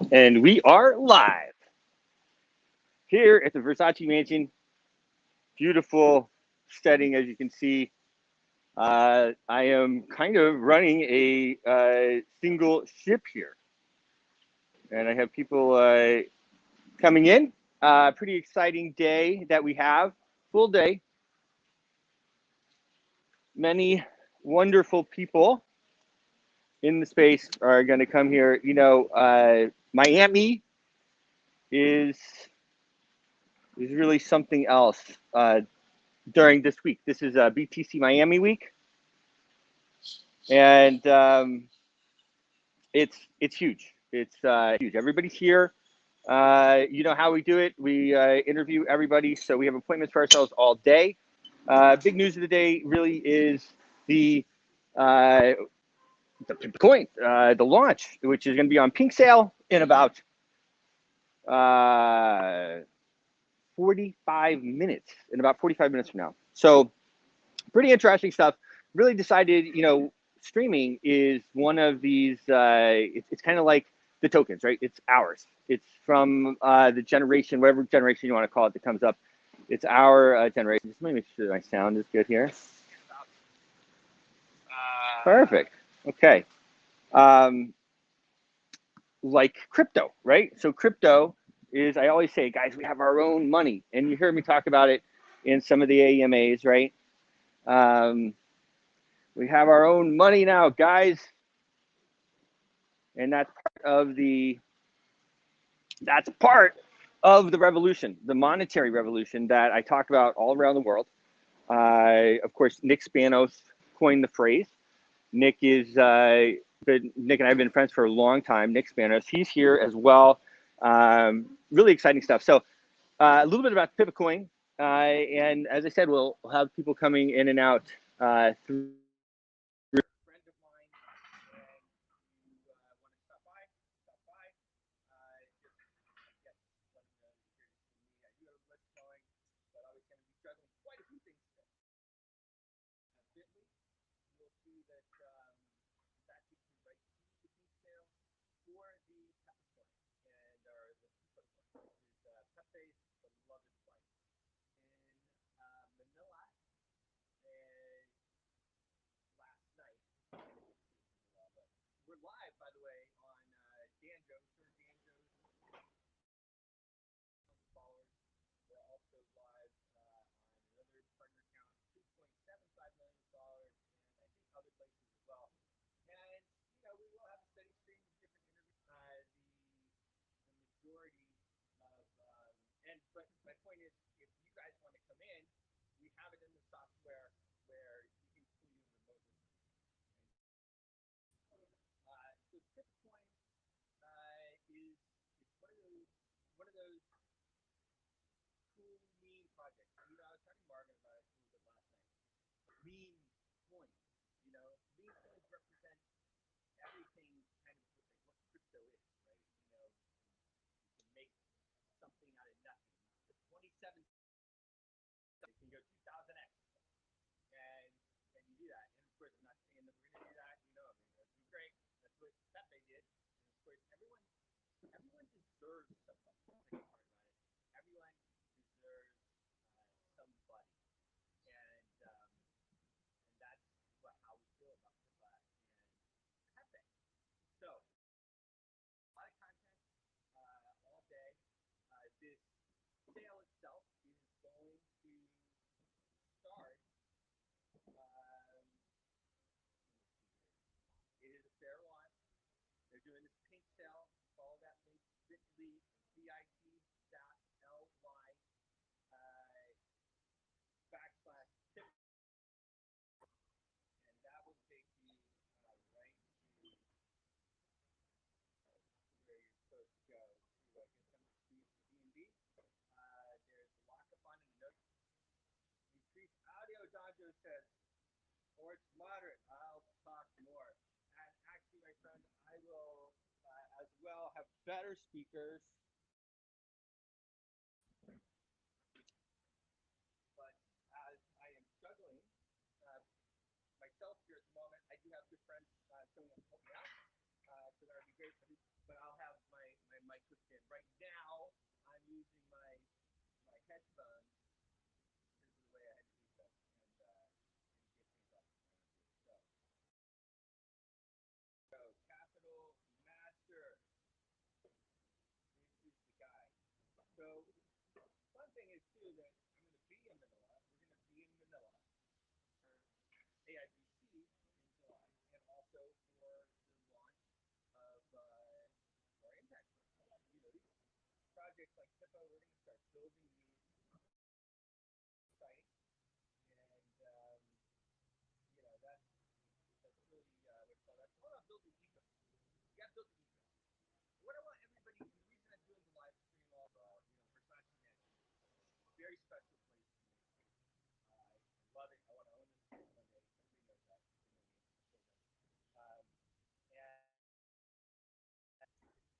And we are live here at the Versace Mansion. Beautiful setting, as you can see. I am kind of running a single ship here, and I have people coming in. Pretty exciting day that we have. Full day. Many wonderful people in the space are going to come here. Miami is really something else. During this week. This is BTC Miami week, and it's huge. It's huge. Everybody's here. You know how we do it. We interview everybody, so we have appointments for ourselves all day. Big news of the day really is the uh, coin, the launch, which is going to be on Pink Sale in about uh, 45 minutes. In about 45 minutes from now. So pretty interesting stuff. Really decided, streaming is one of these. It's kind of like the tokens, right? It's ours. It's from the generation, whatever generation you want to call it, that comes up. It's our generation. Just let me make sure my sound is good here. Perfect. Okay. Um, like crypto, right? So crypto is. I always say, guys, we have our own money, and you hear me talk about it in some of the AMAs, right? Um, we have our own money now, guys, and that's part of the revolution, the monetary revolution that I talk about all around the world. Of course, Nick Spanos coined the phrase. Nick Nick and I have been friends for a long time. Nick Spanos, he's here as well. Really exciting stuff. So a little bit about Pippa coin, and as I said, we'll have people coming in and out through. Friend of mine, and you want to stop by, stop by. Just yes, let me know you're here to see me. I do have a list going, but I was going to be juggling quite a few things today. Bitly, you'll see that that takes me right to the detail for the Pepper coin and or the Pipa coin. This is Pepe's beloved flight in Manila and last night. But we're live, by the way, on Danjo, Sir Danjo's followers. We're also live on another partner account, 2.75 million followers, and I think other places as well. And we will have a steady stream of different interviews. The majority of but my point is, if you guys want to come in, we have it in the software where you can tune in remotely. So Bitcoin is one of those cool meme projects. I was talking to Marvin about it a little bit last night. Meme coins. Meme coins represent everything kind of like what crypto is, right? You can make something out of nothing. The 27 it can go 2000x, and you do that. And of course, I'm not saying that we're going to do that. That's great. That's what Pepe did. And of course, everyone deserves somebody. Everyone deserves somebody, and that's how we feel about Pippa and Pepe. So, a lot of content all day. This sale itself is going to start. It is a fair launch. They're doing this pink sale. Follow that link, bit.ly, bit.ly backslash tip, and that will take you right to where you're supposed to go to get some exclusive D&D. There's a lockup on it. Increased audio, Donjo says, or it's moderate. I'll talk more. And actually, my friend, I will as well have better speakers. But as I am juggling myself here at the moment, I do have good friends coming up to help me out. So that would be great. But I'll have my headphones because of the way I had to do stuff and get things off the ground here. So Capital Master, this is the guy. So one thing is too that I'm going to be in Manila. We're going to be in Manila for AIBC in July, and also for the launch of our impact project. You know, these projects like Pippa, we're going to start building these sites, and you know that's really what it's called. That's all about building ego. You got to build the ego. What I want everybody, and the reason I'm doing the live stream all Versace Mansion, very special place to me. I love it. I want to own this place one day. Everybody knows that. They know me. I still do.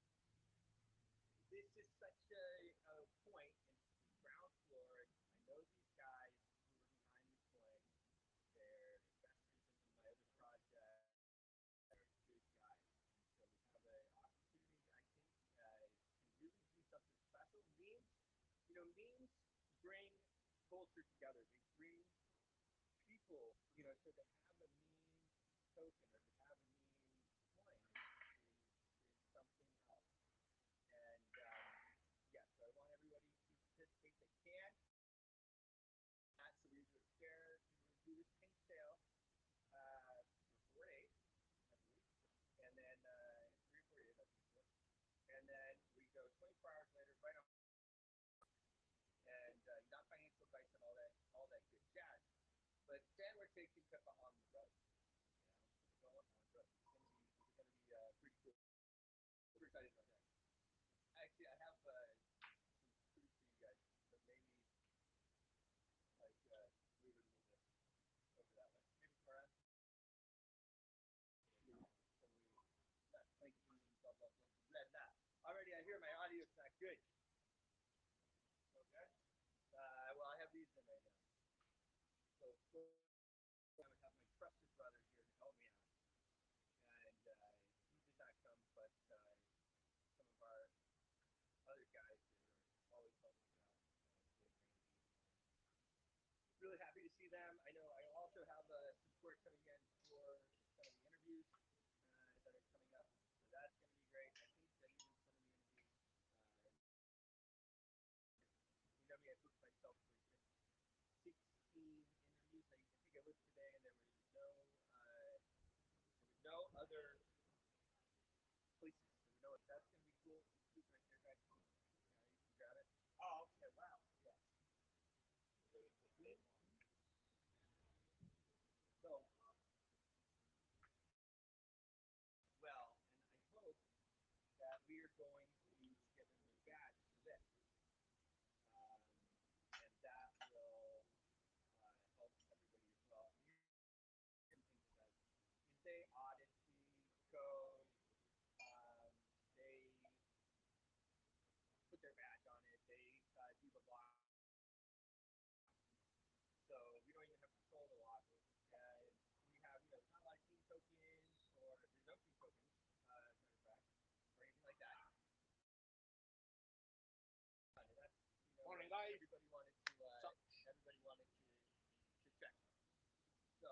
And this is such a point, and it's the ground floor. And I know these guys who are behind the coin. They're investors into my other project. They're good guys. And so we have an opportunity, I think, to really do something special. Memes bring culture together. They bring people, so to have a meme token or to have a meme coin is something else. And yeah, so I want everybody to participate that can. So we're going to share, we're going to do this pink sale for 4 days, I believe, and then 3 or 4 days, I think so. And then we go 24 hours later, right on, and not financial advice and all that good jazz. But then we're taking Pippa on the road. We're going on the road. It's going to be pretty cool. Super excited about that. Actually, I have some proof for you guys, but maybe like move it a little bit over that way. Maybe come around. So we not like blah blah blah blah blah. Already, I hear my audio is not good. Okay. Well, I have these in right now. So of course, I would have my trusted brother here to help me out, and he did not come, but some of our other guys that are always helping me out. Really happy to see them. I know I also have support coming in for some of the interviews that are coming up, so that's going to be great. I think that even some of the interviews, me, I booked myself for 16 interviews. I think I looked today, and there was no other places. There were no. That's going to be cool. It's right there, guys. You can grab it. Oh, okay. Wow. Yeah. So, well, and I hope that we are going to get a new badge for this, um, and that will help everybody as well. And things that is they audit the code, they put their badge on it, they do the block. So we don't even have to control the lock. We have, not a lot of team tokens, or there's no team tokens, as a matter of fact, or anything like that. And that's, Morning, guys. everybody wanted to check. So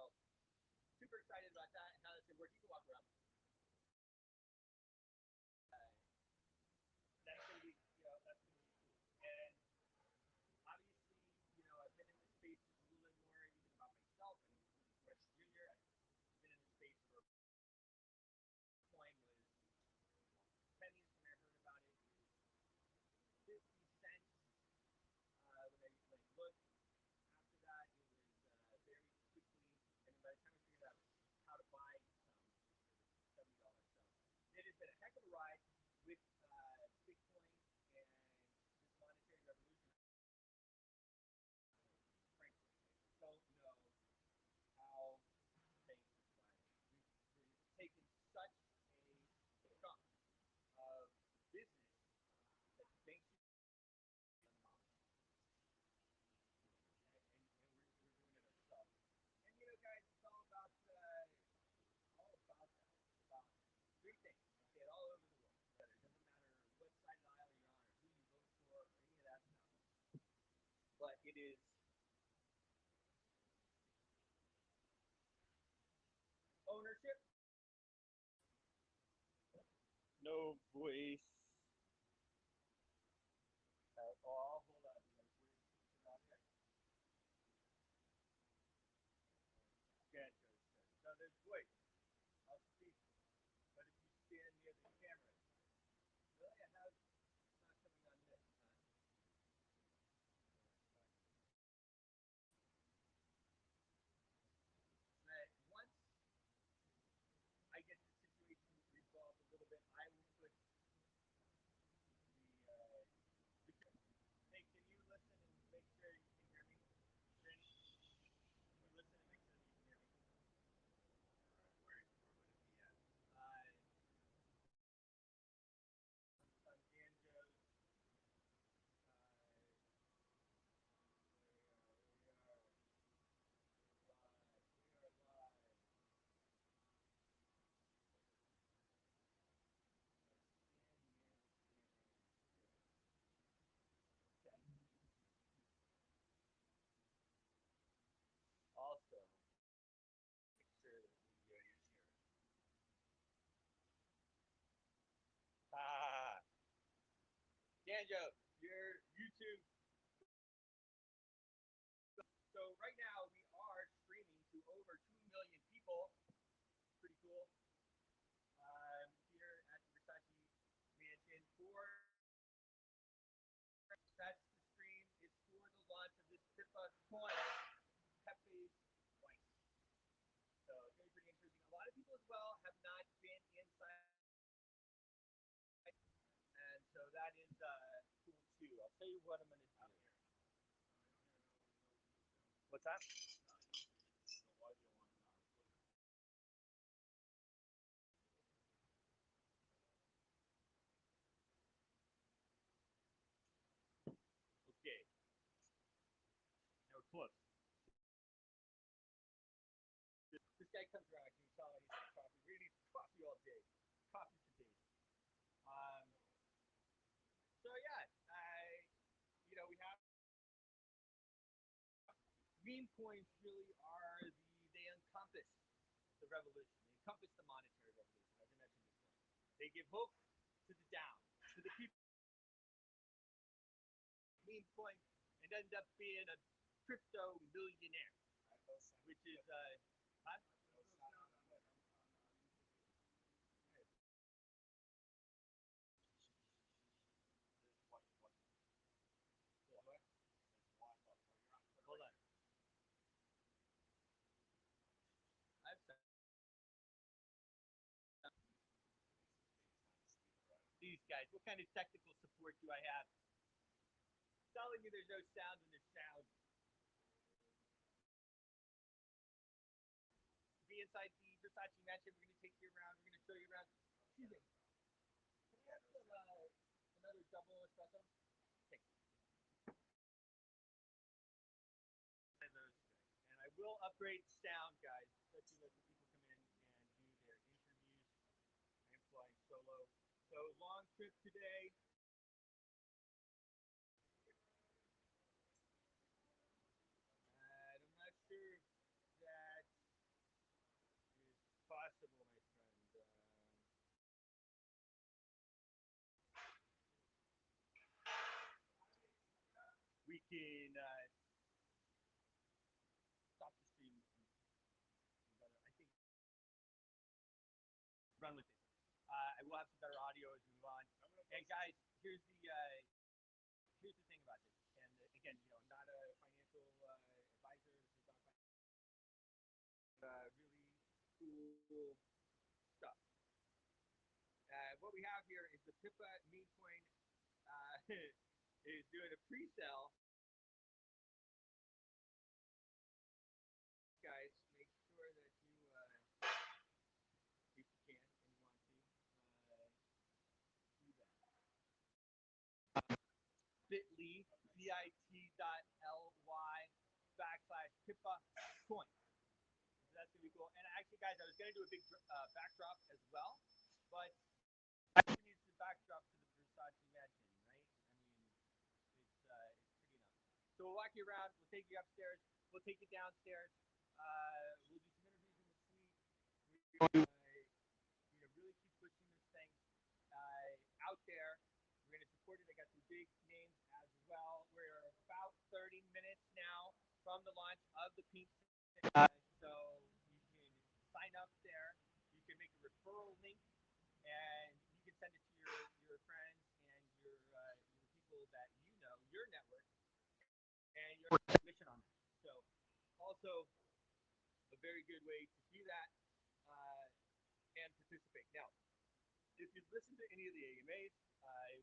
super excited about that and how that's gonna work. You can walk around. That's gonna be, that's gonna be cool. And obviously, I've been in this space just a little bit more even about myself and West Junior. I've been in this space for coin was pennies when I heard about it. It was 50 cents when I looked. After that, it was very quickly, and by the time I figured out how to buy some, It is ownership, no voice at all. Hold on, yeah, so there's voice. I'll speak, but if you stand near the camera, really, how it's not coming on this? That once I get the situation resolved a little bit, I will put the hey, can you listen and make sure you can hear me? Can you listen and make sure that you can hear me? Where would it be at? On banjos. We are live. We are live. Also, make sure that the video is here. Ah, Danjo, your YouTube. So right now we are streaming to over 2 million people. Pretty cool. Here at the Versace Mansion for that's the stream. It's for the launch of this Pippa coin, Pepe's coin. So it's going to be pretty interesting. A lot of people as well have not been inside, and so that is cool too. I'll tell you what I'm going to do. What's that? Okay, now we're close. This guy comes around. Can you tell he's got coffee? We're gonna need coffee all day. Coffee for days. Um, so yeah, we have meme coins really are they encompass the revolution. They encompass the monetary revolution, as I mentioned before. They give hope to the down, to the people. Meme coin and end up being a crypto millionaire, which is huh? Hold on. I've said these guys. What kind of technical support do I have? Telling me there's no sound and there's sound. Be inside the Versace Mansion. We're going to take you around. We're going to show you around. Excuse me. Can I have some, another double espresso? Okay. And I will upgrade sound, guys, especially as the people come in and do their interviews. I'm flying solo. So long trip today. And I'm not sure if that is possible, my friend. We can stop the stream. I think run with it. I will have some better audio as we move on. And guys, here's the thing about this. And again, not a financial advisor. This is not really cool stuff. What we have here is the Pippa meme coin is doing a pre-sale. Guys, make sure that you, if you can and you want to, do that. Bit.ly, bit.ly/Pippa coin. So that's gonna be cool. And actually, guys, I was gonna do a big backdrop as well, but who needs the backdrop to the Versace Mansion, right? I mean, it's pretty enough. So So we'll walk you around. We'll take you upstairs. We'll take you downstairs. We'll do some interviews in the suite. We're really keep pushing this thing out there. We're going to support it. I got some big names as well. We're about 30 minutes now from the launch of the Pink. So you can sign up there. You can make a referral link, and you can send it to your friends and your people that you know, your network, and your mission on that. So also a very good way to do that and participate. Now, if you listen to any of the AMAs,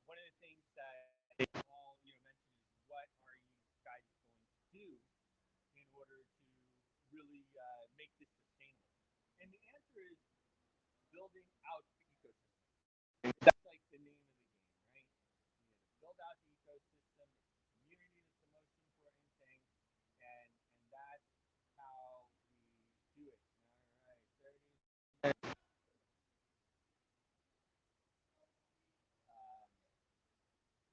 one of the things that all mentioned is what are you guys going to do in order to really make this sustainable? And the answer is building out the ecosystem. That's like the name of the game, right? You build out the ecosystem. It's the community that's the most important thing, and that's how we do it. All right, 30.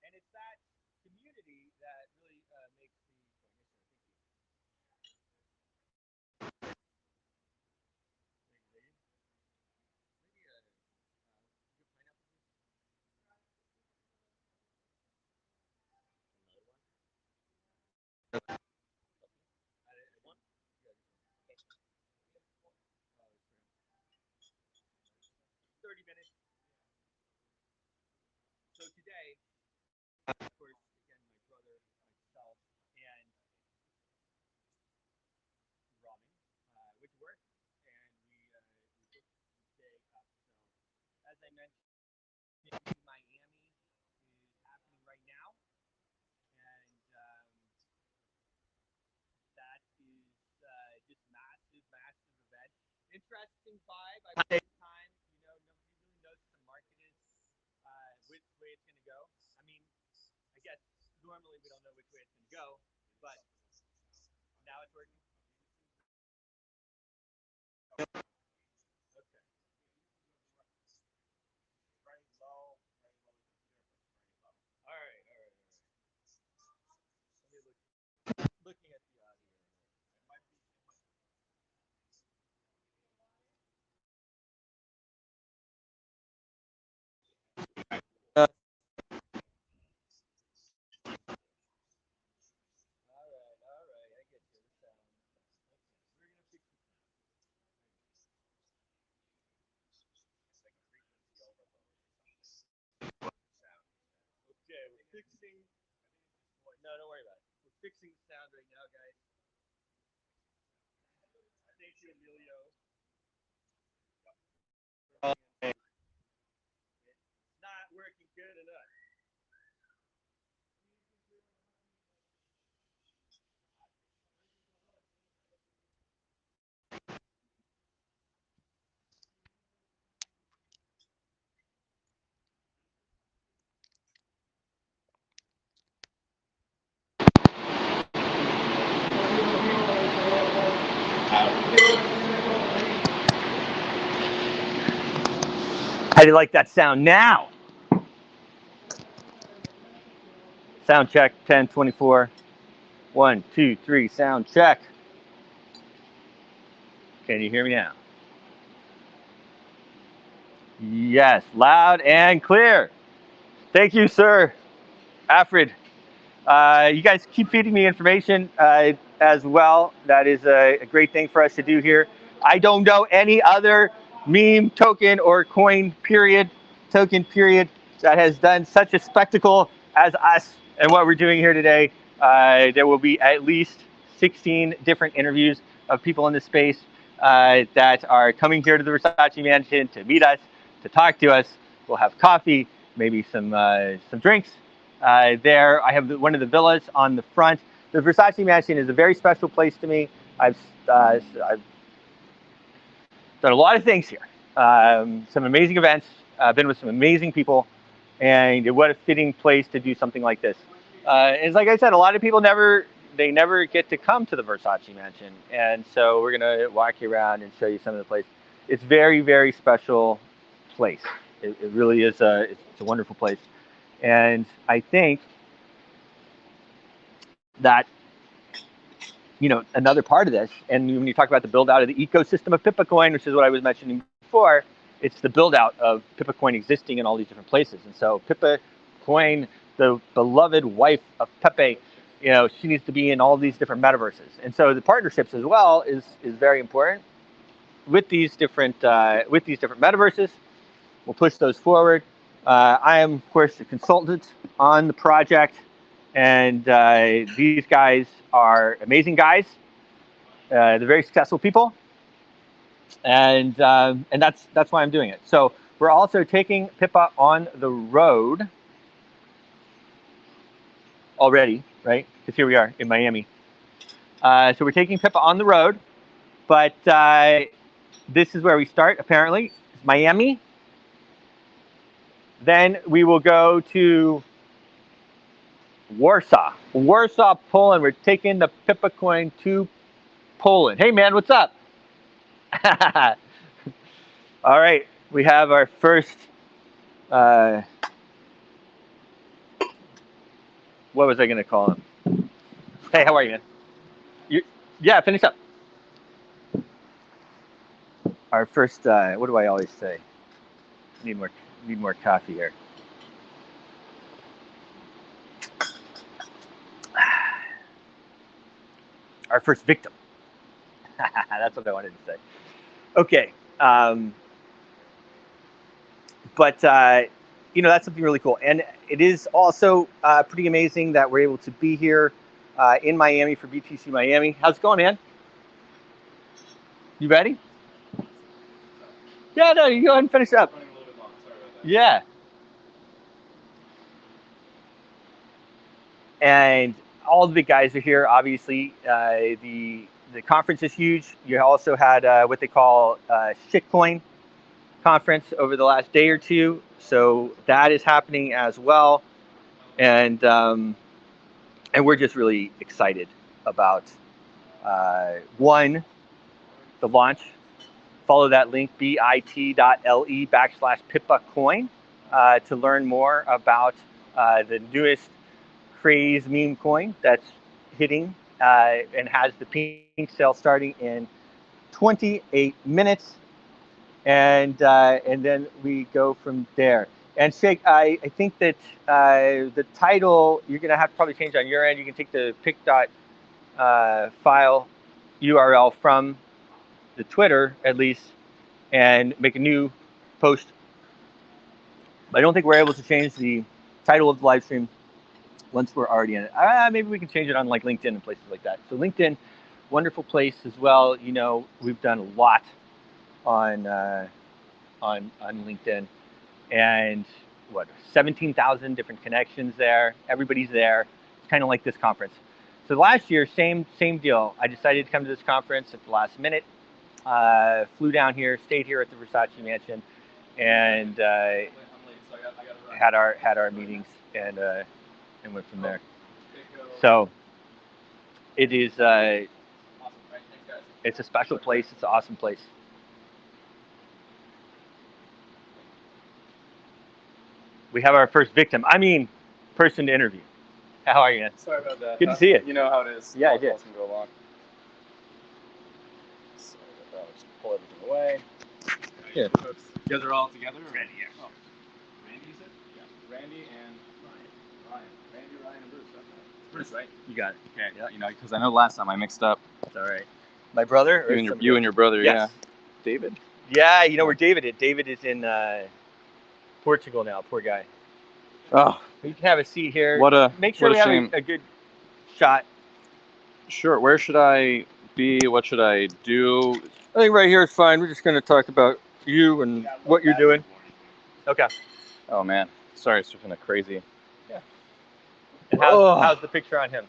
And it's that community that really makes the one. 30 minutes. So today, of course, again, my brother, myself, and Robin went to work, and we booked the day up. So, as I mentioned, Miami is happening right now, and that is just massive, massive event. Interesting vibe. I think time, nobody really knows what the market is, which way it's going to go. I mean, I guess normally we don't know which way it's going to go, but now it's working. Okay. All right, all right, all right. Let me looking at the audio. All right. I get you. The sound. Okay. We're gonna fix the sound. Okay, we're fixing. No, don't worry about it. We're fixing the sound right now, guys. Thank you, Emilio. It's not working good enough. How do you like that sound now? Sound check 1024. 1, 2, 3. Sound check. Can you hear me now? Yes, loud and clear. Thank you, sir. Alfred. You guys keep feeding me information as well. That is a great thing for us to do here. I don't know any other meme token or coin token period that has done such a spectacle as us and what we're doing here today. There will be at least 16 different interviews of people in the space that are coming here to the Versace Mansion to meet us, to talk to us. We'll have coffee, maybe some drinks. There, I have one of the villas on the front. The Versace Mansion is a very special place to me. I've done a lot of things here, some amazing events. I've been with some amazing people, and what a fitting place to do something like this. It's like I said, a lot of people never get to come to the Versace Mansion, and so we're gonna walk you around and show you some of the place. It's very, very special place. It really is it's a wonderful place. And I think that another part of this, and when you talk about the build out of the ecosystem of Pippa coin, which is what I was mentioning before, it's the build out of Pippa coin existing in all these different places. And so Pippa coin, the beloved wife of Pepe, she needs to be in all these different metaverses. And so the partnerships as well is very important with these different metaverses. We'll push those forward. I am, of course, a consultant on the project, and these guys are amazing guys. They're very successful people, and that's why I'm doing it. So we're also taking Pippa on the road already, right? Because here we are in Miami. So we're taking Pippa on the road, but this is where we start, apparently. It's Miami. Then we will go to Warsaw, Poland. We're taking the Pippa coin to Poland. Hey, man, what's up? All right, we have our first, what was I going to call him? Hey, how are you, man? Yeah, finish up. Our first, what do I always say? Need more coffee here. Our first victim. That's what I wanted to say. Okay. But that's something really cool. And it is also pretty amazing that we're able to be here in Miami for BTC Miami. How's it going, man? You ready? Yeah, no, you go ahead and finish up. Running a little bit long. Sorry about that. Yeah. And all the big guys are here, obviously. The conference is huge. You also had what they call shitcoin conference over the last day or two. So that is happening as well. And we're just really excited about, one, the launch. Follow that link, bit.ly/Pippa coin, to learn more about the newest craze meme coin that's hitting and has the pink sale starting in 28 minutes. And then we go from there. And Sheikh, I think that the title, you're going to have to probably change on your end. You can take the pic.file URL from the Twitter, at least, and make a new post. But I don't think we're able to change the title of the live stream once we're already in it. Maybe we can change it on like LinkedIn and places like that. So LinkedIn, wonderful place as well. We've done a lot on LinkedIn, and 17,000 different connections there. Everybody's there. It's kind of like this conference. So last year, same deal. I decided to come to this conference at the last minute. Flew down here, stayed here at the Versace Mansion, and had our meetings and went from there. So it is. It's a special place. It's an awesome place. We have our first victim. Person to interview. How are you, man? Sorry about that. Good to see you. You know how it is. Yeah, I did. Can go along. Sorry about that. I'll just pull everything away. Yeah. Folks, you guys are all together? Randy, yeah. Oh. Randy, you said? Yeah. Randy and Ryan. Randy, Ryan, and Bruce. Bruce, right? You got it. Okay. Yeah. Because I know last time I mixed up. It's all right. My brother? You and your brother, yes. Yeah. David? Yeah, where David is. David is in Portugal now, poor guy. Oh. You can have a seat here. Make sure we have a good shot. Sure. Where should I be? What should I do? I think right here is fine. We're just going to talk about you and what you're doing. Okay. Oh, man. Sorry, it's kind of crazy. Yeah. And how's the picture on him?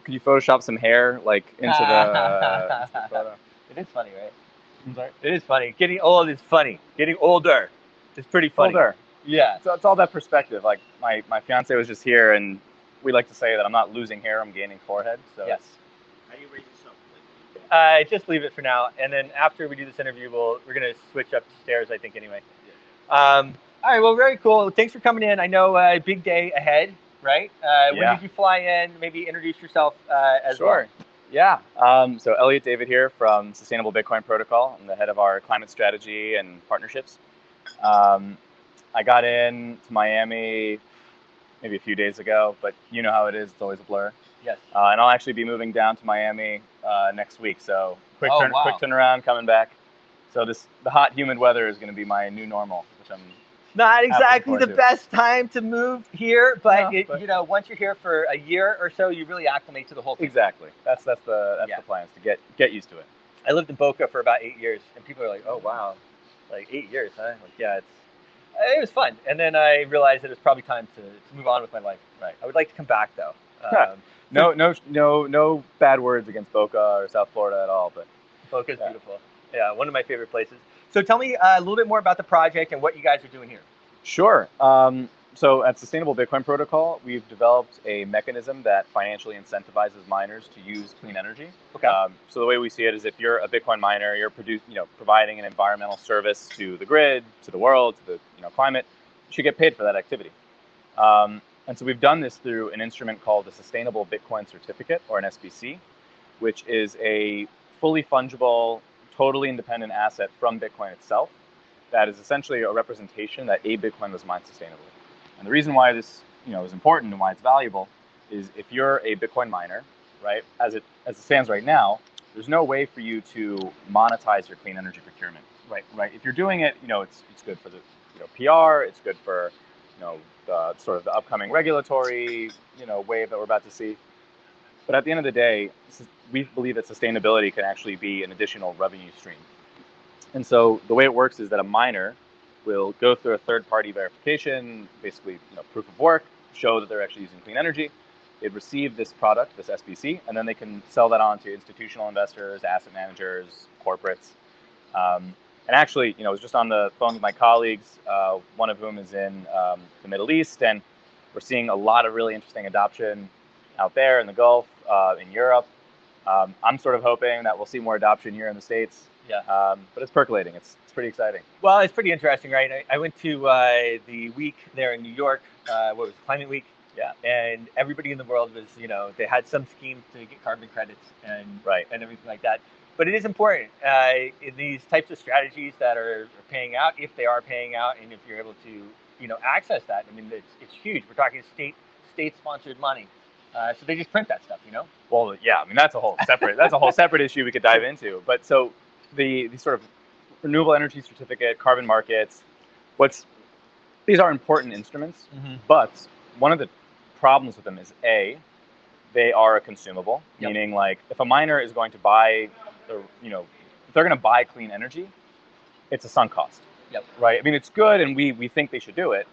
Could you Photoshop some hair, into the photo? It is funny, right? I'm sorry? It is funny. Getting old is funny. Getting older is pretty funny. Older. Yeah. So it's all that perspective. Like, my fiance was just here, and we like to say that I'm not losing hair, I'm gaining forehead. So yes. How do you rate yourself? Just leave it for now, and then after we do this interview, we're gonna switch upstairs, I think, anyway. Yeah. All right. Well, very cool. Thanks for coming in. I know big day ahead, right? When did you fly in? Maybe introduce yourself as well. Sure. Yeah. So Elliot David here from Sustainable Bitcoin Protocol. I'm the head of our climate strategy and partnerships. I got in to Miami maybe a few days ago, but you know how it is. It's always a blur. Yes. And I'll actually be moving down to Miami next week. So quick turnaround coming back. So the hot, humid weather is going to be my new normal, which I'm not exactly the best time to move here, but, you know, once you're here for a year or so, you really acclimate to the whole thing. Exactly. That's the plan, is to get used to it. I lived in Boca for about 8 years, and people are like, "Oh wow, like 8 years, huh?" Like, yeah, it was fun. And then I realized that it was probably time to move on with my life. Right. I would like to come back though. No bad words against Boca or South Florida at all, but Boca's beautiful. Yeah, one of my favorite places. So tell me a little bit more about the project and what you guys are doing here. Sure. So at Sustainable Bitcoin Protocol, we've developed a mechanism that financially incentivizes miners to use clean energy. Okay. So the way we see it is, if you're a Bitcoin miner, you're providing an environmental service to the grid, to the world, to the climate. You should get paid for that activity. And so we've done this through an instrument called the Sustainable Bitcoin Certificate, or an SBC, which is a fully fungible, totally independent asset from Bitcoin itself. That is essentially a representation that a Bitcoin was mined sustainably. And the reason why this is important and why it's valuable is, if you're a Bitcoin miner, right, as it stands right now, there's no way for you to monetize your clean energy procurement. Right. If you're doing it, it's good for the PR, it's good for the sort of the upcoming regulatory wave that we're about to see. But at the end of the day, we believe that sustainability can actually be an additional revenue stream. And so the way it works is that a miner will go through a third-party verification, basically proof of work, show that they're actually using clean energy. They'd receive this product, this SBC, and then they can sell that on to institutional investors, asset managers, corporates. And actually, I was just on the phone with my colleagues, one of whom is in the Middle East, and we're seeing a lot of really interesting adoption out there in the Gulf, in Europe. I'm sort of hoping that we'll see more adoption here in the States. Yeah. But it's percolating. It's pretty exciting. Well, it's pretty interesting, right? I went to the week there in New York. What was it, Climate Week? Yeah. And everybody in the world was, they had some scheme to get carbon credits and everything like that. But it is important in these types of strategies that are paying out, if they are paying out, and if you're able to, access that. I mean, it's huge. We're talking state-sponsored money. So they just print that stuff, Well, yeah. I mean, that's a whole separate issue we could dive into. But so the sort of renewable energy certificate, carbon markets, these are important instruments, but one of the problems with them is, A, they are a consumable, meaning, like, if a miner is going to buy, if they're going to buy clean energy, it's a sunk cost. Right? I mean, it's good, and we think they should do it,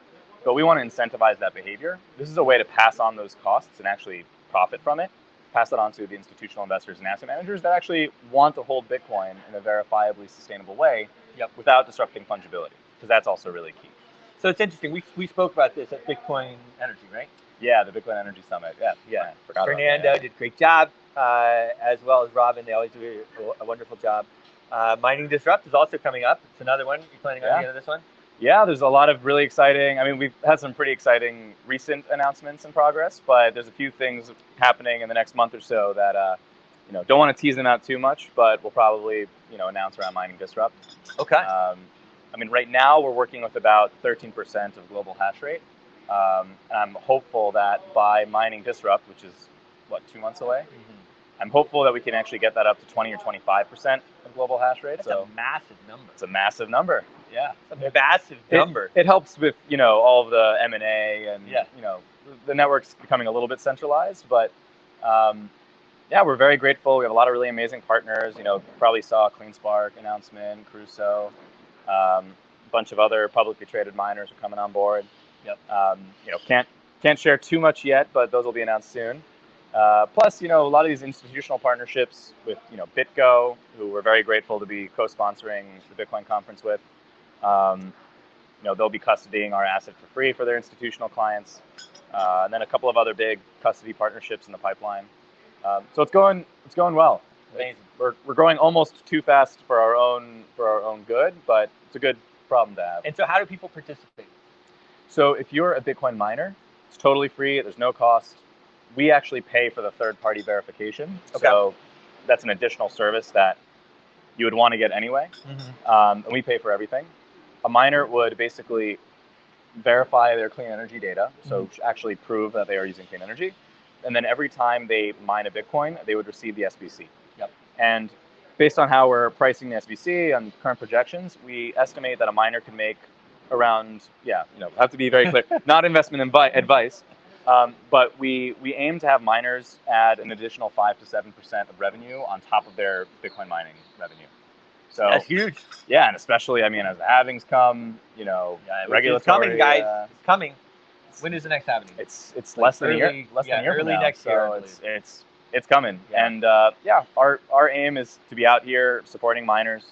but we want to incentivize that behavior. This is a way to pass on those costs and actually profit from it, pass that on to the institutional investors and asset managers that actually want to hold Bitcoin in a verifiably sustainable way without disrupting fungibility, because that's also really key. So it's interesting. We spoke about this at Bitcoin Energy, right? Yeah, the Bitcoin Energy Summit. Yeah. Fernando did a great job, as well as Robin. They always do a wonderful job. Mining Disrupt is also coming up. It's another one. You planning on the end of this one? Yeah, there's a lot of really exciting. I mean, we've had some pretty exciting recent announcements in progress, but there's a few things happening in the next month or so that don't want to tease them out too much, but we'll probably announce around Mining Disrupt. Okay. I mean, right now we're working with about 13% of global hash rate. And I'm hopeful that by Mining Disrupt, which is 2 months away, I'm hopeful that we can actually get that up to 20 or 25% of global hash rate. That's a massive number. It's a massive number. Yeah, it's a massive number. It helps with all of the M&A and the network's becoming a little bit centralized, but we're very grateful. We have a lot of really amazing partners. You probably saw CleanSpark announcement, Crusoe, a bunch of other publicly traded miners are coming on board. Can't share too much yet, but those will be announced soon. Plus, a lot of these institutional partnerships with, BitGo, who we're very grateful to be co-sponsoring the Bitcoin conference with. They'll be custodying our asset for free for their institutional clients, and then a couple of other big custody partnerships in the pipeline. So it's going well. Amazing. We're growing almost too fast for our own good, but it's a good problem to have. And so, how do people participate? So if you're a Bitcoin miner, It's totally free. There's no cost. We actually pay for the third-party verification. Okay. So that's an additional service that you would want to get anyway. And we pay for everything. A miner would basically verify their clean energy data, so actually prove that they are using clean energy. And then every time they mine a Bitcoin, they would receive the SBC. Yep. And based on how we're pricing the SBC and current projections, we estimate that a miner can make around, have to be very clear, not investment advice, but we aim to have miners add an additional 5 to 7% of revenue on top of their Bitcoin mining revenue. So that's huge. Yeah, and especially, I mean, as the halvings come, regulatory. It's coming, guys. It's coming. When is the next halving? It's less than a year. Less than a year from now. Next year. So it's coming. Yeah. And our aim is to be out here supporting miners,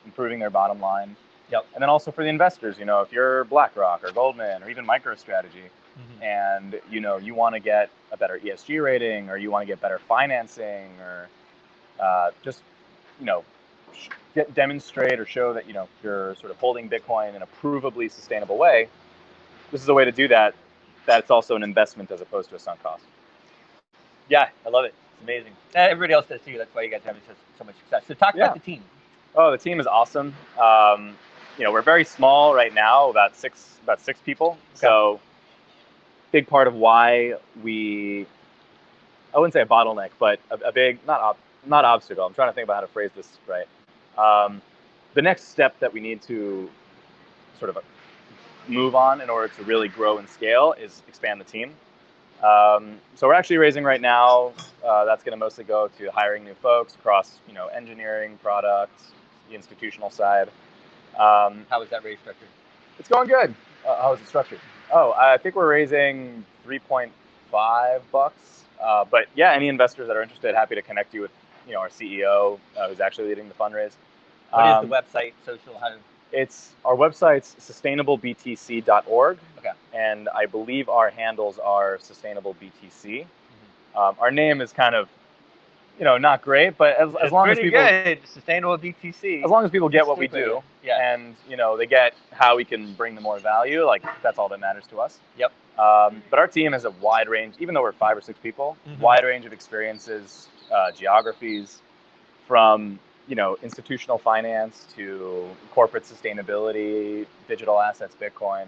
improving their bottom line. Yep. And then also for the investors, if you're BlackRock or Goldman or even MicroStrategy, and you want to get a better ESG rating, or you want to get better financing, or just demonstrate or show that you're sort of holding Bitcoin in a provably sustainable way, this is a way to do that. That's also an investment as opposed to a sunk cost. Yeah, I love it. It's amazing. And everybody else does too. That's why you guys are having so much success. So talk about the team. Oh, the team is awesome. We're very small right now, about six people. Okay. So big part of why I wouldn't say a bottleneck, but a big, not obstacle. I'm trying to think about how to phrase this right. The next step that we need to sort of move on in order to really grow and scale is expand the team. So we're actually raising right now. That's going to mostly go to hiring new folks across, engineering, products, the institutional side. How is that raise structured? It's going good. How is it structured? Oh, I think we're raising $3.5. But yeah, any investors that are interested, happy to connect you with, our CEO, who's actually leading the fundraise. What is the website, social? Our website's sustainablebtc.org. Okay. And I believe our handles are sustainablebtc. Our name is kind of, not great, but as long as people good. Sustainable BTC. As long as people get what we do, yeah, and they get how we can bring them more value, like that's all that matters to us. Yep. But our team has a wide range, even though we're 5 or 6 people, wide range of experiences, geographies, from institutional finance to corporate sustainability, digital assets, Bitcoin.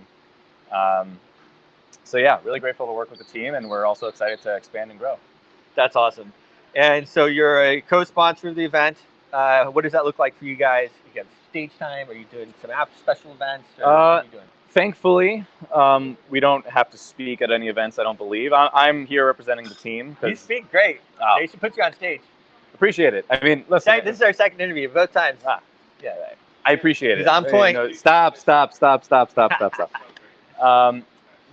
So yeah, really grateful to work with the team, and we're also excited to expand and grow. That's awesome. And so you're a co-sponsor of the event. What does that look like for you guys? You get stage time? Are you doing some special events? Or what are you doing? Thankfully, we don't have to speak at any events, I don't believe. I'm here representing the team. You speak great. They should put you on stage. Appreciate it. I mean, listen. This is our second interview, both times. Yeah, I appreciate it. He's on point. Stop.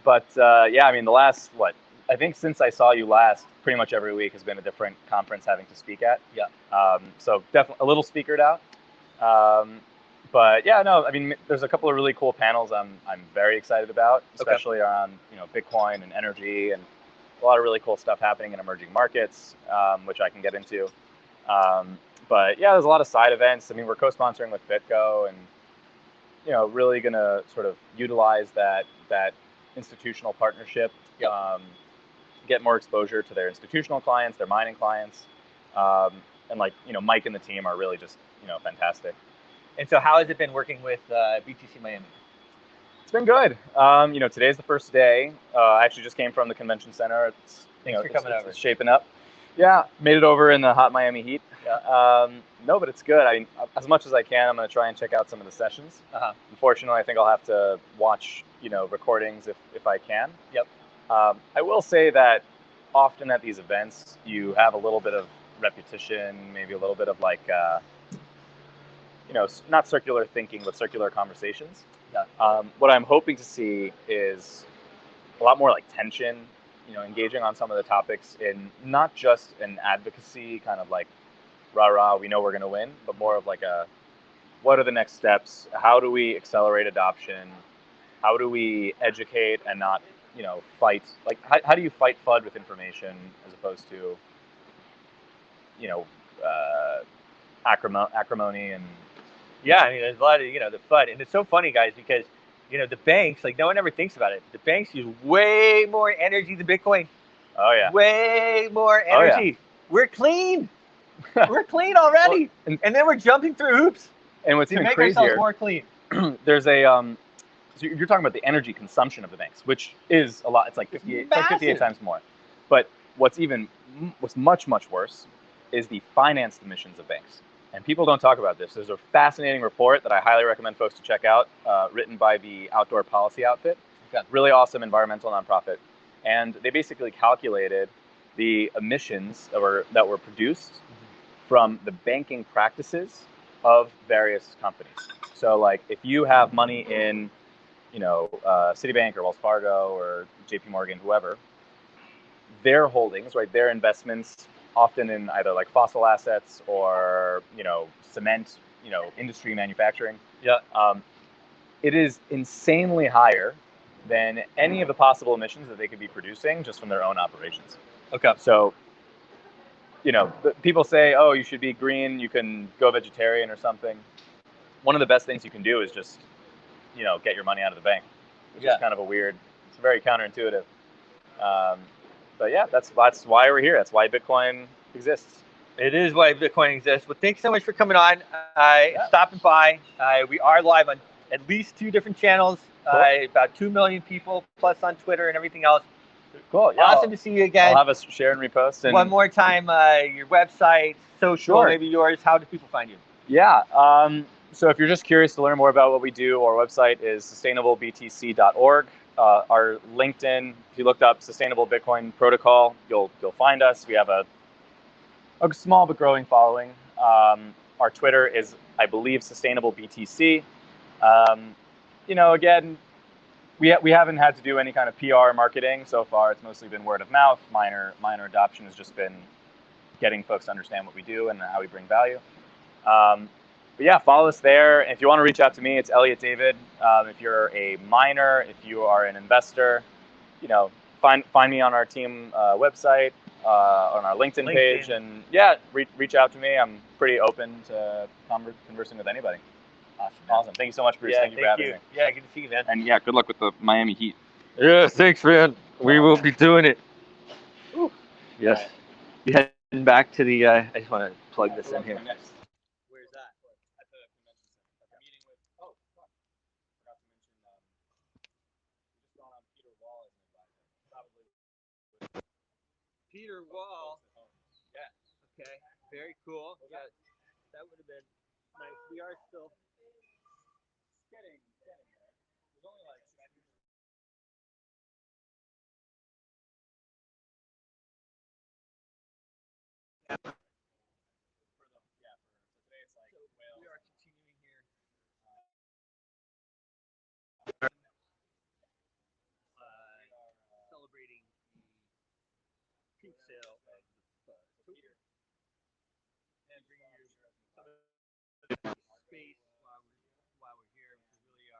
But yeah, I mean, the last, I think since I saw you last, pretty much every week has been a different conference having to speak at. Yeah. So definitely a little speakered out. But yeah, no, I mean, there's a couple of really cool panels I'm very excited about, especially around, Bitcoin and energy, and a lot of really cool stuff happening in emerging markets, which I can get into. But yeah, there's a lot of side events. I mean, we're co-sponsoring with BitGo, and, really going to sort of utilize that institutional partnership, get more exposure to their institutional clients, their mining clients. And Mike and the team are really just, fantastic. And so how has it been working with BTC Miami? It's been good. Today's the first day. I actually just came from the convention center. It's shaping up. Yeah, made it over in the hot Miami heat. Yeah. No, but it's good. I mean, as much as I can, I'm going to try and check out some of the sessions. Unfortunately, I think I'll have to watch, recordings if I can. Yep. I will say that often at these events, you have a little bit of repetition, maybe a little bit of not circular thinking, but circular conversations. Yeah. What I'm hoping to see is a lot more tension, engaging on some of the topics in not just an advocacy kind of rah, we know we're going to win, but more of what are the next steps? How do we accelerate adoption? How do we educate and not, fight? How do you fight FUD with information as opposed to, acrimony and... Yeah, I mean, there's a lot of, the FUD. And it's so funny, guys, because you know, the banks, like no one ever thinks about it. The banks use way more energy than Bitcoin. Oh yeah. Way more Oh, yeah. energy. We're clean. We're clean already. Well, and then we're jumping through hoops And what's to even make ourselves crazier, more clean. there's a so you're talking about the energy consumption of the banks, which is a lot. It's like 58, it's like 58 times more. But what's much worse is the financed emissions of banks. And people don't talk about this. There's a fascinating report that I highly recommend folks to check out, written by the Outdoor Policy Outfit. Okay. Really awesome environmental nonprofit. And they basically calculated the emissions that were produced from the banking practices of various companies. So like if you have money in, Citibank or Wells Fargo or JP Morgan, whoever, their holdings, right, their investments, often in either like fossil assets or, cement, industry manufacturing. Yeah. It is insanely higher than any of the possible emissions that they could be producing just from their own operations. Okay. So, people say, oh, you should be green, you can go vegetarian or something. One of the best things you can do is just, get your money out of the bank, which is kind of it's very counterintuitive. But yeah, that's why we're here. That's why Bitcoin exists. It is why Bitcoin exists. Well, thanks so much for coming on. Stopping by. We are live on at least 2 different channels. Cool. About 2 million people plus on Twitter and everything else. Cool. Yeah, Awesome to see you again. I'll have us share and repost. And one more time, your website, social, maybe yours. How do people find you? Yeah. So if you're just curious to learn more about what we do, our website is sustainablebtc.org. Our LinkedIn, if you looked up Sustainable Bitcoin Protocol, you'll find us. We have a small but growing following. Our Twitter is, I believe, Sustainable BTC. Again, we haven't had to do any kind of PR marketing so far. It's mostly been word of mouth. Minor adoption has just been getting folks to understand what we do and how we bring value. But yeah, follow us there. And if you want to reach out to me, it's Elliot David. If you're a miner, if you are an investor, find me on our team website, on our LinkedIn page, and reach out to me. I'm pretty open to conversing with anybody. Awesome. Thank you so much, Bruce. Thank you for having me. Yeah, good to see you, man. And yeah, good luck with the Miami Heat. Yeah, thanks, man. We will be doing it. Ooh. Yes. You heading back to the, I just want to plug this in here. Where's that? At the convention center. A meeting with, forgot to mention, we just gone on Peter Wall as an advisor. Probably. Peter Wall. Yeah. Okay. Very cool. Yeah. That would have been nice. We are still Getting there. There's only like so today it's like we are continuing here. Celebrating the peak sale of the token and bringing you some of the space while we're here, which is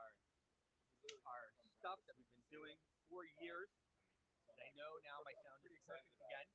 really our stuff that we've been doing for years. And I know now my sound is perfect again.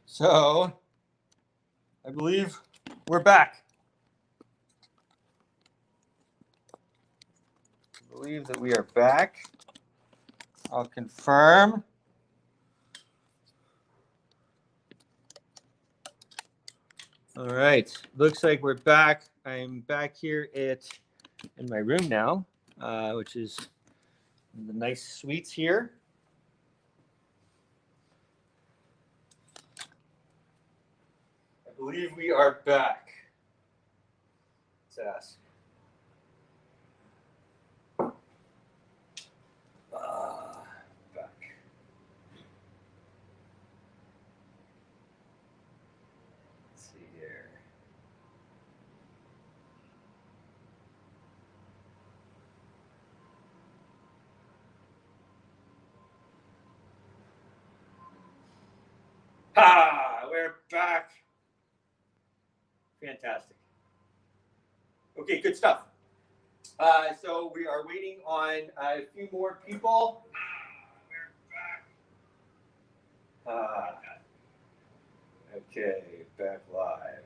So, I believe we're back. I believe that we are back. I'll confirm. All right, looks like we're back. I'm back here in my room now, which is the nice suites here. I believe we are back. Let's ask. Back. Let's see here. We're back. Fantastic. Okay, good stuff. So we are waiting on a few more people. We're back. Okay, back live.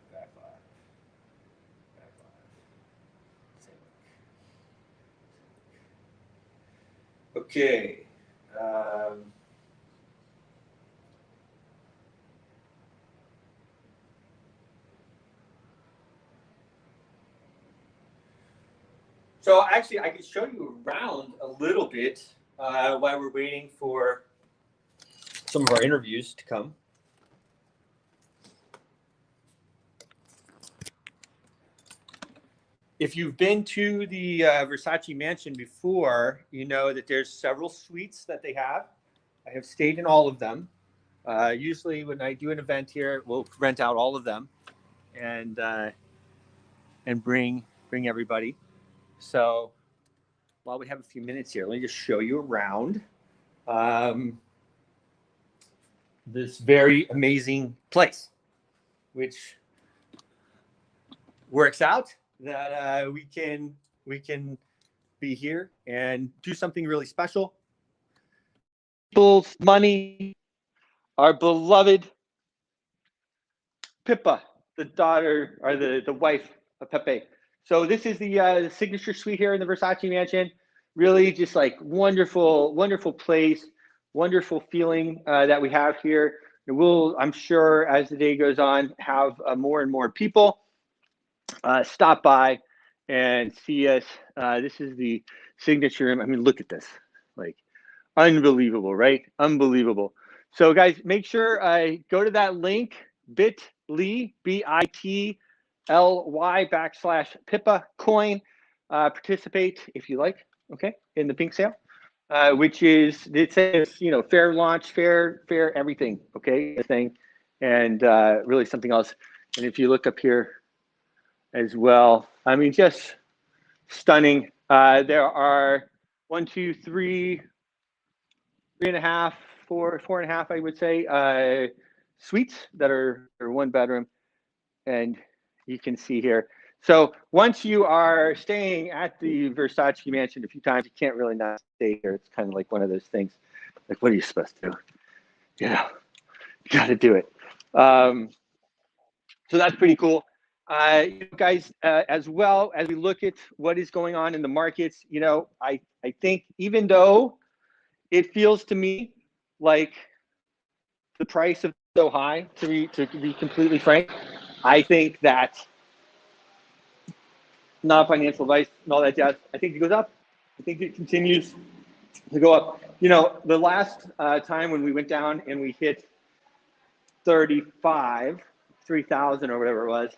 Okay. So actually, I can show you around a little bit while we're waiting for some of our interviews to come. If you've been to the Versace Mansion before, you know that there's several suites that they have. I have stayed in all of them. Usually when I do an event here, we'll rent out all of them and bring everybody. So while we have a few minutes here, let me just show you around this very amazing place, which works out that we can be here and do something really special. People's money, our beloved Pippa, the daughter or the wife of Pepe. So this is the signature suite here in the Versace Mansion. Really just like wonderful place, wonderful feeling that we have here. And we'll, I'm sure as the day goes on, have more and more people stop by and see us. This is the signature room. I mean, look at this, like unbelievable, right? Unbelievable. So guys, make sure I go to that link, bit.ly, BITLY /Pippa coin. Participate if you like, okay, in the pink sale, which is, it says, you know, fair launch, fair everything, okay, thing, and really something else. And if you look up here as well, I mean, just stunning. There are 1, 2, 3, 3.5, 4, 4.5, I would say, suites that are one bedroom, and you can see here. So once you are staying at the Versace Mansion a few times, you can't really not stay here. It's kind of like one of those things. Like, what are you supposed to do? You know, you got to do it. So that's pretty cool. You know, guys, as well as we look at what is going on in the markets, you know, I think even though it feels to me like the price of so high, to be completely frank, I think that, not financial advice and all that jazz, I think it goes up. I think it continues to go up. You know, the last time when we went down and we hit 35, 3,000 or whatever it was,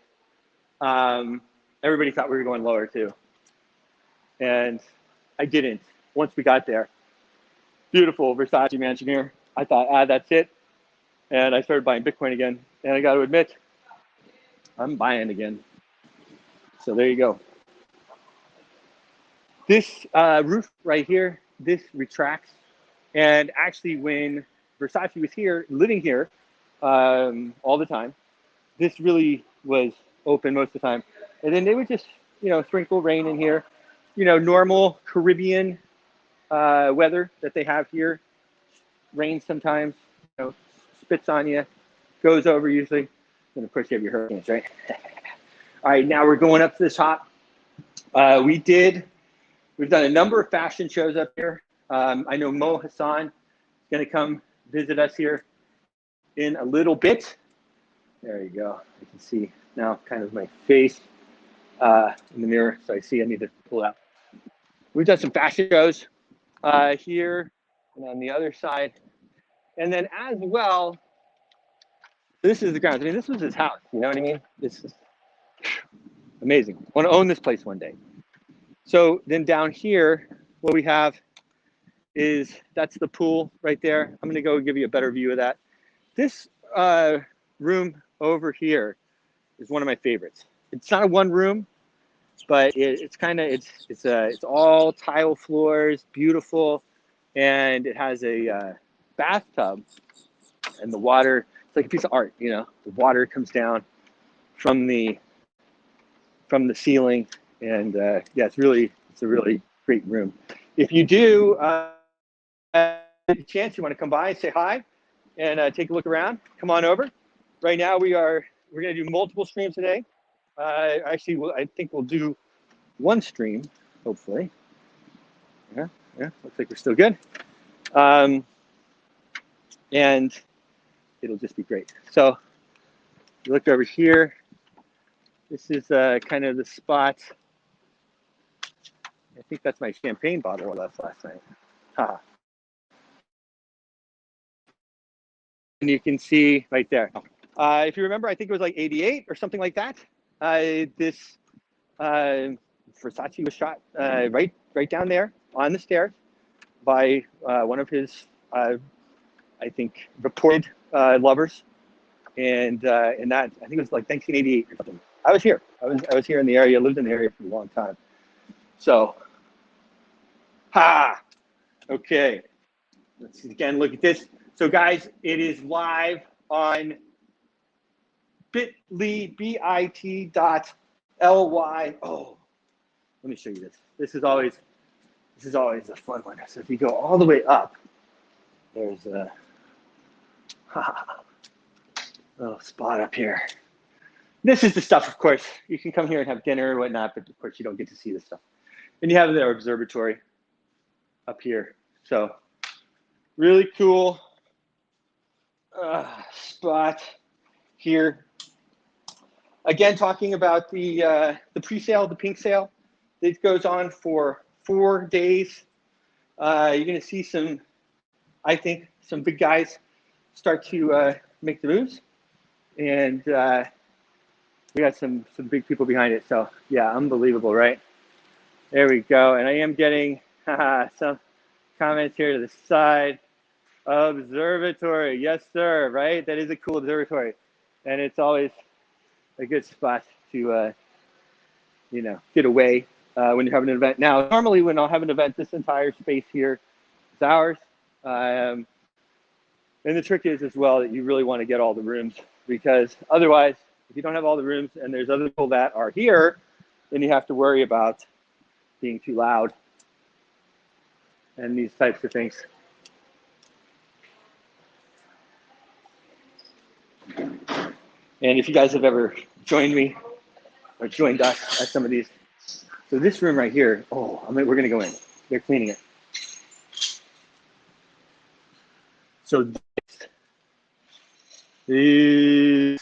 Everybody thought we were going lower too. And I didn't. Once we got there, beautiful Versace Mansion here. I thought, that's it. And I started buying Bitcoin again. And I got to admit, I'm buying again. So there you go. This roof right here, this retracts. And actually, when Versace was here, living here all the time, this really was open most of the time. And then they would just, sprinkle rain in here. Normal Caribbean weather that they have here. Rains sometimes, spits on you, goes over usually. And of course, you have your hurricanes, right? All right, now we're going up to the top. We've done a number of fashion shows up here. I know Mo Hassan is going to come visit us here in a little bit. There you go. You can see now kind of my face in the mirror. So I need to pull out. We've done some fashion shows here and on the other side. And then as well, this is the grounds. I mean, this was his house. You know what I mean? This is amazing. I want to own this place one day. So then down here, what we have is, that's the pool right there. I'm going to go give you a better view of that. This room over here is one of my favorites. It's not a one room, but it's all tile floors, beautiful, and it has a bathtub, and the water, it's like a piece of art. The water comes down from the ceiling, and it's a really great room. If you do a chance, you want to come by, say hi, and take a look around, come on over. Right now we're going to do multiple streams today. Actually, I think we'll do one stream, hopefully. Yeah, looks like we're still good. And it'll just be great. So you look over here. This is kind of the spot. I think that's my champagne bottle I left last night. Ha. And you can see right there. If you remember, I think it was like 88 or something like that. This Versace was shot right down there on the stairs by one of his, I think, reported lovers. And that, I think it was like 1988 or something. I was here. I was here in the area. Lived in the area for a long time. So, okay. Let's again look at this. So, guys, it is live on bit.ly, bit.ly. Oh, let me show you this. This is always a fun one. So if you go all the way up, there's a little spot up here. This is the stuff, of course. You can come here and have dinner or whatnot, but of course you don't get to see this stuff. And you have their observatory up here. So really cool spot here. Again, talking about the pre-sale, the pink sale. It goes on for 4 days. You're going to see some big guys start to make the moves, and we got some big people behind it. So yeah, unbelievable, right? There we go. And I am getting some comments here to the side. Observatory, yes sir, right? That is a cool observatory, and it's always a good spot to get away when you're having an event. Now, normally when I'll have an event, this entire space here is ours. And the trick is as well that you really want to get all the rooms, because otherwise, if you don't have all the rooms and there's other people that are here, then you have to worry about being too loud and these types of things. And if you guys have ever joined me or joined us at some of these, so this room right here, we're going to go in. They're cleaning it. So this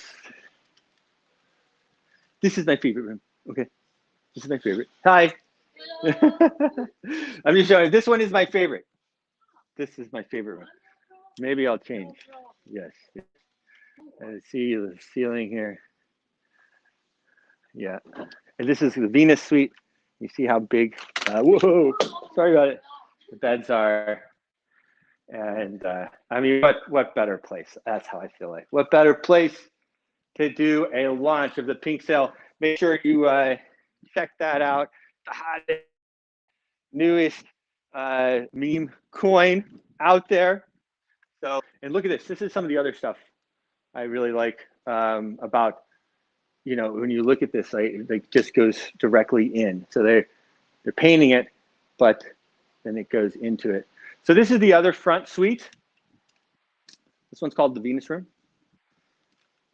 is my favorite room. Okay, this is my favorite. Hi. I'm just showing. This one is my favorite. This is my favorite one. Maybe I'll change. Yes. I see the ceiling here. Yeah. And this is the Venus suite. You see how big, whoa, sorry about it, the beds are. And I mean, what better place? That's how I feel like. What better place to do a launch of the pink sale? Make sure you check that out. The hottest, newest meme coin out there. So, and look at this. This is some of the other stuff I really like about, you know, when you look at this, it just goes directly in. So they're painting it, but then it goes into it. So this is the other front suite. This one's called the Venus Room.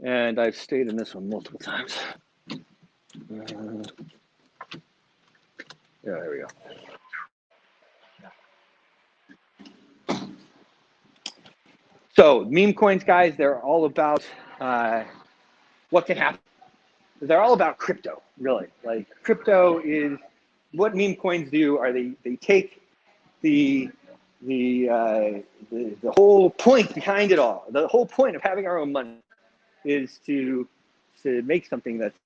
And I've stayed in this one multiple times. Yeah, there we go. So meme coins, guys, they're all about what can happen. They're all about crypto, really. Like crypto is what meme coins do. Are they take the whole point behind it all. The whole point of having our own money is to make something that's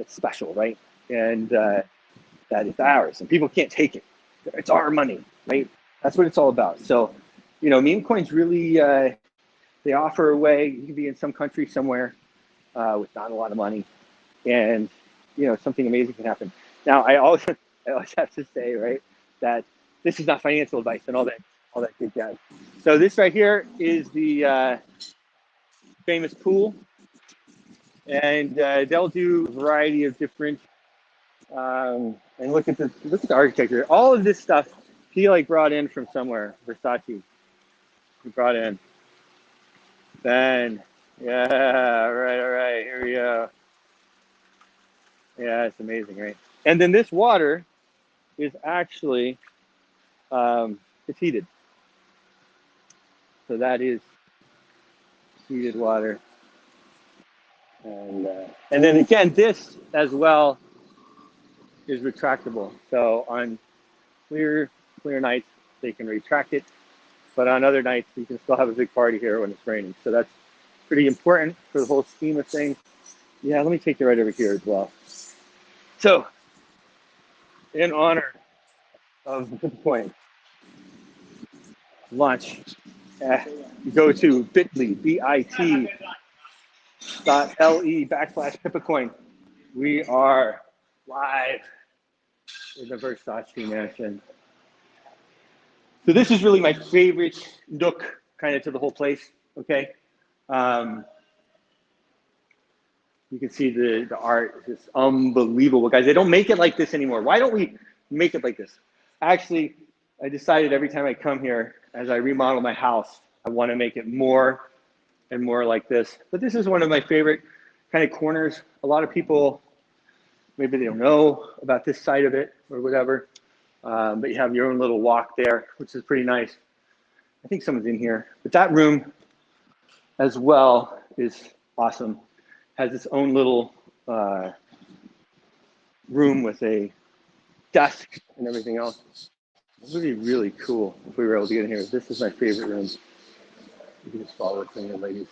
special, right? And that is ours, and people can't take it. It's our money, right? That's what it's all about. So, you know, meme coins really they offer a way. You can be in some country somewhere with not a lot of money, and you know something amazing can happen. Now, I always have to say, right, that this is not financial advice and all that good jazz. So this right here is the famous pool, and they'll do a variety of different. And look at the architecture. All of this stuff he like brought in from somewhere. Versace, he brought in. Then, yeah, all right. Here we go. Yeah, it's amazing, right? And then this water is actually it's heated. So that is heated water. And then again, this as well is retractable. So on clear nights, they can retract it. But on other nights, you can still have a big party here when it's raining. So that's pretty important for the whole scheme of things. Yeah, let me take you right over here as well. So, in honor of the Bitcoin launch, go to bit.ly, bit.ly/Pippacoin. We are live in the Versace Mansion. So this is really my favorite nook kind of to the whole place, okay? You can see the art is just unbelievable, guys. They don't make it like this anymore. Why don't we make it like this? Actually, I decided every time I come here, as I remodel my house, I want to make it more and more like this. But this is one of my favorite kind of corners. A lot of people, maybe they don't know about this side of it or whatever, but you have your own little walk there, which is pretty nice. I think someone's in here. But that room as well is awesome. Has its own little room with a desk and everything else. It would be really cool if we were able to get in here. This is my favorite room. You can just follow it from here, ladies.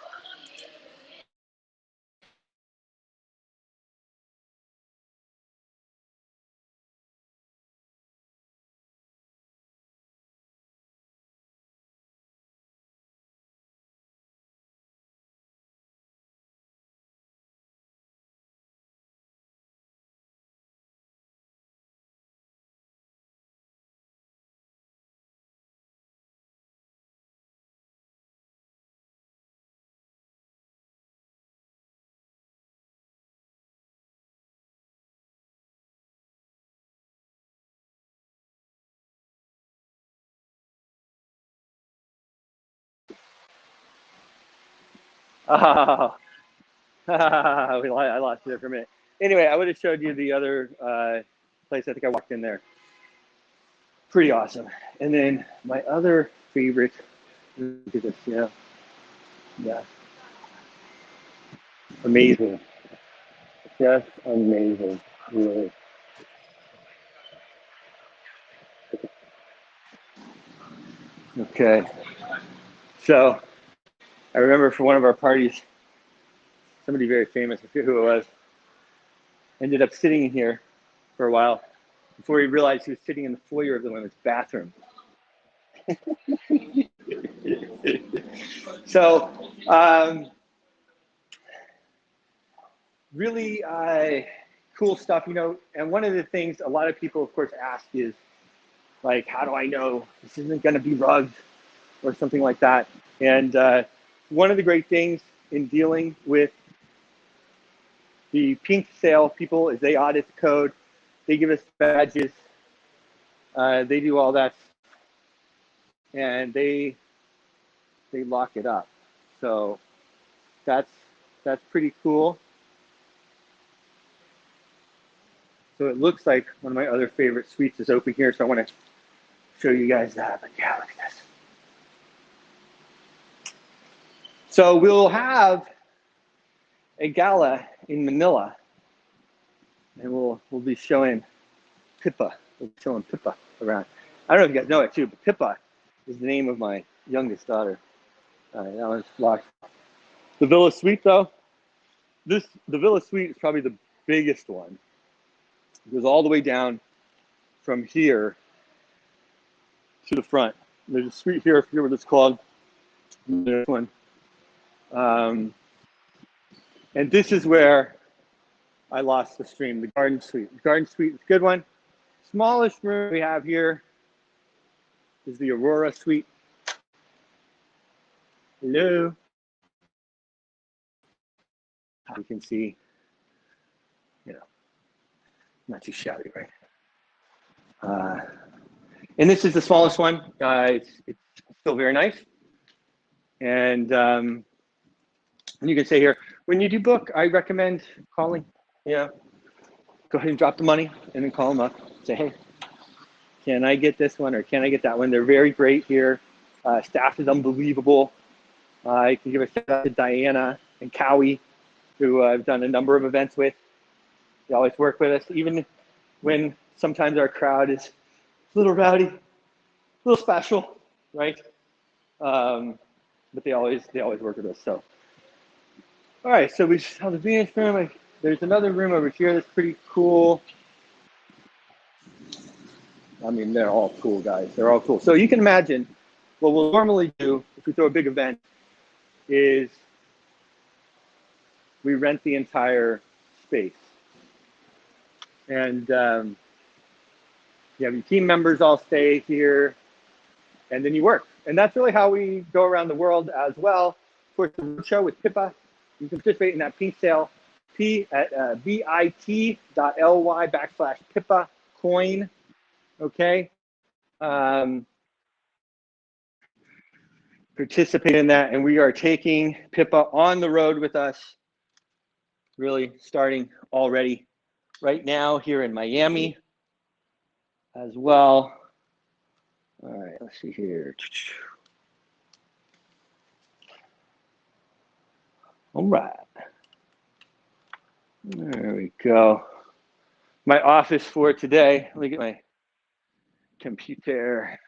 Oh, I lost it for a minute. Anyway, I would have showed you the other place. I think I walked in there. Pretty awesome. And then my other favorite, look at this, yeah, amazing. Just amazing, really. Okay, so I remember for one of our parties, somebody very famous, I forget who it was, ended up sitting in here for a while before he realized he was sitting in the foyer of the women's bathroom. So really cool stuff, you know. And one of the things a lot of people, of course, ask is like, how do I know this isn't going to be rugged or something like that? And one of the great things in dealing with the pink sale people is they audit the code, they give us badges, they do all that, and they lock it up. So that's pretty cool. So it looks like one of my other favorite suites is open here, so I want to show you guys that. But yeah, look at this. So we'll have a gala in Manila, and we'll be showing Pippa. We'll be showing Pippa around. I don't know if you guys know it too, but Pippa is the name of my youngest daughter. All right, that one's locked. The Villa Suite, though, the Villa Suite is probably the biggest one. It goes all the way down from here to the front. There's a suite here, I forget what it's called. This one. And this is where I lost the stream, the Garden Suite. The Garden Suite is a good one. Smallest room we have here is the Aurora Suite. Hello. You can see, you know, not too shabby, right? And this is the smallest one. It's still very nice. And you can say here, when you do book, I recommend calling. Yeah, go ahead and drop the money and then call them up. Say, hey, can I get this one or can I get that one? They're very great here. Staff is unbelievable. I can give a shout out to Diana and Cowie, who I've done a number of events with. They always work with us, even when sometimes our crowd is a little rowdy, a little special, right? But they always work with us. So, all right. So we saw the Venus room. There's another room over here that's pretty cool. I mean, they're all cool, guys. They're all cool. So you can imagine what we'll normally do if we throw a big event is we rent the entire space. And you have your team members all stay here, and then you work. And that's really how we go around the world as well. Of course, the Roadshow with Pippa, you can participate in that pink sale, at bit.ly/Pippa coin, okay? Participate in that, and we are taking Pippa on the road with us, really starting already right now here in Miami as well. All right, let's see here. All right. There we go. My office for today. Let me get my computer.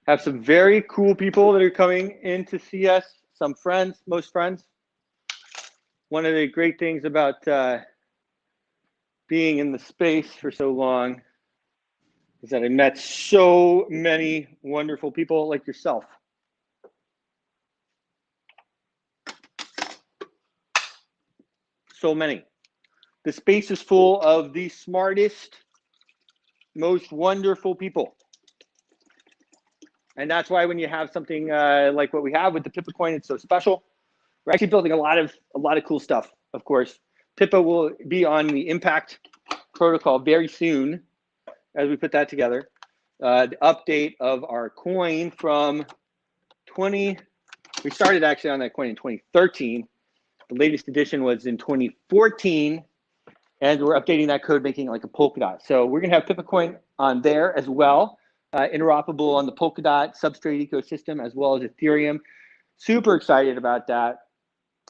Have some very cool people that are coming in to see us. Some friends, most friends. One of the great things about being in the space for so long is that I met so many wonderful people like yourself. So many. The space is full of the smartest, most wonderful people. And that's why when you have something like what we have with the Pippa coin, it's so special. We're actually building a lot of cool stuff, of course. Pippa will be on the Impact protocol very soon as we put that together. The update of our coin from we started actually on that coin in 2013. The latest edition was in 2014. And we're updating that code, making it like a polka dot. So we're gonna have Pippa coin on there as well. Interoperable on the Polkadot substrate ecosystem as well as Ethereum. Super excited about that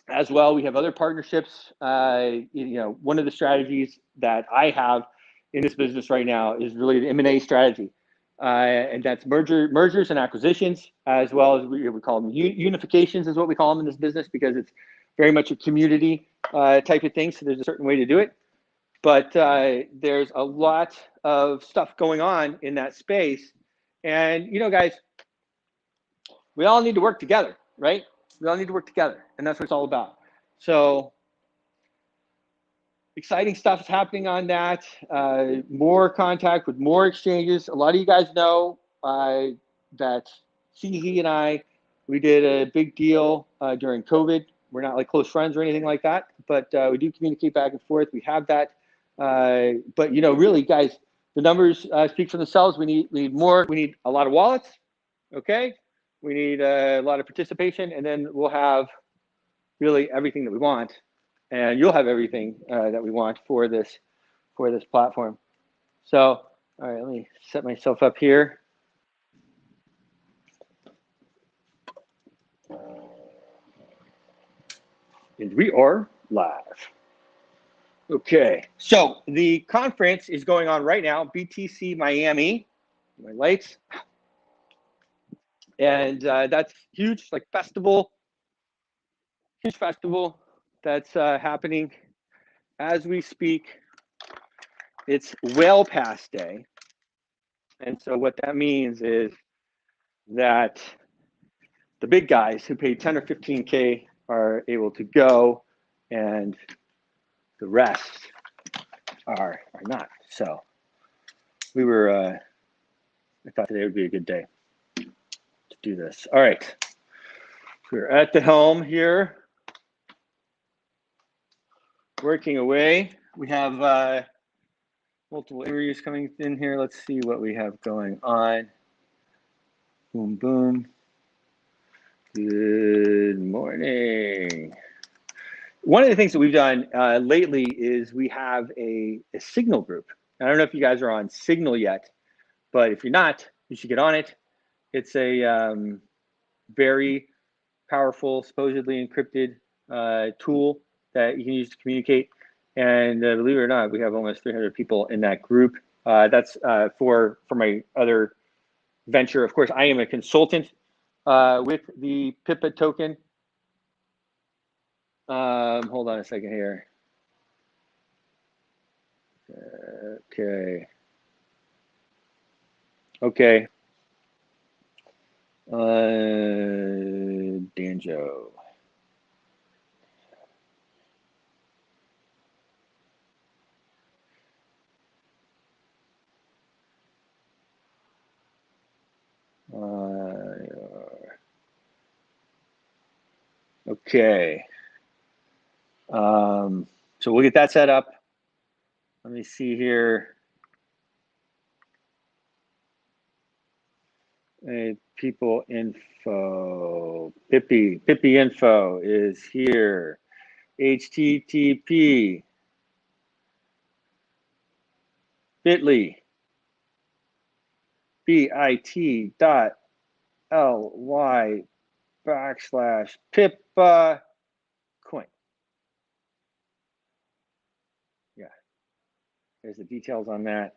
as well. We have other partnerships. You know, one of the strategies that I have in this business right now is really the M&A strategy. And that's mergers and acquisitions, as well as we call them unifications, is what we call them in this business, because it's very much a community type of thing. So there's a certain way to do it. But there's a lot of stuff going on in that space. And, you know, guys, we all need to work together, right? We all need to work together. And that's what it's all about. So exciting stuff is happening on that. More contact with more exchanges. A lot of you guys know that CZ and I, we did a big deal during COVID. We're not like close friends or anything like that, but we do communicate back and forth. We have that. But, you know, really, guys, the numbers speak for themselves. We need more. We need a lot of wallets, okay? We need a lot of participation, and then we'll have really everything that we want. And you'll have everything that we want for this platform. So, all right, let me set myself up here. And we are live. Okay, so the conference is going on right now, BTC Miami. My lights. And that's huge, like festival, huge festival that's happening as we speak. It's well past day. And so what that means is that the big guys who paid 10 or 15K are able to go, and the rest are not. So we were, I thought today would be a good day to do this. All right, we're at the helm here, working away. We have multiple interviews coming in here. Let's see what we have going on. Boom, boom. Good morning. One of the things that we've done lately is we have a Signal group. I don't know if you guys are on Signal yet, but if you're not, you should get on it. It's a very powerful, supposedly encrypted tool that you can use to communicate. And believe it or not, we have almost 300 people in that group. That's for my other venture. Of course, I am a consultant with the Pippa token. Hold on a second here. Okay. Danjo. Okay. So we'll get that set up. Let me see here. People info. Pippa info is here. HTTP. bit.ly. bit.ly/Pippa coin. Yeah, there's the details on that.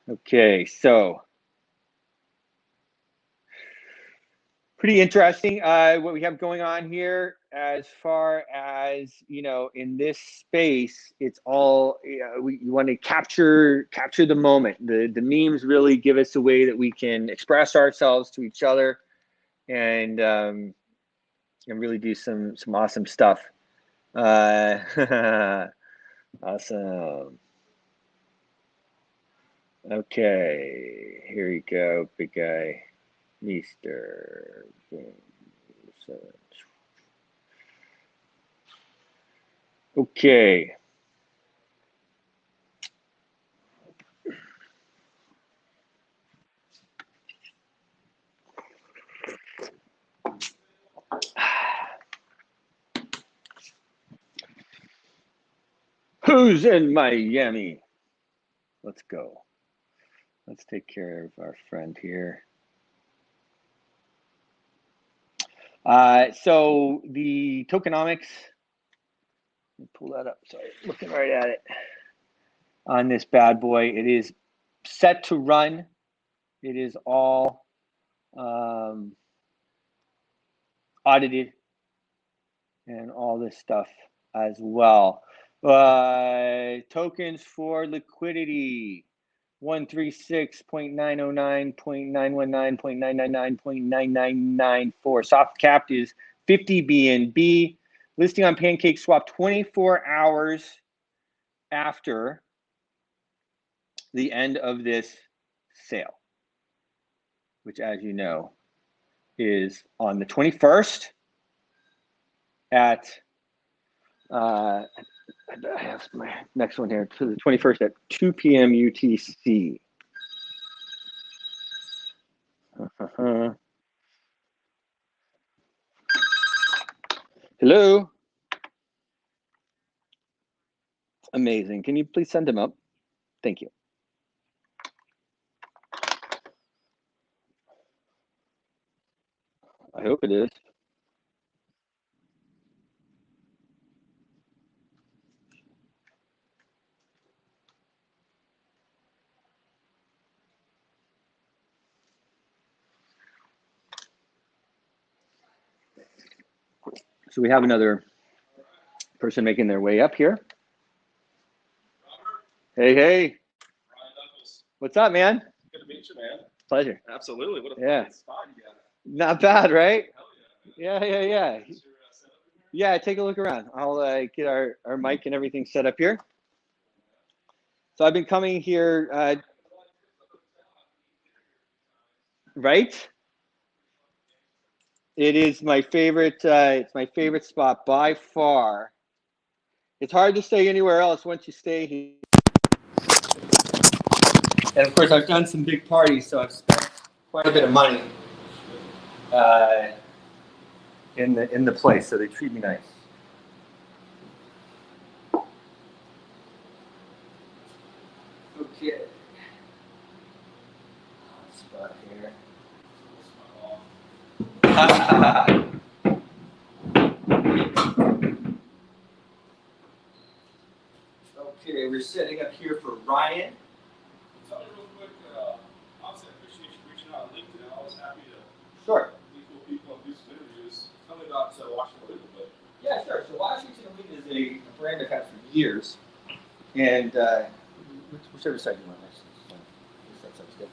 Okay, so pretty interesting what we have going on here. As far as, you know, in this space, it's all, you want to capture the moment. The memes really give us a way that we can express ourselves to each other, and really do some awesome stuff. Awesome. Okay, here you go, big guy, Mr. Okay. Who's in Miami? Let's go. Let's take care of our friend here. So the tokenomics, let me pull that up. Sorry, looking right at it. On this bad boy, it is set to run. It is all audited and all this stuff as well. Tokens for liquidity. 136.909.919.999.9994. Soft capped is 50 BNB. Listing on PancakeSwap 24 hours after the end of this sale, which, as you know, is on the 21st at I have my next one here to the 21st at 2 p.m. UTC. Hello. Amazing. Can you please send them up? Thank you. I hope it is. So we have another person making their way up here. Hey, hey. What's up, man? Good to meet you, man. Pleasure. Absolutely. What a fun spot you got. Not bad, right? Hell yeah. Yeah. Is your, Yeah, take a look around. I'll get our mic and everything set up here. So I've been coming here, right? It is my favorite. It's my favorite spot by far. It's hard to stay anywhere else once you stay here. And of course, I've done some big parties, so I've spent quite a bit of money in the place. So they treat me nice. Okay. Spot here. Okay, we're setting up here for Ryan. Tell me real quick, obviously I appreciate you reaching out on LinkedIn. I'm always happy to Sure. meet cool people and do some interviews. Tell me about Washington Legal, but Yeah, sure. So Washington Elite is a brand I've had for years, and whichever side you want. This side's good.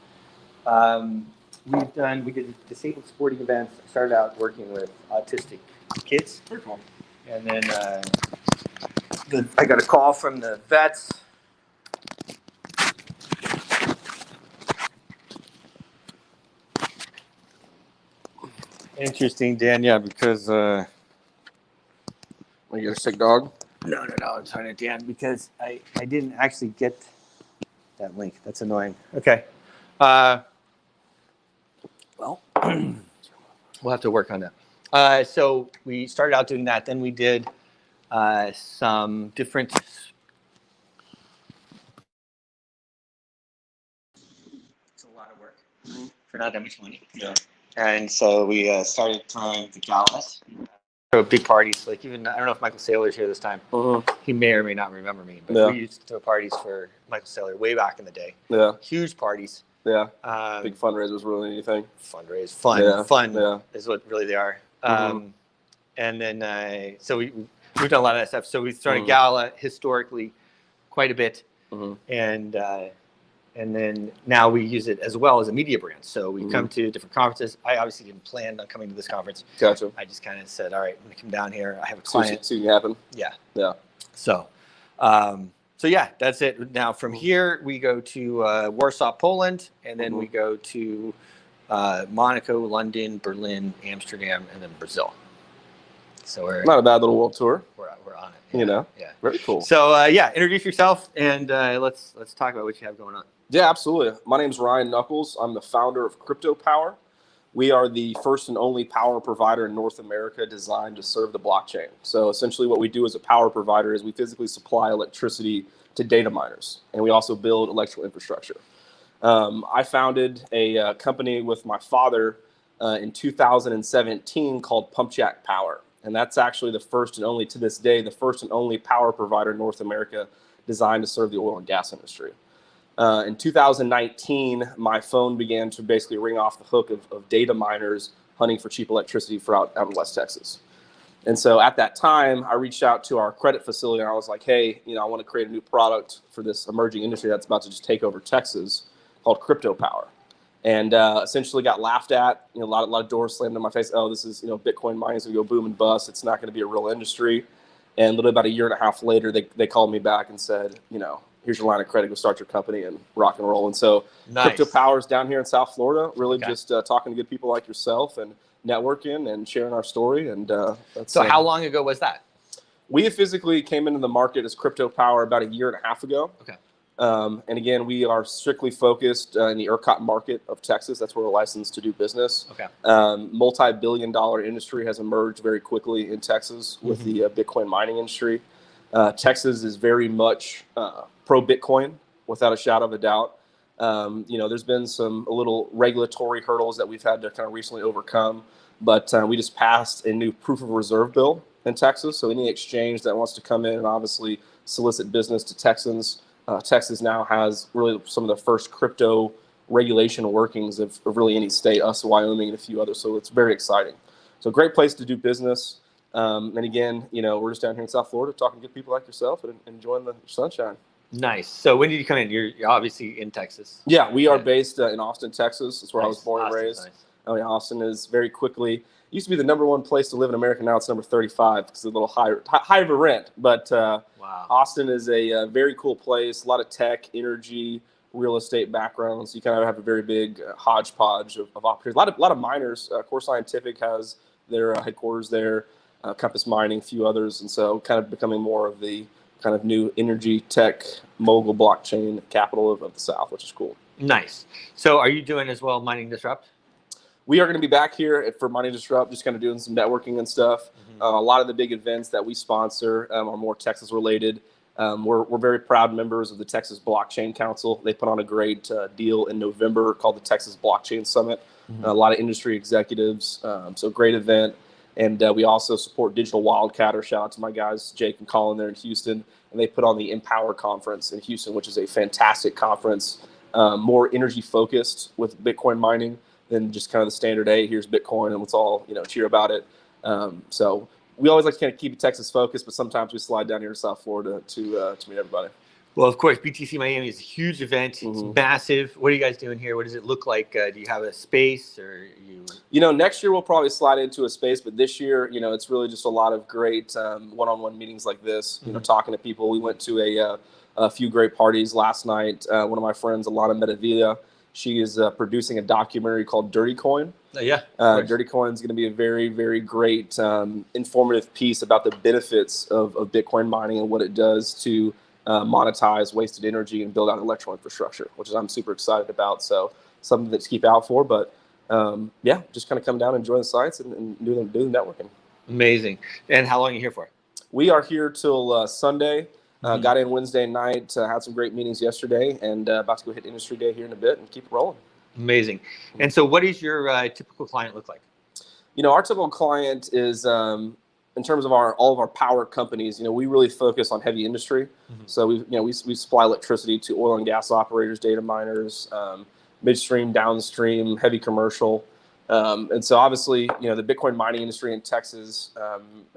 We did disabled sporting events. I started out working with autistic kids. very cool. And then I got a call from the vets. Interesting, Dan. Yeah, because Are you a sick dog? no, I'm trying to Dan because I didn't actually get that link. That's annoying. Okay. Well, we'll have to work on that. So we started out doing that. Then we did some different. It's a lot of work for not that much money. Yeah. And so we started throwing the galas. Throw big parties. Like even I don't know if Michael Saylor's here this time. He may or may not remember me, but we used to throw parties for Michael Saylor way back in the day. Yeah. Huge parties. Yeah. Big fundraisers, really anything. Fundraise, fun is what really they are. Mhm. And then so we've done a lot of that stuff. So we've thrown a gala historically quite a bit, and then now we use it as well as a media brand. So we come to different conferences. I obviously didn't plan on coming to this conference. Gotcha. I just kind of said, all right, I'm gonna come down here. I have a client. See what happen. Yeah. Yeah. So, yeah, that's it. Now from here we go to Warsaw, Poland, and then we go to Monaco, London, Berlin, Amsterdam, and then Brazil. So we're Not a bad little world tour. We're on it. You know. Yeah. Very cool. So introduce yourself and let's talk about what you have going on. Yeah, absolutely. My name's Ryan Knuckles. I'm the founder of Crypto Power. We are the first and only power provider in North America designed to serve the blockchain. So essentially what we do as a power provider is we physically supply electricity to data miners, and we also build electrical infrastructure. I founded a company with my father in 2017 called Pump Jack Power. And that's actually the first and only, to this day, the first and only power provider in North America designed to serve the oil and gas industry. In 2019, my phone began to basically ring off the hook of data miners hunting for cheap electricity out in West Texas. And so at that time, I reached out to our credit facility and I was like, hey, I want to create a new product for this emerging industry that's about to just take over Texas called crypto power. And essentially got laughed at. A lot of doors slammed in my face. Oh, this is, Bitcoin mining is going to go boom and bust. It's not going to be a real industry. And literally about a year and a half later, they called me back and said, here's your line of credit. Go start your company and rock and roll. And so Crypto Power is down here in South Florida, really just talking to good people like yourself and networking and sharing our story. And that's, so how long ago was that? We physically came into the market as Crypto Power about a year and a half ago. Okay. And again, we are strictly focused in the ERCOT market of Texas. That's where we're licensed to do business. Okay. Multi-billion-dollar industry has emerged very quickly in Texas with the Bitcoin mining industry. Texas is very much pro-Bitcoin, without a shadow of a doubt. There's been a little regulatory hurdles that we've had to kind of recently overcome, but we just passed a new proof of reserve bill in Texas. So any exchange that wants to come in and obviously solicit business to Texans, Texas now has really some of the first crypto regulation workings of really any state, us, Wyoming, and a few others. So it's very exciting. So great place to do business. And again, we're just down here in South Florida talking to good people like yourself and enjoying the sunshine. Nice. So when did you come in? You're obviously in Texas. Yeah, we are based in Austin, Texas. That's where I was born and Austin's raised. nice. Oh yeah, Austin is very quickly. Used to be the #1 place to live in America. Now it's number 35 because it's a little higher of a rent. But Wow. Austin is a very cool place. A lot of tech, energy, real estate backgrounds. You kind of have a very big hodgepodge of opportunities. A lot of miners. Core Scientific has their headquarters there. Compass Mining, a few others, and so kind of becoming more of the kind of new energy tech mogul blockchain capital of the South, which is cool. Nice. So are you doing as well Mining Disrupt? We are going to be back here for Mining Disrupt, just kind of doing some networking and stuff. A lot of the big events that we sponsor are more Texas related. We're very proud members of the Texas Blockchain Council. They put on a great deal in November called the Texas Blockchain Summit. A lot of industry executives, so great event. And we also support Digital Wildcatter. Shout out to my guys, Jake and Colin there in Houston. And they put on the Empower Conference in Houston, which is a fantastic conference, more energy focused with Bitcoin mining than just kind of the standard, hey, here's Bitcoin and let's all, cheer about it. So we always like to kind of keep it Texas focused, but sometimes we slide down here to South Florida to meet everybody. Well, of course, BTC Miami is a huge event. It's massive. What are you guys doing here? What does it look like? Do you have a space or you? Next year we'll probably slide into a space, but this year, it's really just a lot of great one-on-one meetings like this, talking to people. We went to a few great parties last night. One of my friends, Alana Medavilla, she is producing a documentary called Dirty Coin. Dirty Coin is going to be a very, very great informative piece about the benefits of Bitcoin mining and what it does to monetize wasted energy and build out electrical infrastructure, which I'm super excited about. So something to keep out for, but just kind of come down and join the sites and do the networking. Amazing. And how long are you here for? We are here till Sunday. Got in Wednesday night, had some great meetings yesterday, and about to go hit Industry Day here in a bit and keep it rolling. Amazing. And so what does your typical client look like? Our typical client is, in terms of all of our power companies, we really focus on heavy industry. So we supply electricity to oil and gas operators, data miners, midstream, downstream, heavy commercial. And so obviously, the Bitcoin mining industry in Texas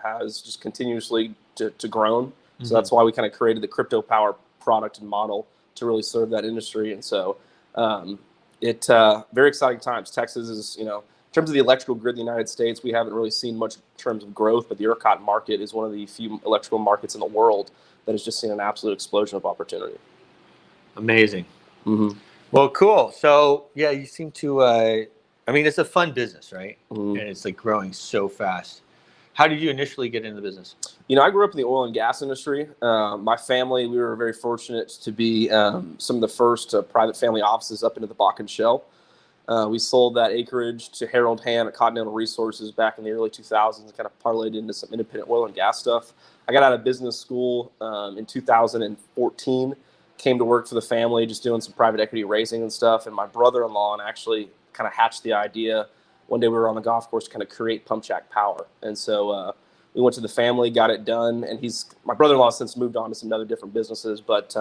has just continuously to grown. So that's why we kind of created the crypto power product and model to really serve that industry. And so very exciting times. Texas is, in terms of the electrical grid in the United States, we haven't really seen much in terms of growth, but the ERCOT market is one of the few electrical markets in the world that has just seen an absolute explosion of opportunity. Amazing. Well, cool. So yeah, you seem to, it's a fun business, right? And it's like growing so fast. How did you initially get into the business? I grew up in the oil and gas industry. My family, we were very fortunate to be some of the first private family offices up into the Bakken Shale. We sold that acreage to Harold Hand at Continental Resources back in the early 2000s and kind of parlayed into some independent oil and gas stuff. I got out of business school in 2014, came to work for the family, just doing some private equity raising and stuff. And my brother-in-law actually kind of hatched the idea one day we were on the golf course to kind of create Pump Jack Power. And so we went to the family, got it done. And my brother-in-law has since moved on to some other different businesses, but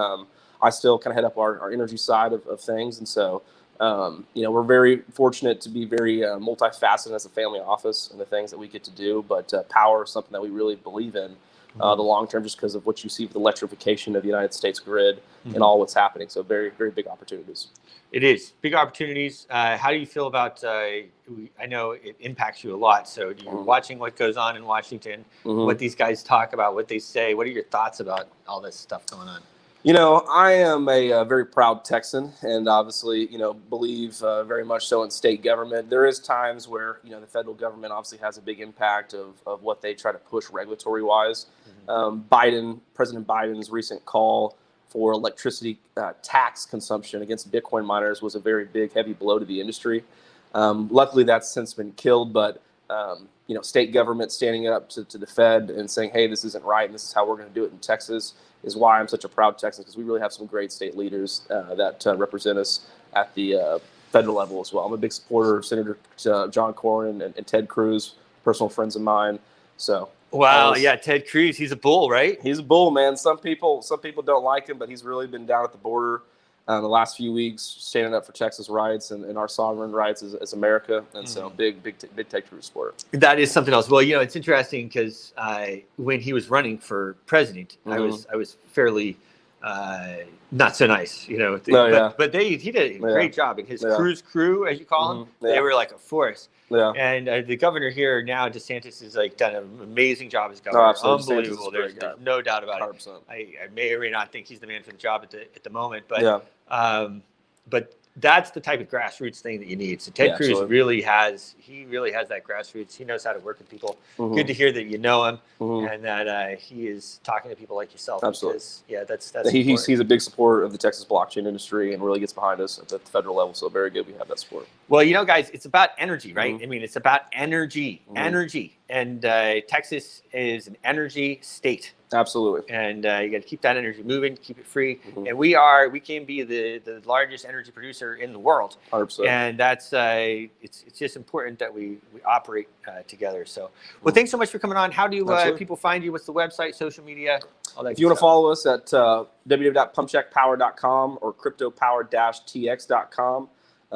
I still kind of head up our energy side of things. And so, we're very fortunate to be very multifaceted as a family office and the things that we get to do. But power is something that we really believe in the long term, just because of what you see with electrification of the United States grid and all what's happening. So very, very big opportunities. It is big opportunities. How do you feel about? I know it impacts you a lot. So you're watching what goes on in Washington, what these guys talk about, what they say. What are your thoughts about all this stuff going on? I am a very proud Texan, and obviously, believe very much so in state government. There is times where, the federal government obviously has a big impact of what they try to push regulatory-wise. President Biden's recent call for electricity tax consumption against Bitcoin miners was a very big, heavy blow to the industry. Luckily, that's since been killed, but state government standing up to the Fed and saying, hey, this isn't right, and this is how we're going to do it in Texas is why I'm such a proud Texan, because we really have some great state leaders that represent us at the federal level as well. I'm a big supporter of Senator John Cornyn and Ted Cruz, personal friends of mine. So. Wow, yeah, Ted Cruz, he's a bull, right? He's a bull, man. Some people don't like him, but he's really been down at the border the last few weeks, standing up for Texas rights and our sovereign rights as America. And so big Ted Cruz supporter. That is something else. Well, it's interesting because when he was running for president, I was fairly not so nice, but he did a great job. And his Cruz crew, as you call them, they were like a force. Yeah. And the governor here now, DeSantis, has done an amazing job as governor. Unbelievable. There's no doubt about 100%. It. I may or may not think he's the man for the job at the moment, but but that's the type of grassroots thing that you need. So Ted Cruz really has that grassroots. He knows how to work with people. Good to hear that you know him and that he is talking to people like yourself. Absolutely. Because, that's he's a big supporter of the Texas blockchain industry and really gets behind us at the federal level. So very good we have that support. Well, guys, it's about energy, right? I mean, it's about energy, and Texas is an energy state. Absolutely. And you got to keep that energy moving, keep it free. And we can be the largest energy producer in the world. 100%. And that's it's just important that we operate together. So, well, thanks so much for coming on. How do people find you? What's the website, social media, all that? If you want to follow us at www.pumpjackpower.com or cryptopower-tx.com.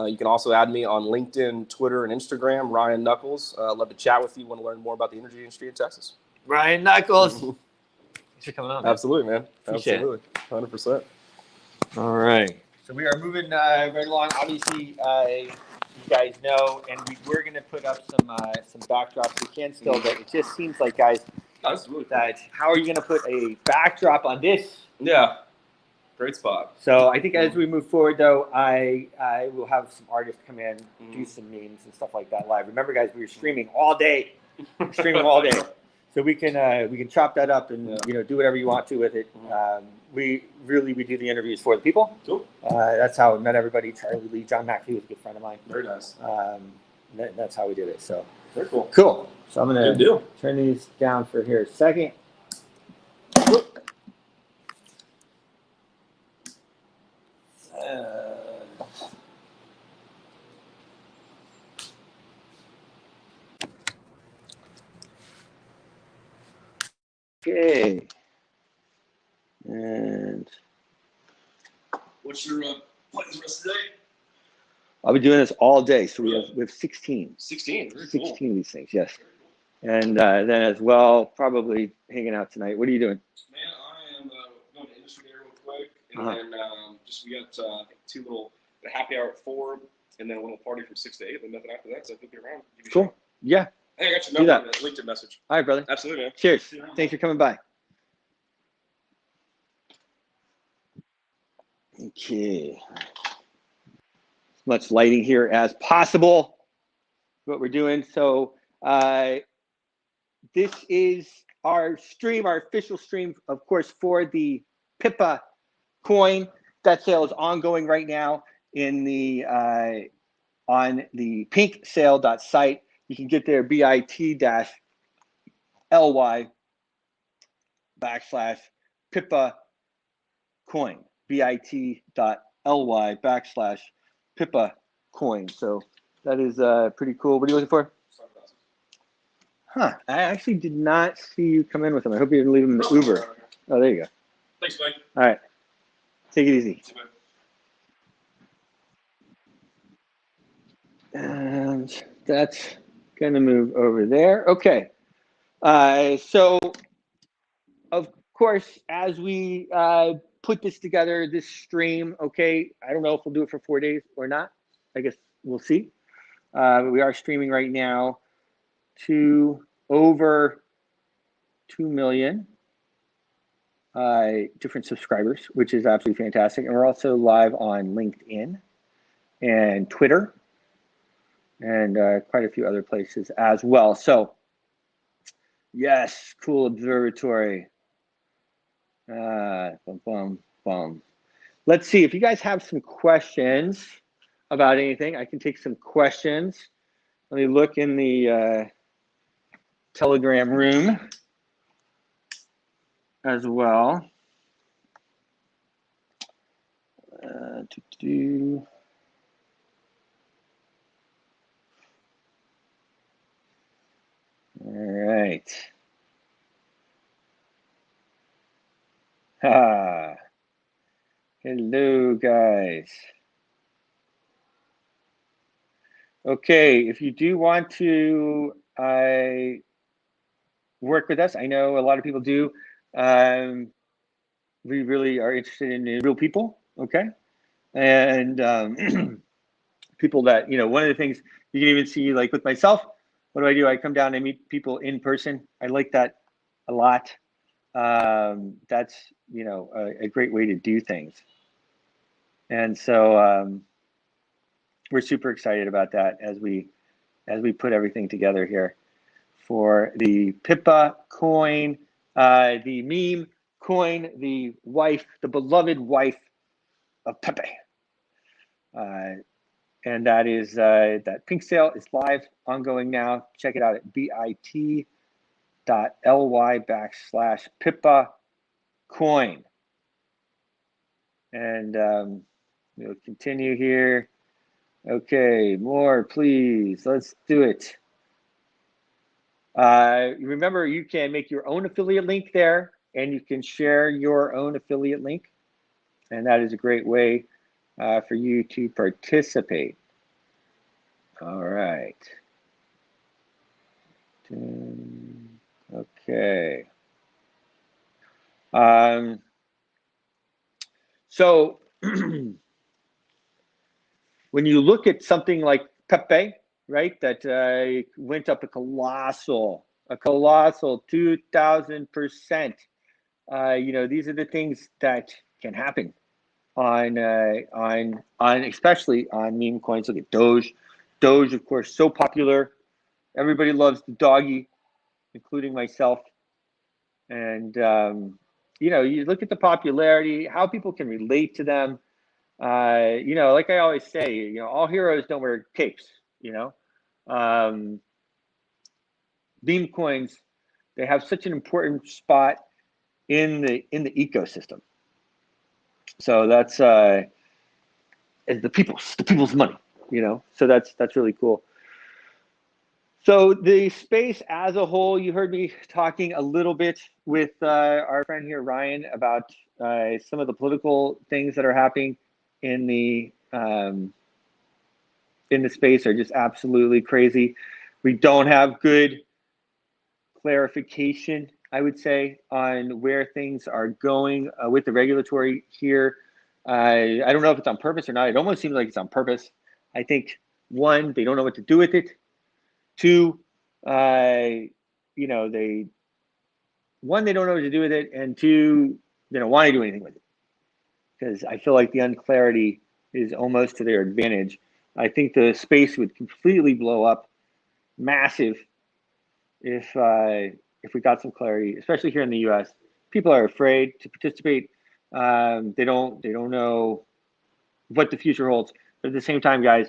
You can also add me on LinkedIn, Twitter, and Instagram, Ryan Knuckles. I'd love to chat with you. Want to learn more about the energy industry in Texas. Ryan Knuckles. Thanks for coming on. Man. Absolutely, man. Absolutely. 100%. All right. So we are moving right along. Obviously, you guys know, and we're going to put up some backdrops. We can still, but it just seems like, guys, that how are you going to put a backdrop on this? Yeah. Great spot. So I think as we move forward, though, I will have some artists come in, do some memes and stuff like that live. Remember, guys, we were streaming all day. So we can chop that up and do whatever you want to with it. We do the interviews for the people. Cool. That's how we met everybody. Charlie Lee, John McAfee was a good friend of mine. Very nice. That's how we did it. So very cool. Cool. So I'm gonna turn these down for here a second. Okay. And what's your plans the rest of the day? I'll be doing this all day. So we have 16. 16. Very 16 cool. of these things, yes. And then as well, probably hanging out tonight. What are you doing? Man, I am going to industry day real quick, and then we got two little happy hour at 4, and then a little party from 6 to 8, and nothing after that. So I'll be around. Cool. Yeah. Hey, I got your number, LinkedIn message. All right, brother. Absolutely, man. Cheers. Thanks for coming by. Okay. As much lighting here as possible. What we're doing. So this is our stream, our official stream, of course, for the Pippa coin. That sale is ongoing right now in the on the pinksale.site. You can get there bit.ly/Pippa coin, bit.ly/Pippa coin. So That is pretty cool. What are you looking for? Huh. I actually did not see you come in with them. I hope you didn't leave them in the Uber. Oh, there you go. Thanks, Mike. All right. Take it easy. And that's going to move over there. Okay. So, of course, as we put this together, this stream, okay, I don't know if we'll do it for 4 days or not. I guess we'll see. But we are streaming right now to over 2 million different subscribers, which is absolutely fantastic. And we're also live on LinkedIn and Twitter and quite a few other places as well. So, yes, cool observatory. Bum, bum, bum. Let's see if you guys have some questions about anything. I can take some questions. Let me look in the Telegram room as well. All right. Hello, guys. Okay, if you do want to work with us, I know a lot of people do. We really are interested in real people, okay? And people that, you know, one of the things you can even see, like with myself, what do? I come down and meet people in person. I like that a lot. That's, you know, a great way to do things. And so we're super excited about that as we put everything together here for the Pippa coin, the meme coin, the wife, the beloved wife of Pepe. And that is that pink sale is live, ongoing now. Check it out at bit.ly/Pippa coin. And we'll continue here. Okay, more, please. Let's do it. Remember, you can make your own affiliate link there, and you can share your own affiliate link. And that is a great way for you to participate. All right. Okay. So when you look at something like Pepe, right, that went up a colossal 2,000%. You know, these are the things that can happen on especially on meme coins. Look at Doge. Doge, of course, so popular. Everybody loves the doggy, including myself. And you know, you look at the popularity, how people can relate to them. You know, like I always say, you know, all heroes don't wear capes. You know, meme coins, they have such an important spot in the ecosystem. So that's the people's money, you know. So that's really cool. So the space as a whole, you heard me talking a little bit with our friend here, Ryan, about some of the political things that are happening in the space are just absolutely crazy. We don't have good clarification, I would say, on where things are going with the regulatory here. I don't know if it's on purpose or not. It almost seems like it's on purpose. I think, one, they don't know what to do with it. Two, you know, they don't know what to do with it, and two, they don't want to do anything with it, because I feel like the unclarity is almost to their advantage. I think the space would completely blow up, massive, if we got some clarity, especially here in the U.S. People are afraid to participate. They don't know what the future holds. But at the same time, guys,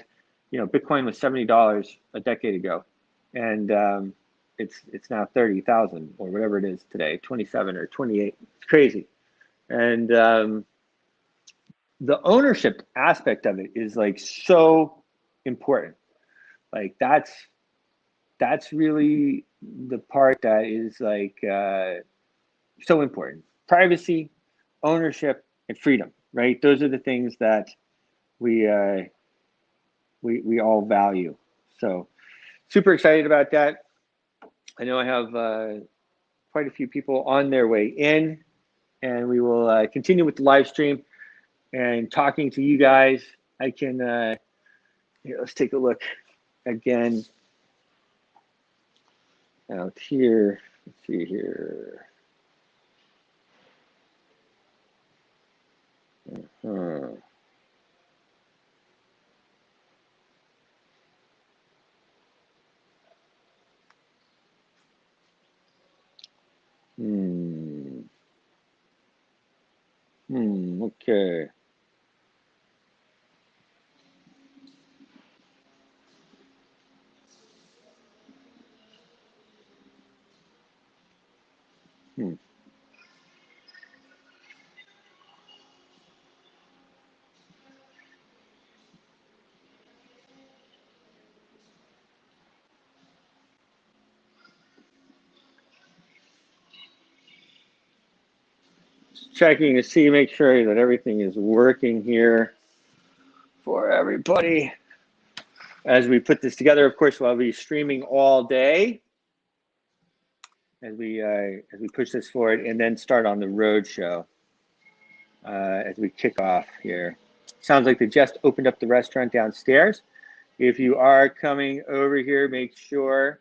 you know, Bitcoin was $70 a decade ago, and it's now 30,000 or whatever it is today, 27 or 28. It's crazy, and the ownership aspect of it is like so important. Like that's really the part that is like so important. Privacy, ownership, and freedom, right? Those are the things that we all value. So super excited about that. I know I have quite a few people on their way in, and we will continue with the live stream and talking to you guys. I can, here, let's take a look again out here. Let's see here. Uh-huh. Okay. Checking to see, make sure that everything is working here for everybody. As we put this together, of course, we'll be streaming all day as we push this forward, and then start on the Roadshow as we kick off here. Sounds like they just opened up the restaurant downstairs. If you are coming over here, make sure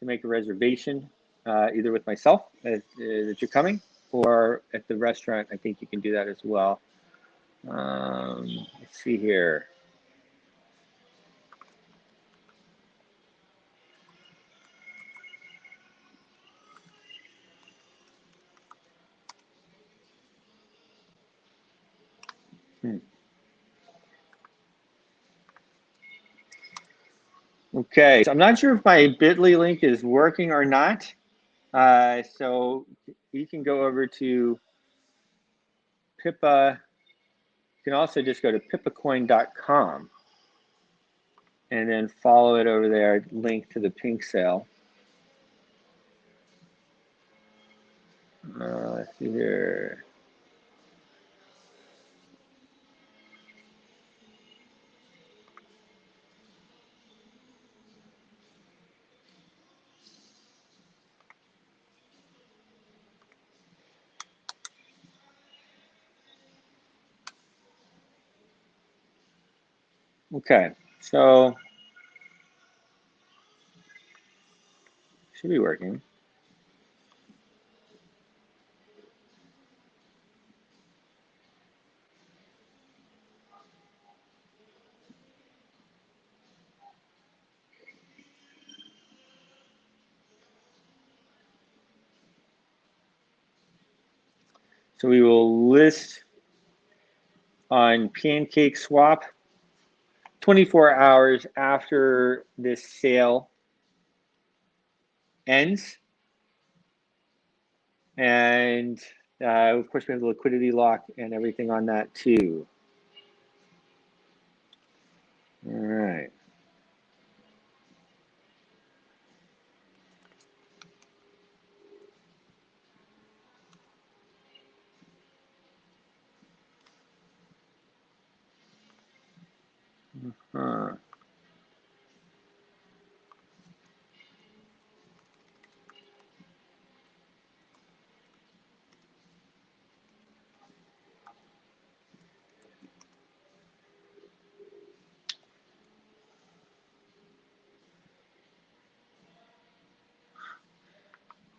to make a reservation, either with myself that you're coming, or at the restaurant. I think you can do that as well. Let's see here. Okay, so I'm not sure if my bit.ly link is working or not. So you can go over to Pippa. You can also just go to pippacoin.com and then follow it over there, link to the pink sale. Let's see here. Okay, so should be working. So we will list on Pancake Swap 24 hours after this sale ends. And of course, we have the liquidity lock and everything on that too. All right. Uh-huh.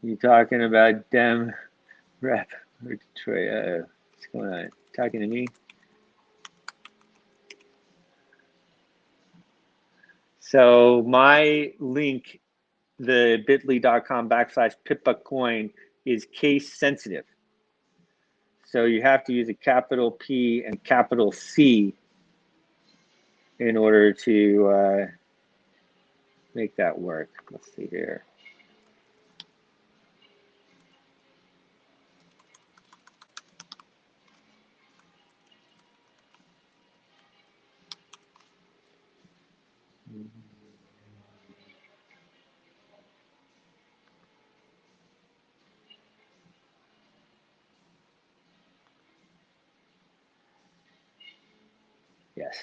You talking about Dem rep or Detroit? What's going on? Talking to me? So my link, the bit.ly.com/Pippa coin, is case sensitive. So you have to use a capital P and capital C in order to make that work. Let's see here. Yes.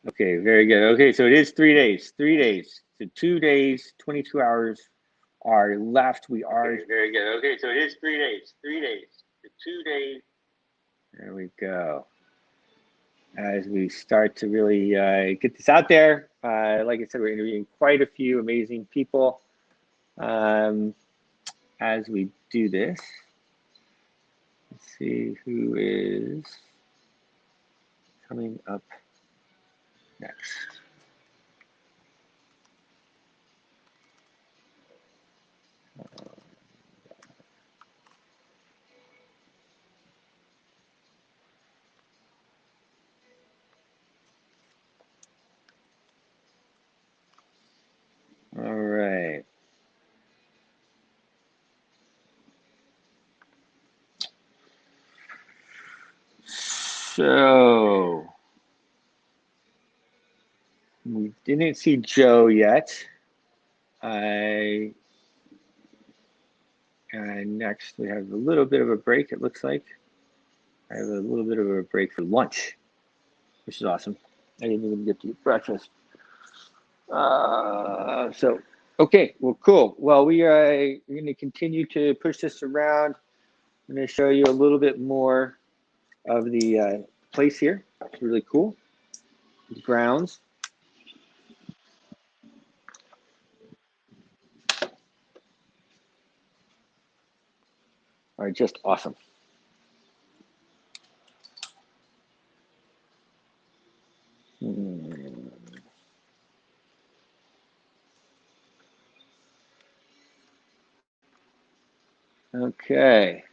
Okay, very good. Okay, so it is 3 days. 3 days. So 2 days, 22 hours are left. We are very good. Okay, so it is 3 days. 3 days. So 2 days. There we go. As we start to really get this out there, like I said, we're interviewing quite a few amazing people as we do this. Let's see who is coming up next. All right. So we didn't see Joe yet. Next we have a little bit of a break, it looks like. I have a little bit of a break for lunch, which is awesome. I didn't even get to eat breakfast. So, okay, well, cool. Well, we're going to continue to push this around. I'm going to show you a little bit more of the place here. It's really cool. The grounds. Are just awesome. Okay.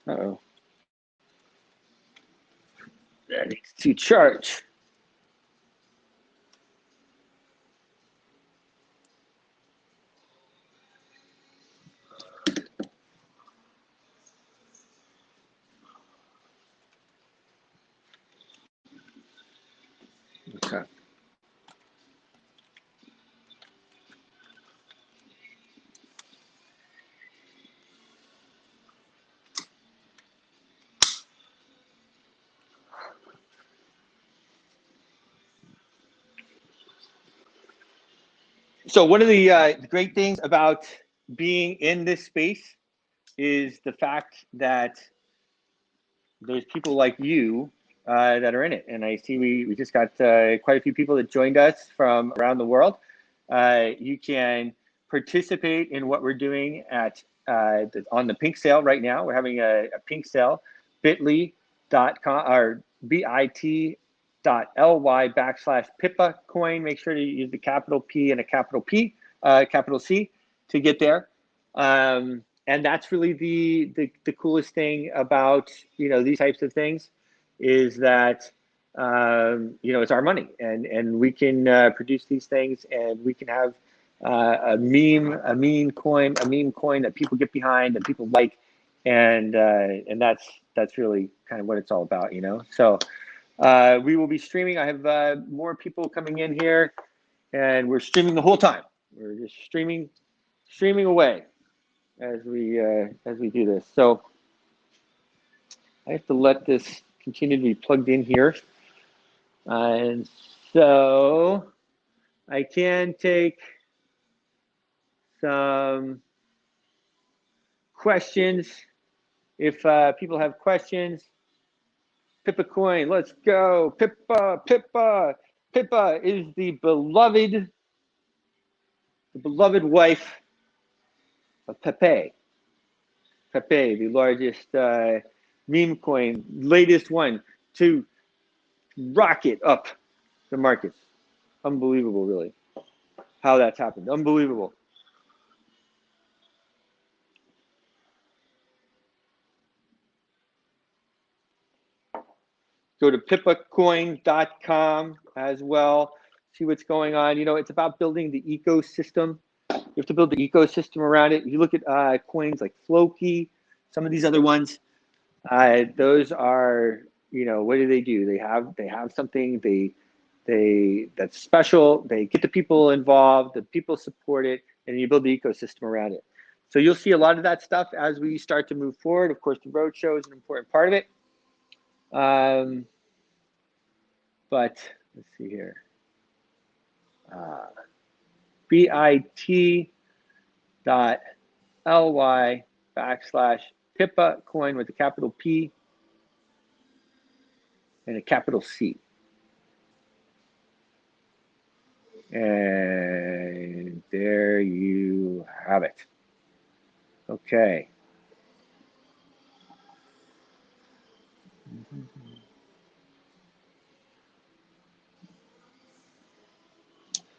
Uh-oh. That needs to charge. Okay. So one of the great things about being in this space is the fact that there's people like you that are in it. And I see we just got quite a few people that joined us from around the world. You can participate in what we're doing at on the pink sale right now. We're having a pink sale, bit.ly.com or bit.ly/Pippa coin. Make sure to use the capital P and a capital P, capital C to get there. And that's really the coolest thing about these types of things is that it's our money and we can produce these things and we can have a meme coin that people get behind and people like and that's really kind of what it's all about, So we will be streaming. I have more people coming in here and we're streaming the whole time. We're just streaming away as we do this. So I have to let this continue to be plugged in here. And so I can take some questions. If people have questions, Pippa coin, let's go. Pippa. Pippa is the beloved wife of Pepe. Pepe, the largest meme coin, latest one to rocket up the markets. Unbelievable, really, how that's happened. Unbelievable. Go to pippacoin.com as well. See what's going on. It's about building the ecosystem. You have to build the ecosystem around it. You look at coins like Floki, some of these other ones. Those are, what do? They have something that's special. They get the people involved. The people support it, and you build the ecosystem around it. So you'll see a lot of that stuff as we start to move forward. Of course, the roadshow is an important part of it. But let's see here. bit.ly/Pippa coin with a capital P and a capital C. And there you have it. Okay.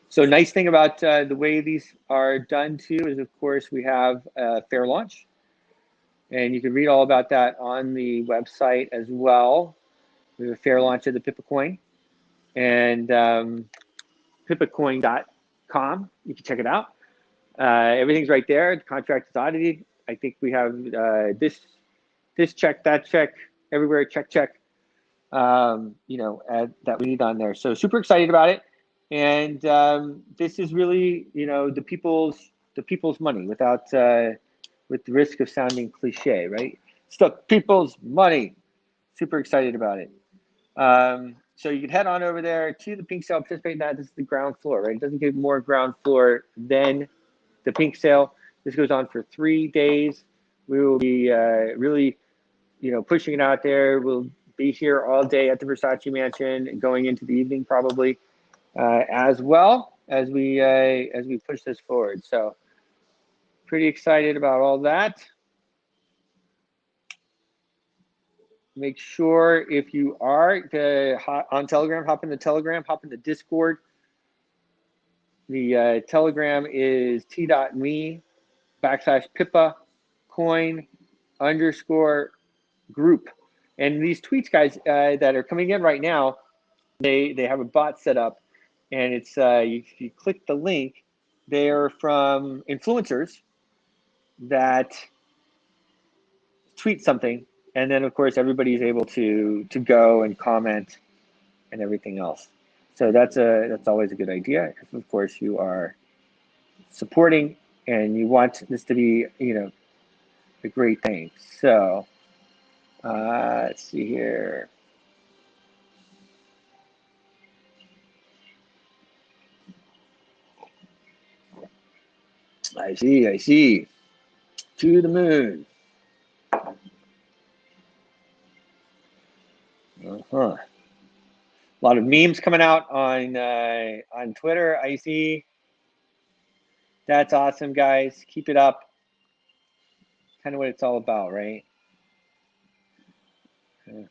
So nice thing about the way these are done too is, of course, we have a fair launch. And you can read all about that on the website as well. We have a fair launch of the Pippa coin. And pippacoin.com. You can check it out. Everything's right there. The contract is audited. I think we have this check, that check, everywhere, check. That we need on there. So super excited about it. And this is really, the people's money without with the risk of sounding cliche, right? It's the people's money. Super excited about it. So you can head on over there to the pink sale, participate in that. This is the ground floor, right? It doesn't get more ground floor than the pink sale. This goes on for 3 days. We will be really, pushing it out there. We'll be here all day at the Versace Mansion and going into the evening probably as well as we push this forward. So pretty excited about all that. Make sure if you are on Telegram, hop in the Telegram, hop in the Discord. The Telegram is t.me/Pippa coin _group. And these tweets, guys, that are coming in right now, they have a bot set up, and it's if you click the link, they are from influencers that tweet something, and then of course everybody's able to go and comment and everything else. So that's always a good idea. If of course you are supporting and you want this to be a great thing. So let's see here. I see. To the moon. A lot of memes coming out on Twitter. I see. That's awesome, guys. Keep it up. Kind of what it's all about, right? All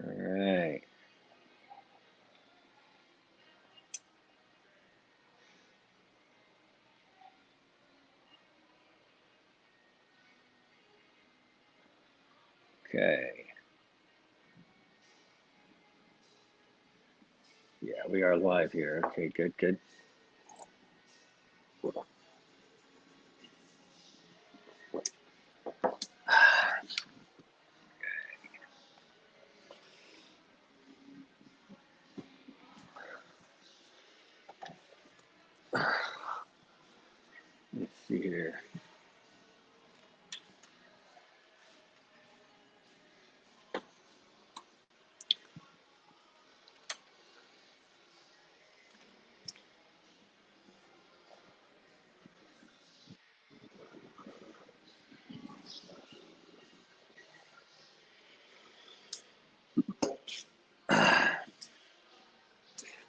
right. Okay. Yeah, we are live here. Okay, good. Let's see here.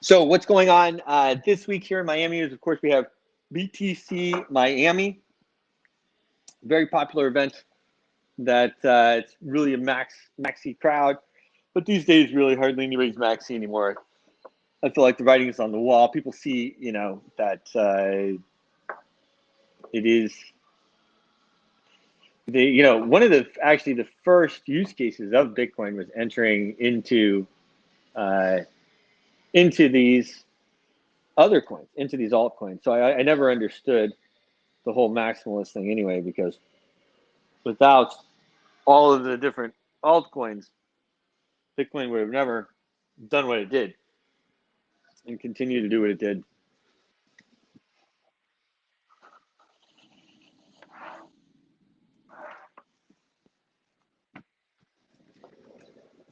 So what's going on this week here in Miami is, of course, we have BTC Miami, very popular event that it's really a maxi crowd, but these days really hardly anybody's maxi anymore. I feel like the writing is on the wall. People see, that it is one of the first use cases of Bitcoin was entering into these other coins, into these altcoins. So I never understood the whole maximalist thing anyway, because without all of the different altcoins, Bitcoin would have never done what it did and continue to do what it did.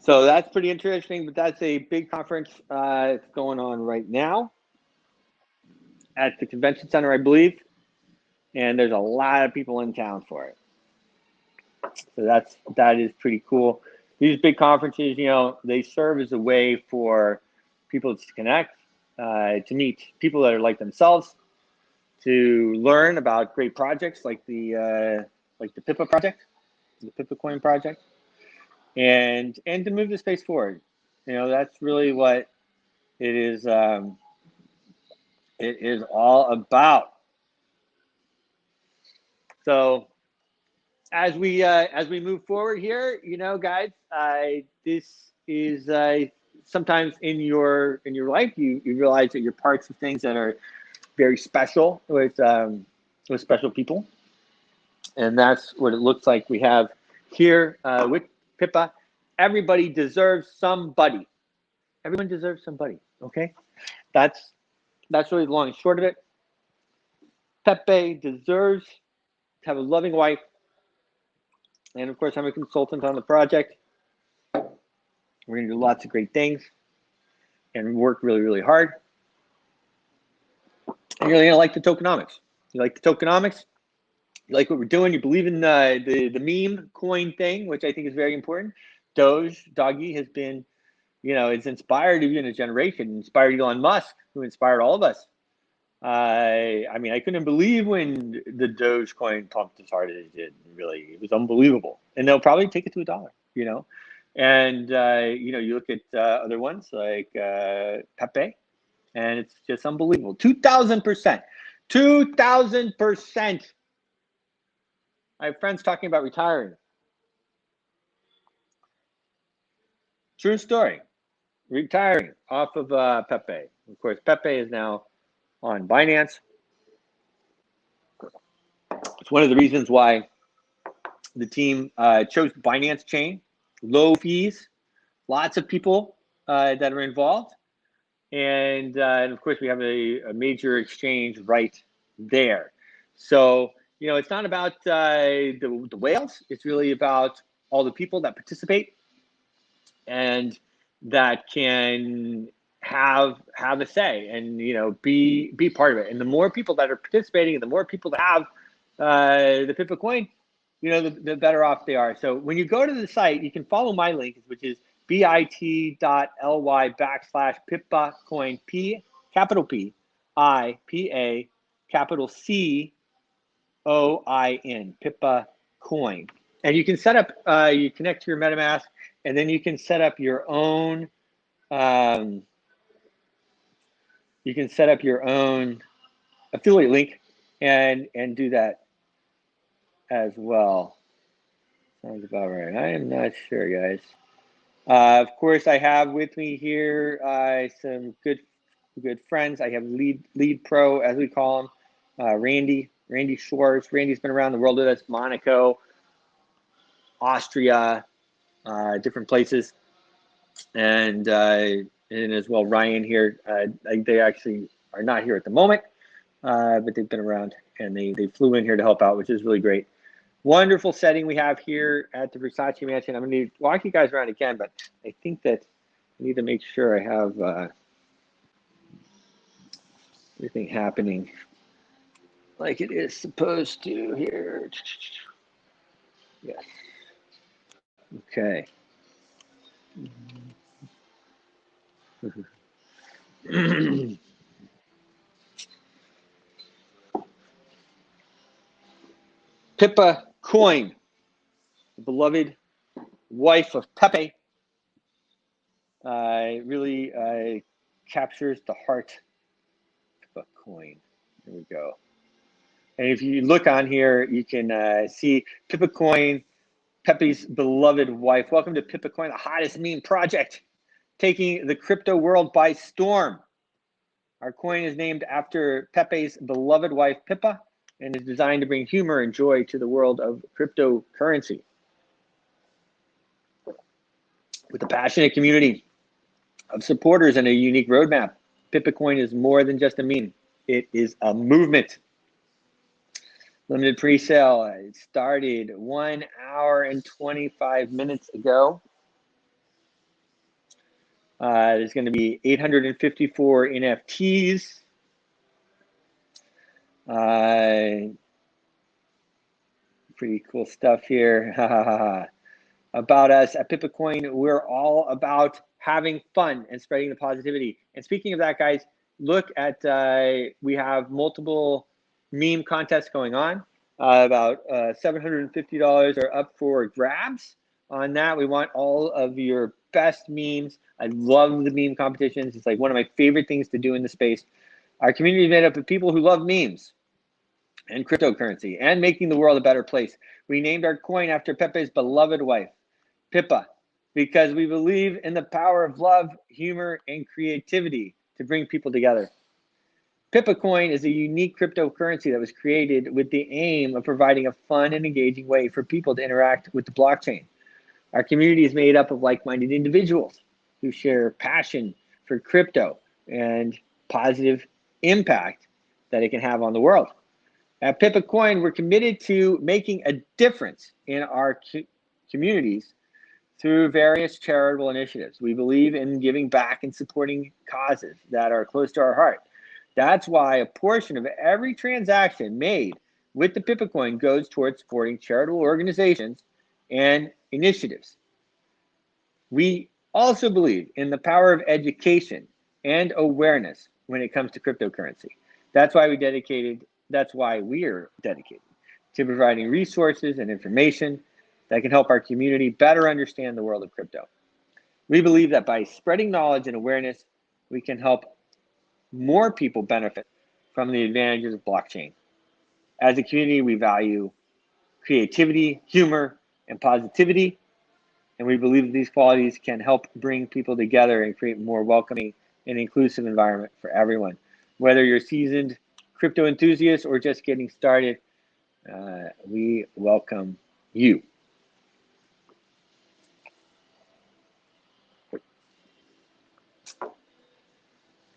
So that's pretty interesting, but that's a big conference it's going on right now at the convention center, I believe, and there's a lot of people in town for it. So that is pretty cool. These big conferences, you know, they serve as a way for people to connect, to meet people that are like themselves, to learn about great projects like the Pippa project, the Pippa coin project, and to move the space forward. You know, that's really what it is. It is all about. So as we move forward here, you know, guys, this is sometimes in your life you realize that you're parts of things that are very special with special people, and that's what it looks like we have here with Pippa. Everybody deserves somebody. Everyone deserves somebody. Okay, that's really the long and short of it. Pepe deserves to have a loving wife, and of course, I'm a consultant on the project. We're gonna do lots of great things and work really, really hard. And you're gonna like the tokenomics. You like the tokenomics? You like what we're doing? You believe in the meme coin thing, which I think is very important. Doggy has been, you know, it's inspired even a generation, inspired Elon Musk, who inspired all of us. I mean, I couldn't believe when the Dogecoin pumped as hard as it did. Really, it was unbelievable. And they'll probably take it to $1, you know. And you know, you look at other ones like Pepe, and it's just unbelievable. 2,000%, 2,000%. I have friends talking about retiring. True story. Retiring off of Pepe. Of course, Pepe is now on Binance. It's one of the reasons why the team chose the Binance chain. Low fees, lots of people that are involved. And of course, we have a major exchange right there. So, you know, it's not about the whales. It's really about all the people that participate and that can have a say and, you know, be part of it. And the more people that are participating and the more people that have the Pippa coin, you know, the better off they are. So when you go to the site, you can follow my link, which is bit.ly/Pippa coin, P, capital P, I, P, A, capital C, O, I, N, Pippa coin. And you can set up, you connect to your MetaMask, and then you can set up your own, affiliate link and do that as well. Sounds about right. I am not sure, guys. Of course, I have with me here some good friends. I have lead pro, as we call him, Randy Schwartz. Randy's been around the world with us, Monaco, Austria, different places, and as well Ryan here. They actually are not here at the moment, but they've been around and they flew in here to help out, which is really great. Wonderful setting we have here at the Versace Mansion. I'm going to walk you guys around again, but I think that I need to make sure I have everything happening like it is supposed to here. Yes. Okay. Pippa coin, the beloved wife of Pepe, really captures the heart of a coin. Here we go. And if you look on here, you can see Pippa coin, Pepe's beloved wife. Welcome to Pippa coin, the hottest meme project, taking the crypto world by storm. Our coin is named after Pepe's beloved wife, Pippa, and is designed to bring humor and joy to the world of cryptocurrency. With a passionate community of supporters and a unique roadmap, Pippa Coin is more than just a meme. It is a movement. Limited pre-sale. It started 1 hour and 25 minutes ago. There's going to be 854 NFTs. Pretty cool stuff here. About us at Pippa Coin, we're all about having fun and spreading the positivity. And speaking of that, guys, look at, we have multiple meme contests going on. About $750 are up for grabs on that. We want all of your best memes. I love the meme competitions. It's like one of my favorite things to do in the space. Our community is made up of people who love memes and cryptocurrency and making the world a better place. We named our coin after Pepe's beloved wife, Pippa, because we believe in the power of love, humor, and creativity to bring people together. Pippa Coin is a unique cryptocurrency that was created with the aim of providing a fun and engaging way for people to interact with the blockchain. Our community is made up of like-minded individuals who share passion for crypto and positive impact that it can have on the world. At Pippa Coin, we're committed to making a difference in our communities through various charitable initiatives. We believe in giving back and supporting causes that are close to our heart. That's why a portion of every transaction made with the Pippa Coin goes towards supporting charitable organizations and initiatives. We also believe in the power of education and awareness when it comes to cryptocurrency. That's why we are dedicated to providing resources and information that can help our community better understand the world of crypto. We believe that by spreading knowledge and awareness, we can help more people benefit from the advantages of blockchain. As a community, we value creativity, humor, and positivity, and we believe that these qualities can help bring people together and create a more welcoming and inclusive environment for everyone. Whether you're a seasoned crypto enthusiast or just getting started, we welcome you.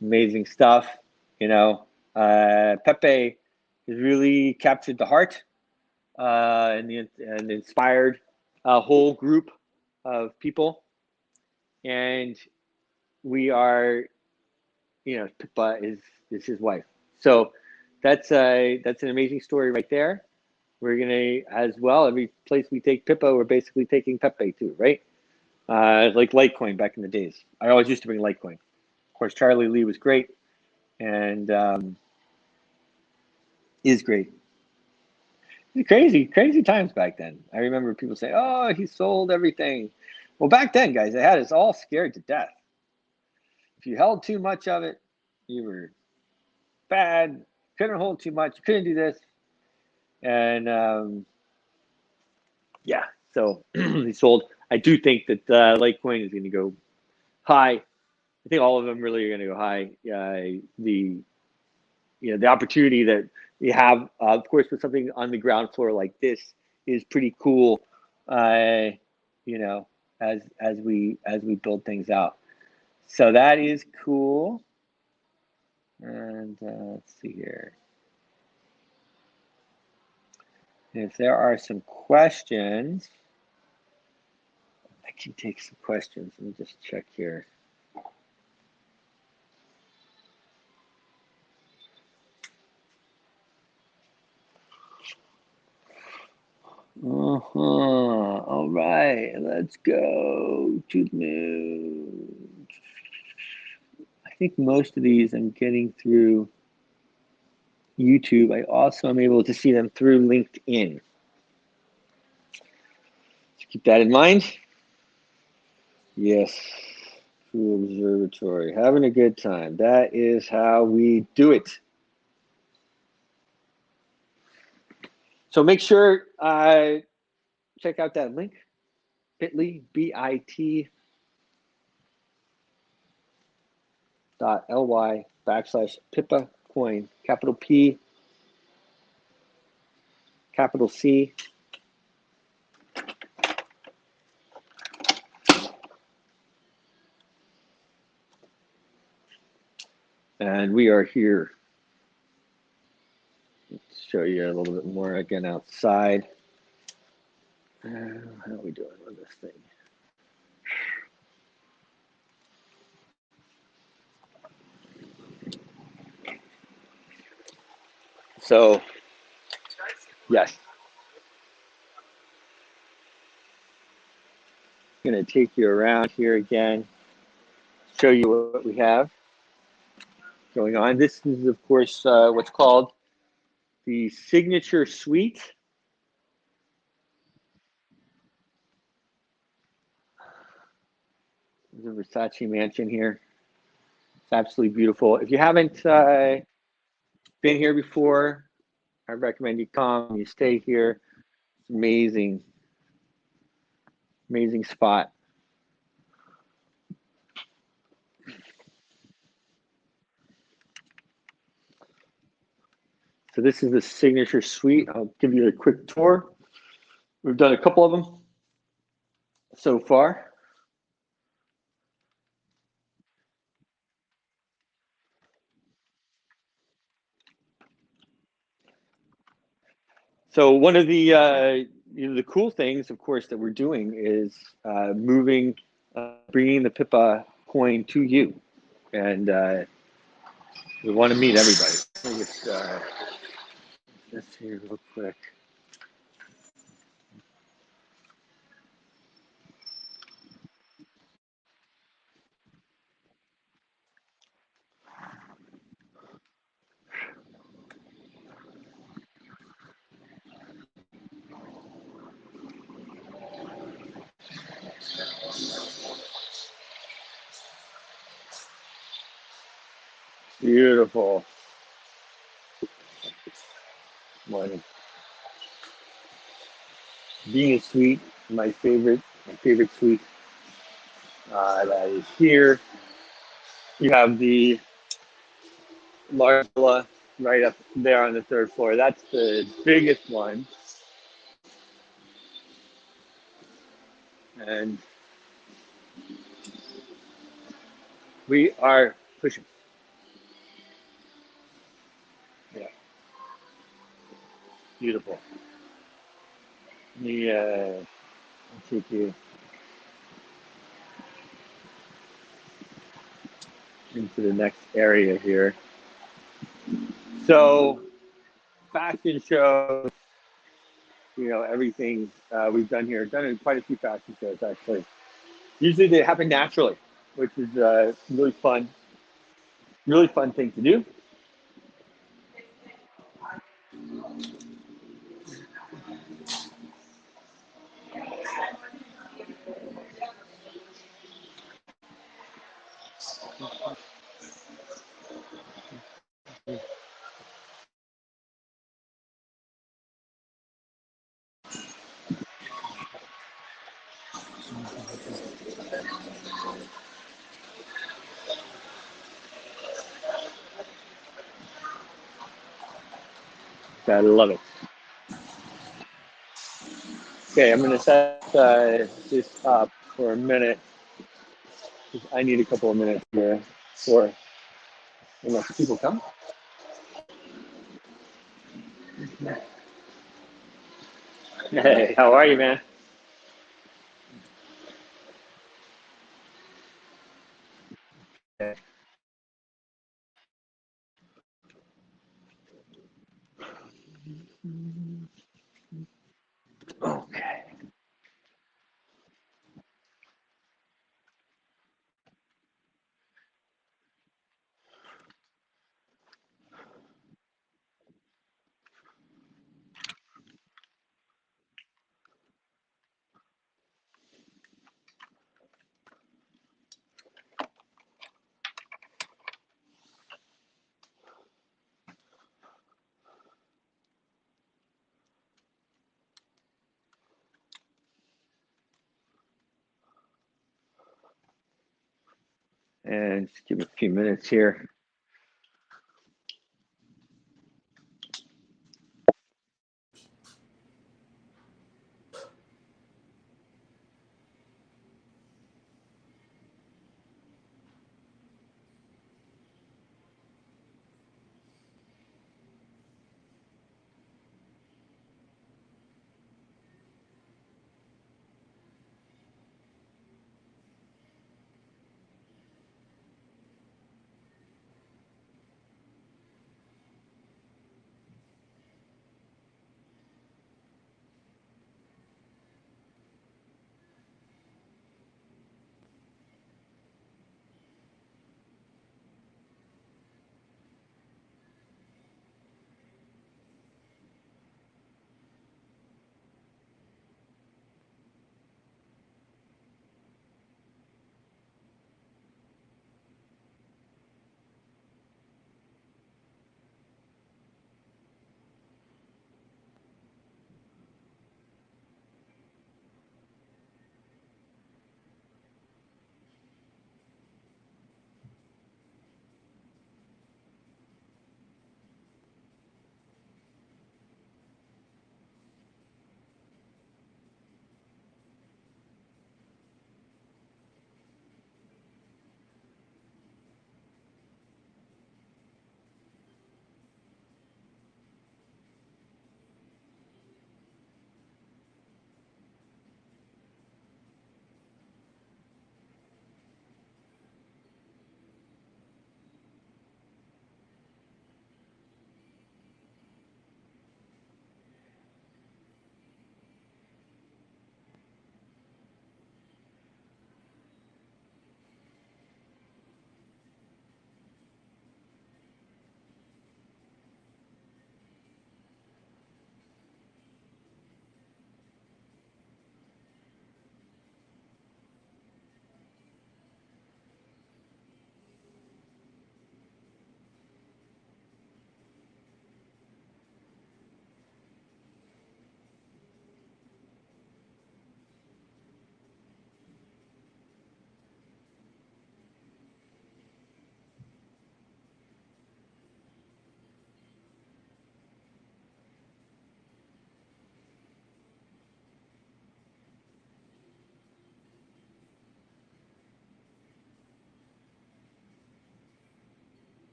Amazing stuff, you know. Pepe has really captured the heart and inspired a whole group of people, and we are, you know, Pippa is his wife. So that's an amazing story right there. We're gonna, as well, every place we take Pippa, we're basically taking Pepe too, right? Like Litecoin back in the days. I always used to bring Litecoin. Of course, Charlie Lee was great, and is great. Crazy times back then. I remember people saying, "Oh, he sold everything." Well, back then, guys, they had us all scared to death. If you held too much of it, you were bad. Couldn't hold too much. Couldn't do this, and yeah. So he sold. I do think that Litecoin is going to go high. I think all of them really are going to go high. The opportunity that you have, of course, with something on the ground floor like this is pretty cool. You know, as we build things out. So that is cool. And let's see here. If there are some questions, I can take some questions. Let me just check here. All right, let's go to the moon. I think most of these I'm getting through YouTube. I also am able to see them through LinkedIn. So keep that in mind. Yes, True Observatory, having a good time. That is how we do it. So make sure check out that link, bit.ly, bit.ly/Pippa Coin, capital P, capital C. And we are here. Let's show you a little bit more again outside. How are we doing with this thing? So, yes. I'm going to take you around here again, show you what we have going on. This is, of course, what's called the signature suite. There's a Versace Mansion here. It's absolutely beautiful. If you haven't been here before, I recommend you come, you stay here. It's amazing, amazing spot. So this is the signature suite. I'll give you a quick tour. We've done a couple of them so far. So one of the the cool things, of course, that we're doing is bringing the Pippa coin to you, and we want to meet everybody. Let me just this here real quick. Beautiful morning. Being a suite, my favorite suite that is here. You have the large villa right up there on the third floor. That's the biggest one. And we are pushing. Yeah, beautiful. Yeah, I'll take you into the next area here. So, fashion shows, everything we've done here. Done quite a few fashion shows, actually. Usually they happen naturally, which is really fun thing to do. I love it. Okay, I'm going to set this up for a minute. I need a couple of minutes here for unless people come. Hey, how are you, man? Okay. And just give me a few minutes here.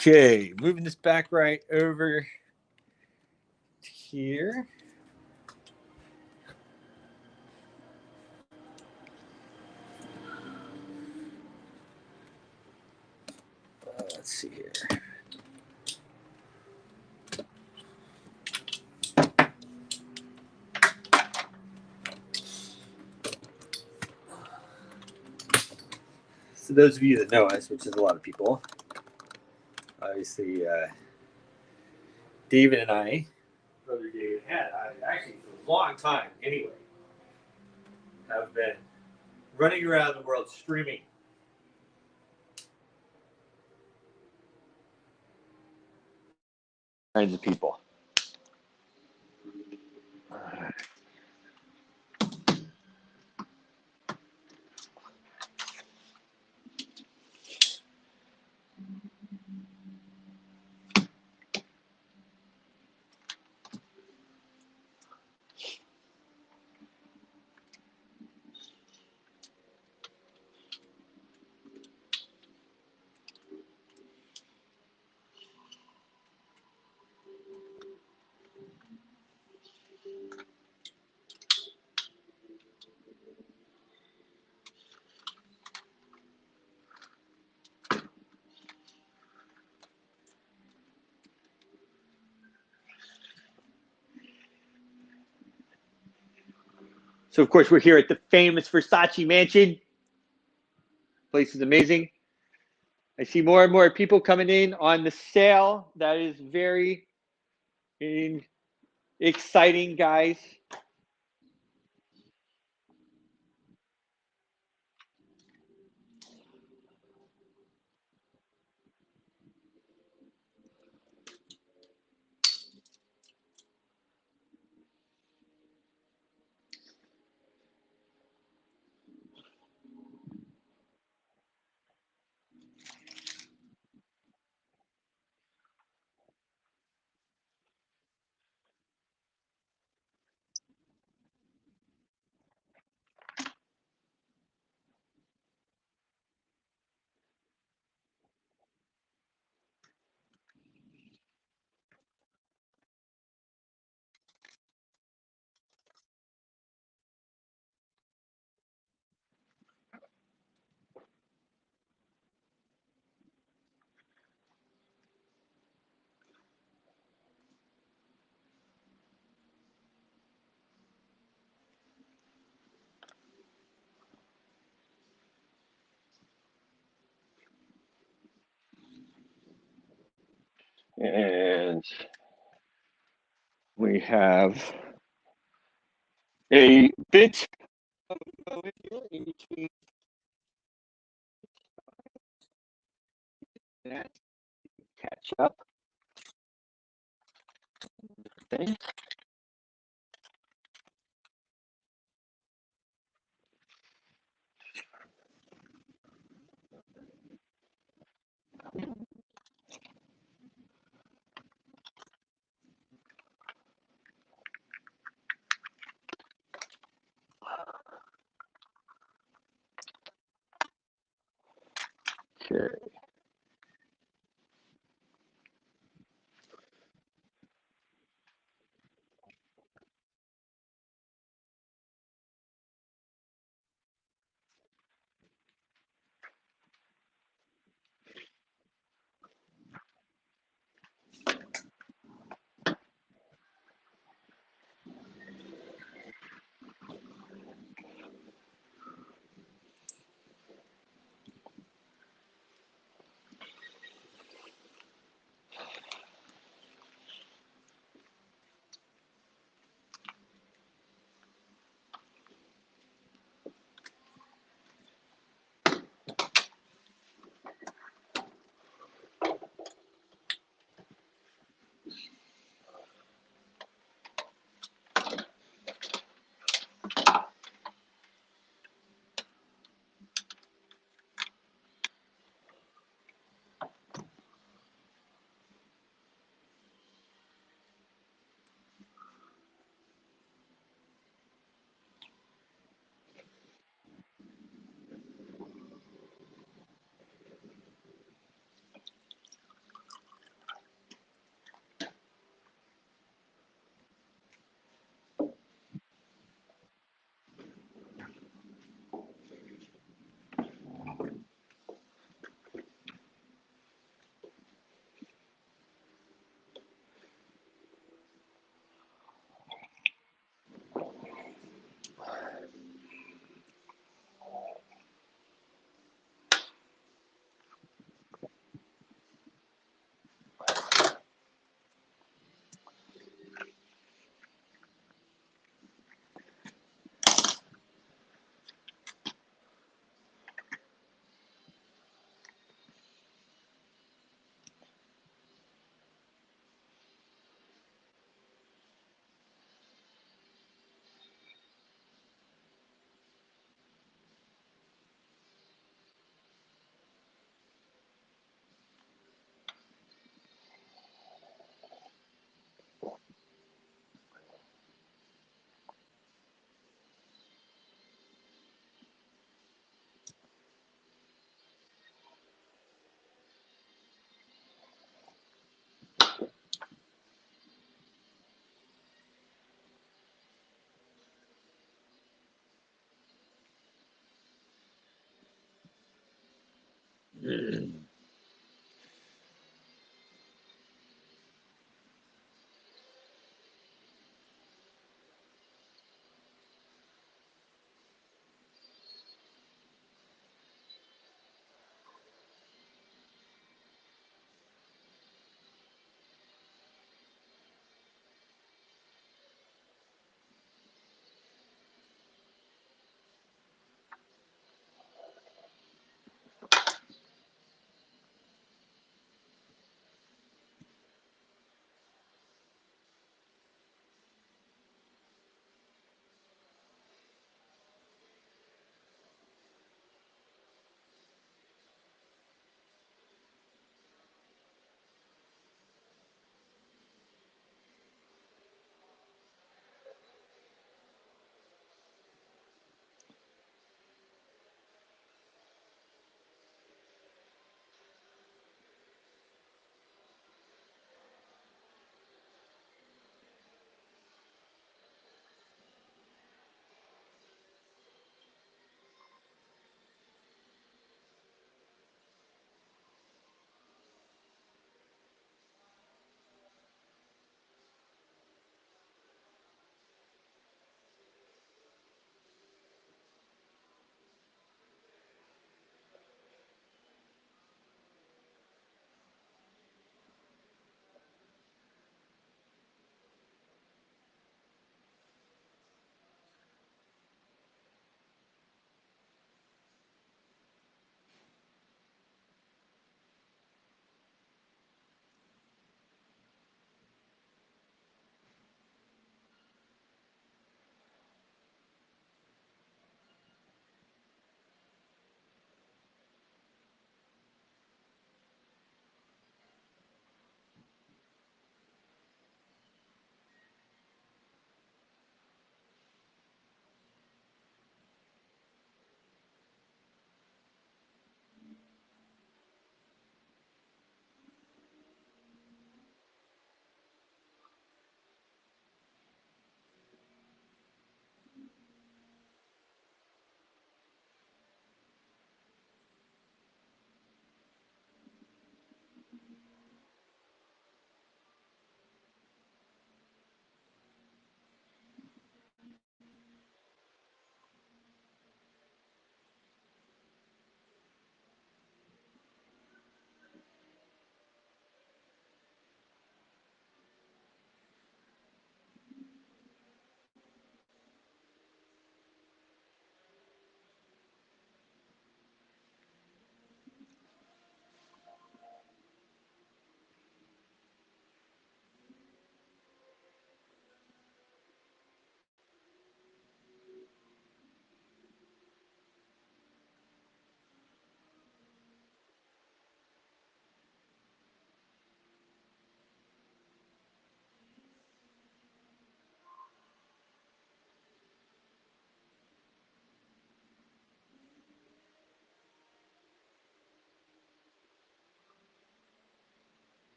Okay, moving this back right over here. Let's see here. So those of you that know us, which is a lot of people, obviously David and I, brother David, had actually for a long time anyway, have been running around the world streaming. Kinds of people. So, of course, we're here at the famous Versace Mansion. Place is amazing. I see more and more people coming in on the sale. That is very exciting, guys. And we have a bit of in between that. Catch up. Thing. Okay.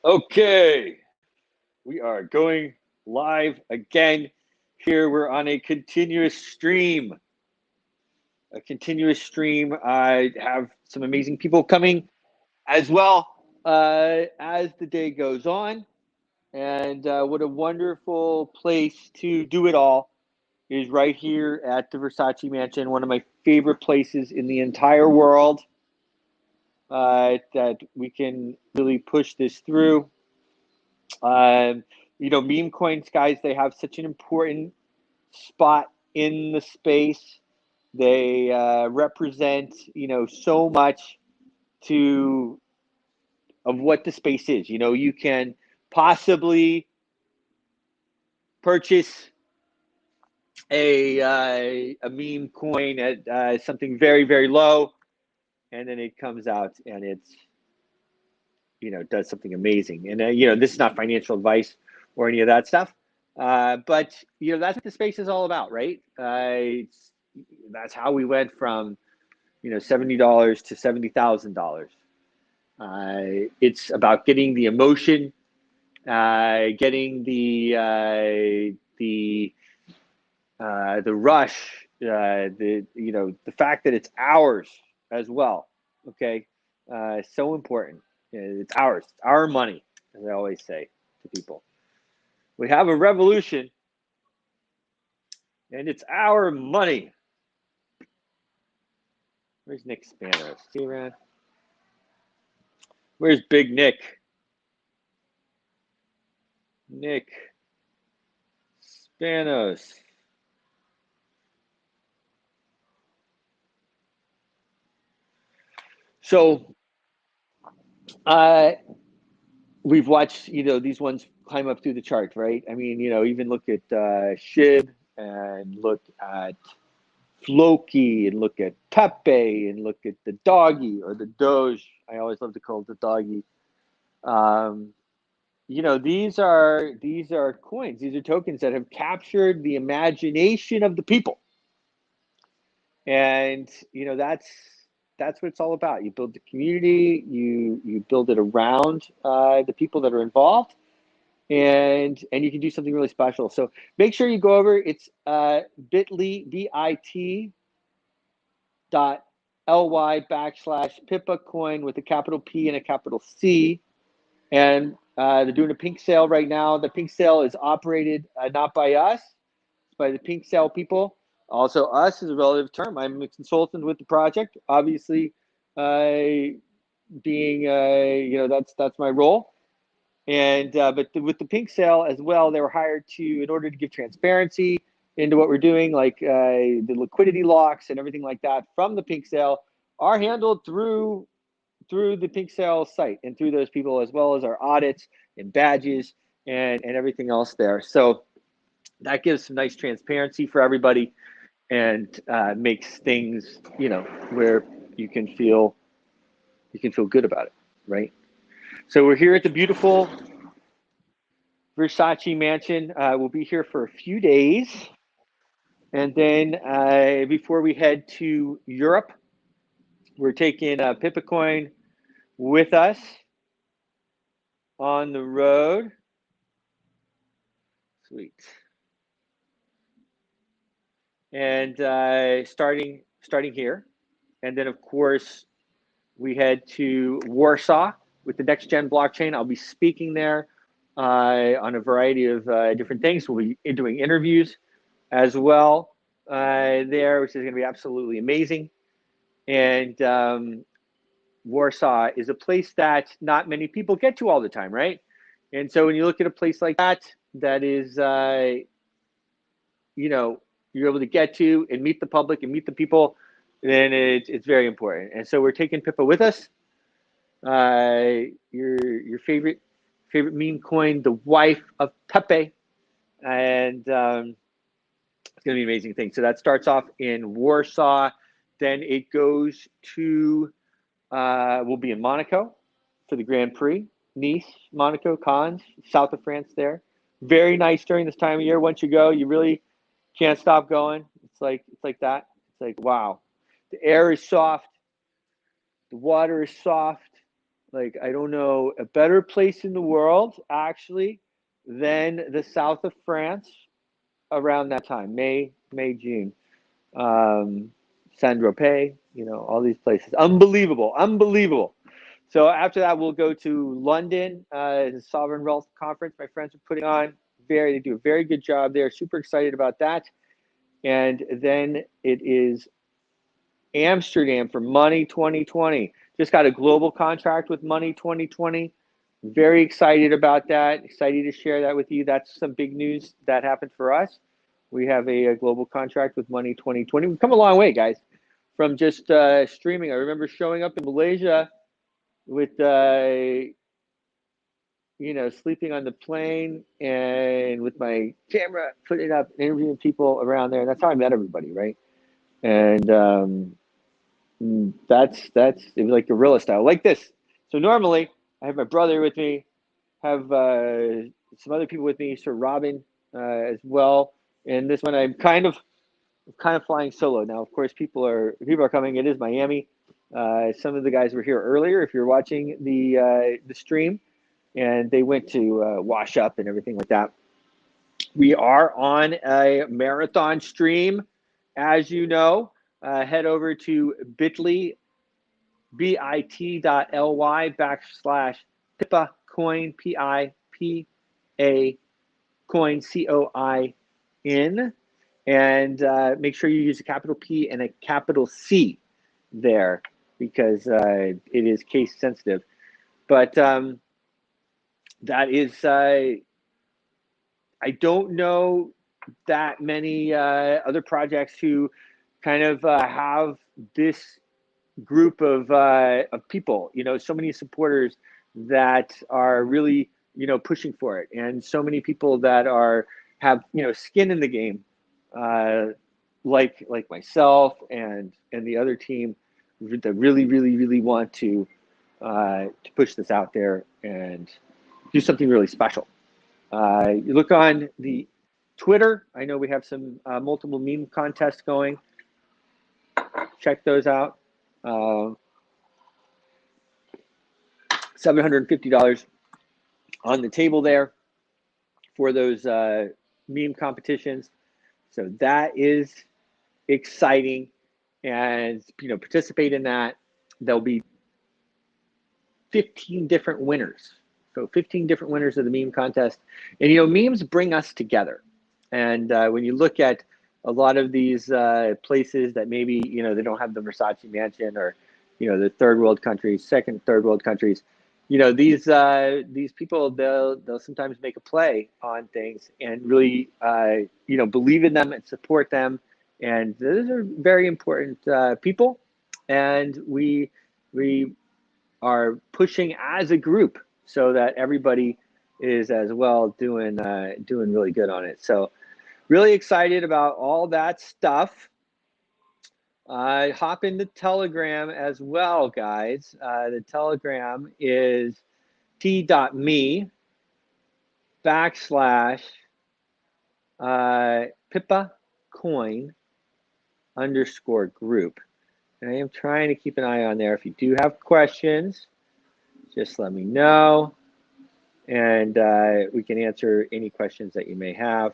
Okay, we are going live again. Here we're on a continuous stream. I have some amazing people coming as well as the day goes on. And what a wonderful place to do it all is right here at the Versace Mansion, one of my favorite places in the entire world that we can really push this through. Meme coins, guys, they have such an important spot in the space. They represent, so much of what the space is. You can possibly purchase a meme coin at something very, very low, and then it comes out and it's does something amazing. And this is not financial advice or any of that stuff, but that's what the space is all about, right? That's how we went from $70 to $70,000. It's about getting the emotion, getting the rush, the fact that it's ours as well. Okay, so important. It's ours. It's our money, as I always say to people. We have a revolution, and it's our money. Where's Nick Spanos? See you around? Where's Big Nick? Nick Spanos. So, we've watched, these ones climb up through the charts, right? I mean, even look at Shib and look at Floki and look at Pepe and look at the doggy or the Doge. I always love to call it the doggy. These are coins. These are tokens that have captured the imagination of the people. And, that's what it's all about. You build the community, you build it around the people that are involved, and you can do something really special. So make sure you go over. It's bit.ly/Pippa coin with a capital P and a capital C. And they're doing a pink sale right now. The pink sale is operated not by us, it's by the pink sale people. Also, us is a relative term. I'm a consultant with the project, obviously, being that's my role. And but with the pink sale as well, they were hired in order to give transparency into what we're doing, like the liquidity locks and everything like that from the pink sale are handled through the pink sale site and through those people, as well as our audits and badges and everything else there. So that gives some nice transparency for everybody, and makes things, where you can feel good about it, right? So we're here at the beautiful Versace Mansion. We'll be here for a few days, and then before we head to Europe, we're taking a Pippa coin with us on the road. Sweet. And starting here, and then of course we head to Warsaw with the next gen blockchain. I'll be speaking there on a variety of different things. We'll be doing interviews as well there, which is going to be absolutely amazing. And Warsaw is a place that not many people get to all the time, right? And so when you look at a place like that is you're able to get to and meet the public and meet the people, then it's very important. And so we're taking Pippa with us. Your favorite meme coin, the wife of Pepe, and it's going to be an amazing thing. So that starts off in Warsaw, then it goes to we'll be in Monaco for the Grand Prix, Nice, Monaco, Cannes, south of France. There, very nice during this time of year. Once you go, you really can't stop going. It's like that. It's like, wow. The air is soft. The water is soft. Like, I don't know a better place in the world, actually, than the south of France around that time, May, June. Saint-Tropez, all these places. Unbelievable. So after that, we'll go to London, the Sovereign Wealth Conference my friends are putting on. They do a very good job there. Super excited about that. And then it is Amsterdam for Money 2020. Just got a global contract with Money 2020. Very excited about that. Excited to share that with you. That's some big news that happened for us. We have a global contract with Money 2020. We've come a long way, guys, from just streaming. I remember showing up in Malaysia with, sleeping on the plane and with my camera, putting it up, interviewing people around there. That's how I met everybody, right? And it was like guerrilla style, like this. So normally I have my brother with me, have some other people with me, Sir Robin as well. And this one I'm kind of flying solo now. Of course, people are coming. It is Miami. Some of the guys were here earlier. If you're watching the stream, and they went to wash up and everything like that. We are on a marathon stream, as you know. Head over to bit.ly, bit.ly/Pippa coin, P-I-P-A coin, C-O-I-N. And make sure you use a capital P and a capital C there, because it is case sensitive. But that is, I don't know that many other projects who kind of have this group of people, so many supporters that are really, pushing for it, and so many people that have skin in the game, like myself and the other team that really want to push this out there and do something really special. You look on the Twitter. I know we have some multiple meme contests going. Check those out. $750 on the table there for those meme competitions. So that is exciting, and participate in that. There'll be 15 different winners. So 15 different winners of the meme contest. And, memes bring us together. And when you look at a lot of these places that maybe, they don't have the Versace Mansion, or, the third world countries, third world countries, these people, they'll sometimes make a play on things and really, believe in them and support them. And those are very important people. And we are pushing as a group so that everybody is as well doing really good on it. So really excited about all that stuff. Hop into Telegram as well, guys. The Telegram is t.me/Pippa coin _group. And I am trying to keep an eye on there. If you do have questions, just let me know, and we can answer any questions that you may have.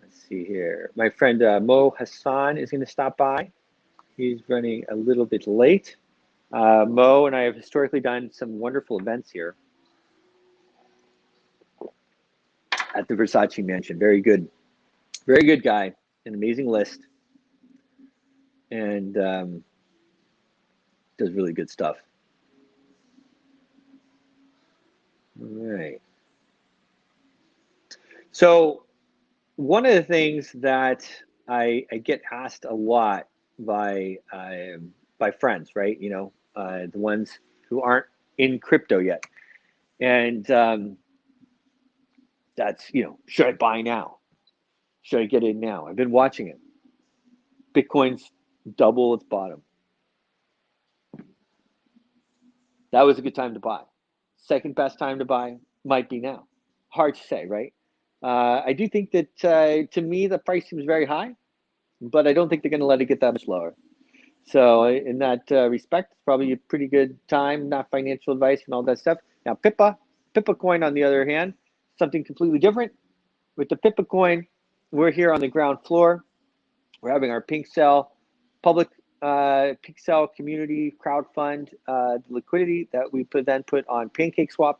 Let's see here. My friend Mo Hassan is going to stop by. He's running a little bit late. Mo and I have historically done some wonderful events here at the Versace Mansion. Very good guy. An amazing list. And does really good stuff. All right. So one of the things that I get asked a lot by friends, right? The ones who aren't in crypto yet, and that's should I buy now? Should I get in now? I've been watching it. Bitcoin's double its bottom. That was a good time to buy. Second best time to buy might be now. Hard to say, right? I do think that to me the price seems very high, but I don't think they're going to let it get that much lower. So in that respect, it's probably a pretty good time, not financial advice and all that stuff. Now Pippa coin, on the other hand, something completely different. With the Pippa coin, we're here on the ground floor. We're having our pink cell public Pixel community crowdfund the liquidity that we then put on PancakeSwap.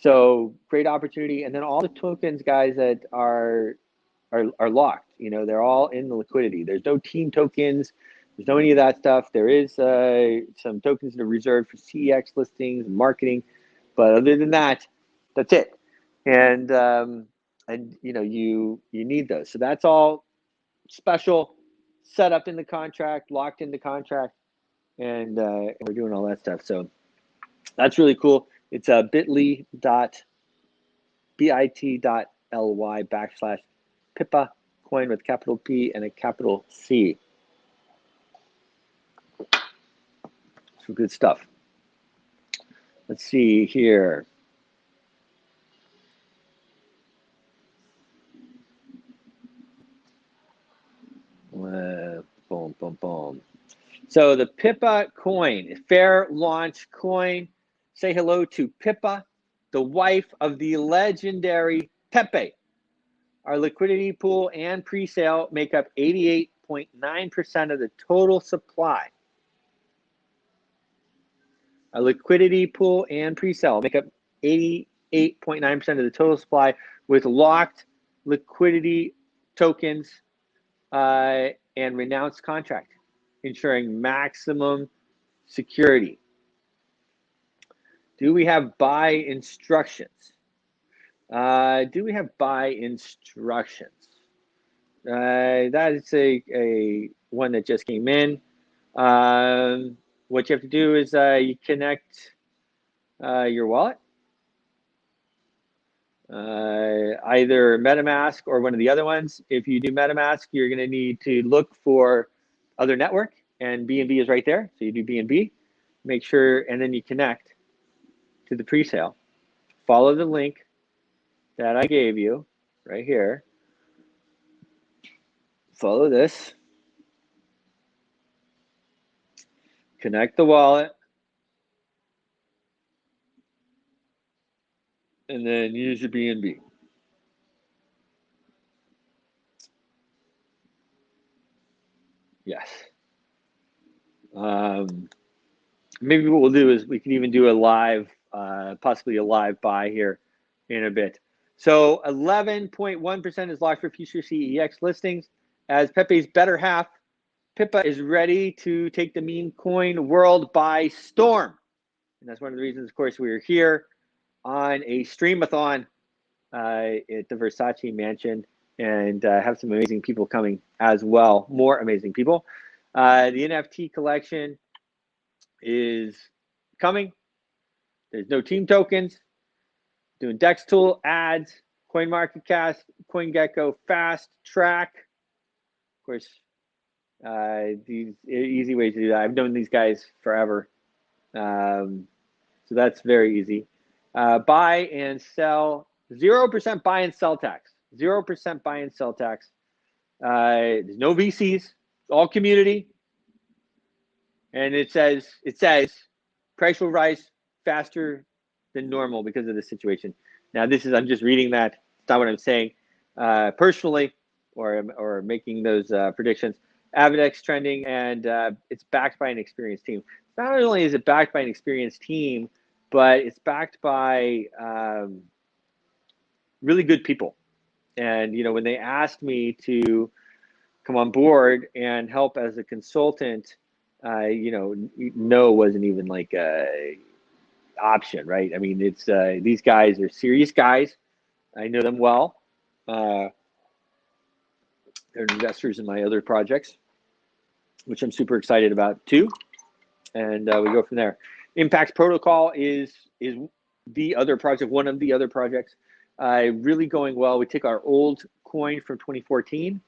So great opportunity, and then all the tokens, guys, that are locked. They're all in the liquidity. There's no team tokens. There's no any of that stuff. There is some tokens that are reserved for CEX listings and marketing, but other than that, that's it. And and you need those. So that's all special, set up in the contract, locked in the contract, and we're doing all that stuff. So that's really cool. It's bit.ly/Pippa coin with capital P and a capital C. Some good stuff. Let's see here. Boom, boom, boom. So the Pippa coin, fair launch coin. Say hello to Pippa, the wife of the legendary Pepe. Our liquidity pool and pre-sale make up 88.9% of the total supply. Our liquidity pool and pre-sale make up 88.9% of the total supply with locked liquidity tokens and renounced contract, ensuring maximum security. Do we have buy instructions? Do we have buy instructions? That is a one that just came in. What you have to do is you connect your wallet, either MetaMask or one of the other ones. If you do MetaMask, you're going to need to look for other network, and BNB is right there. So you do BNB, make sure, and then you connect to the pre-sale. Follow the link that I gave you right here. Follow this. Connect the wallet. And then use your BNB. Yes. Maybe what we'll do is we can even do a live, possibly a live buy here in a bit. So 11.1% is locked for future CEX listings. As Pepe's better half, Pippa is ready to take the meme coin world by storm. And that's one of the reasons, of course, we are here on a streamathon at the Versace Mansion, and have some amazing people coming as well. More amazing people. The NFT collection is coming. There's no team tokens. Doing Dex Tool ads, CoinMarketCap, CoinGecko, Fast Track. Of course, these easy ways to do that. I've known these guys forever, so that's very easy. Buy and sell, 0% buy and sell tax. 0% buy and sell tax. There's no VCs. It's all community. And it says price will rise faster than normal because of the situation. Now, I'm just reading that. It's not what I'm saying personally or making those predictions. Avidex trending, and it's backed by an experienced team. Not only is it backed by an experienced team, but it's backed by really good people. And, when they asked me to come on board and help as a consultant, no wasn't even like a option, right? I mean, it's these guys are serious guys. I know them well. They're investors in my other projects, which I'm super excited about too. And we go from there. Impact Protocol is the other project, one of the other projects, really going well. We take our old coin from 2014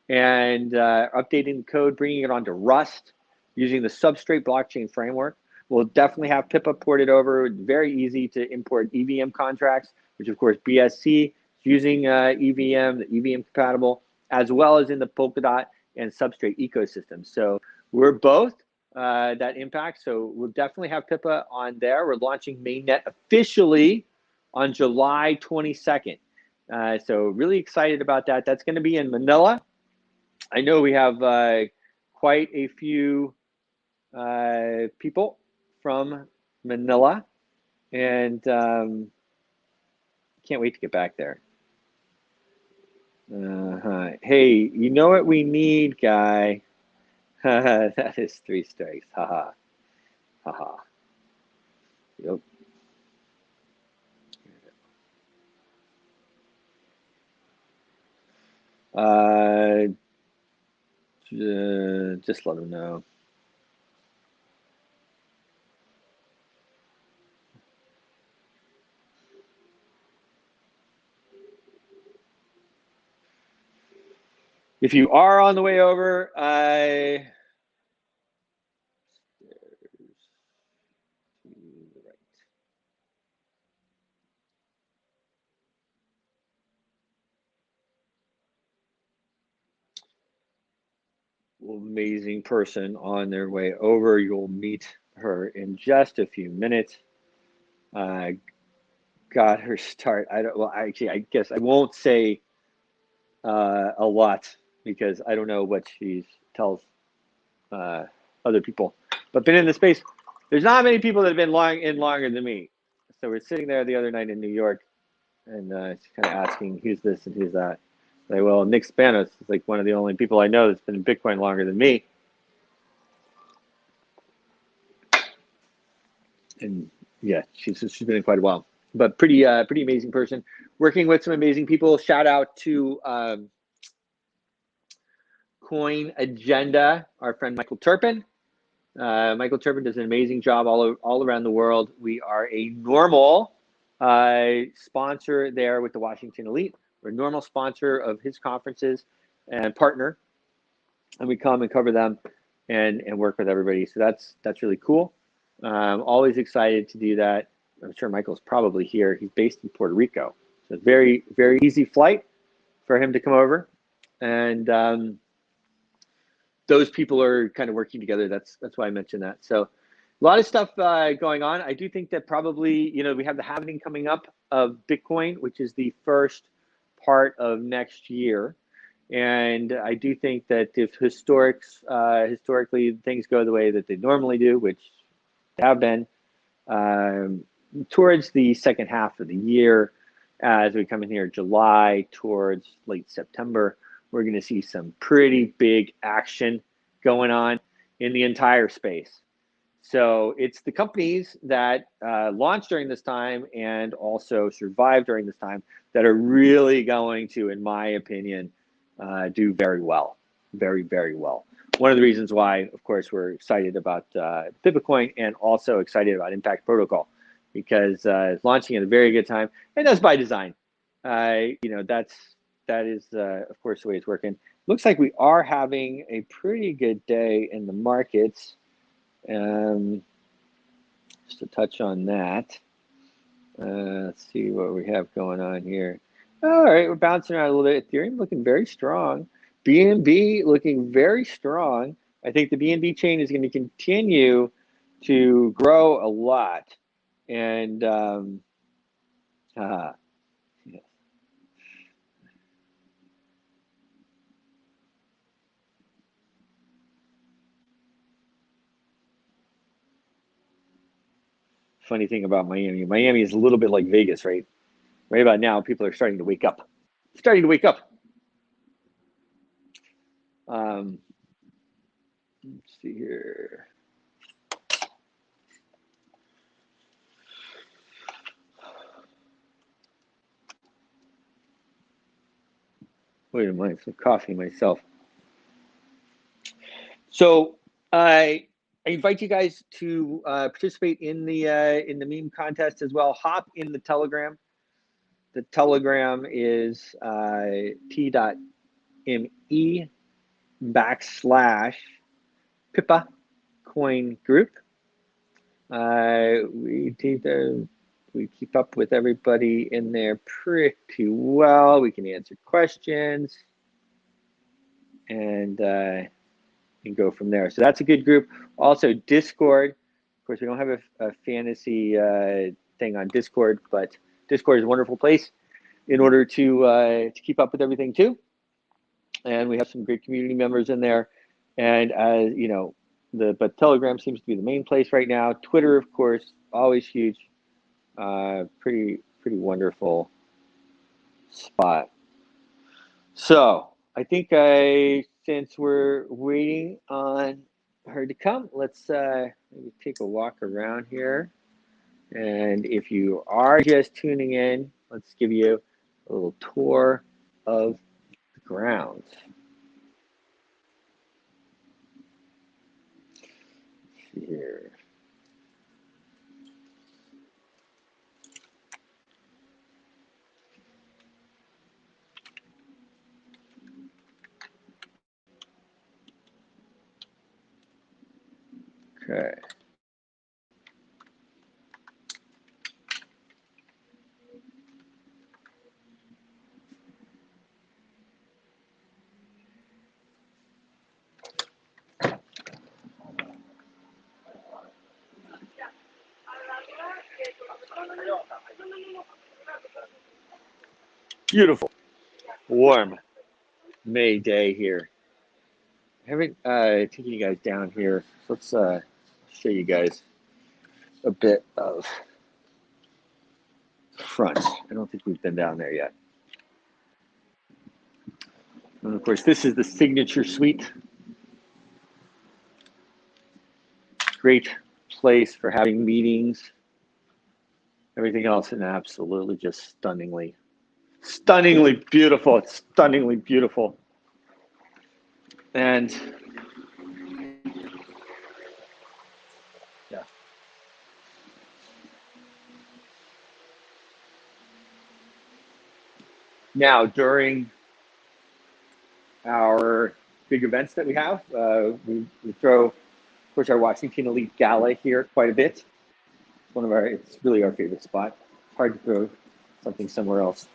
and updating the code, bringing it onto Rust, using the Substrate blockchain framework. We'll definitely have Pippa ported over. Very easy to import EVM contracts, which of course BSC is using EVM, the EVM compatible, as well as in the Polkadot and Substrate ecosystem. So we're both that impact. So we'll definitely have Pippa on there. We're launching mainnet officially on July 22nd. So really excited about that. That's going to be in Manila. I know we have quite a few people from Manila, and can't wait to get back there. Hey, you know what we need, guy? That is 3 strikes. Haha. Haha. Yep. Just let them know. If you are on the way over, amazing person on their way over. You'll meet her in just a few minutes. Got her start. I guess I won't say a lot because I don't know what she tells other people. But been in the space. There's not many people that have been longer than me. So we're sitting there the other night in New York, and she's kind of asking who's this and who's that. Like, well, Nick Spanos is like one of the only people I know that's been in Bitcoin longer than me. And yeah, she's been in quite a while, but pretty amazing person. Working with some amazing people. Shout out to Coin Agenda, our friend Michael Turpin. Michael Turpin does an amazing job all around the world. We are a normal sponsor there with the Washington Elite. We're a normal sponsor of his conferences and partner, and we come and cover them and work with everybody. So that's really cool. Always excited to do that. I'm sure Michael's probably here. He's based in Puerto Rico, so it's very, very easy flight for him to come over, and those people are kind of working together. That's why I mentioned that. So a lot of stuff going on. I do think that probably, we have the halving coming up of Bitcoin, which is the first part of next year. And I do think that if historically things go the way that they normally do, which they have been, towards the second half of the year, as we come in here July towards late September, we're going to see some pretty big action going on in the entire space. So it's the companies that launched during this time and also survived during this time that are really going to, in my opinion, do very well, very, very well. One of the reasons why, of course, we're excited about Pippa coin and also excited about Impact Protocol, because it's launching at a very good time, and that's by design. That is, of course, the way it's working. Looks like we are having a pretty good day in the markets. Just to touch on that. Let's see what we have going on here. All right, we're bouncing around a little bit. Ethereum looking very strong. BNB looking very strong. I think the BNB chain is going to continue to grow a lot. And yeah. Funny thing about Miami. Miami is a little bit like Vegas, right? Right about now, people are starting to wake up. Let's see here. Wait a minute, some coffee myself. So I invite you guys to participate in the meme contest as well. Hop in the Telegram. The Telegram is t.me/Pippa coin group. We keep up with everybody in there pretty well. We can answer questions and go from there. So that's a good group. Also, Discord. Of course, we don't have a fantasy thing on Discord, but Discord is a wonderful place in order to keep up with everything too. And we have some great community members in there. And as you know, but Telegram seems to be the main place right now. Twitter, of course, always huge. Pretty wonderful spot. So I think since we're waiting on her to come, let's maybe take a walk around here. And if you are just tuning in, let's give you a little tour of the grounds. Let's see here. Okay. Beautiful, warm May day here. I haven't taken you guys down here. So let's show you guys a bit of front. I don't think we've been down there yet. And of course, this is the signature suite. Great place for having meetings. Everything else is absolutely just stunningly beautiful. It's stunningly beautiful. And yeah. Now, during our big events that we have, we throw, of course, our Washington Elite Gala here quite a bit. It's really our favorite spot. Hard to throw something somewhere else.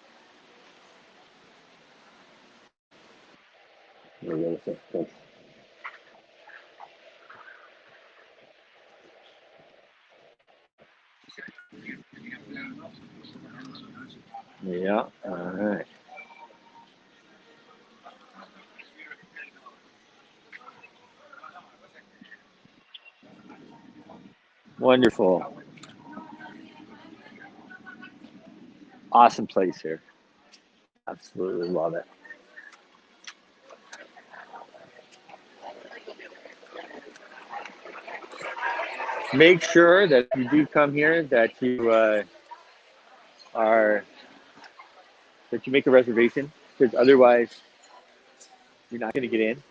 Yeah, all right. Wonderful. Awesome place here. Absolutely love it. Make sure that if you do come here that you make a reservation, because otherwise you're not going to get in.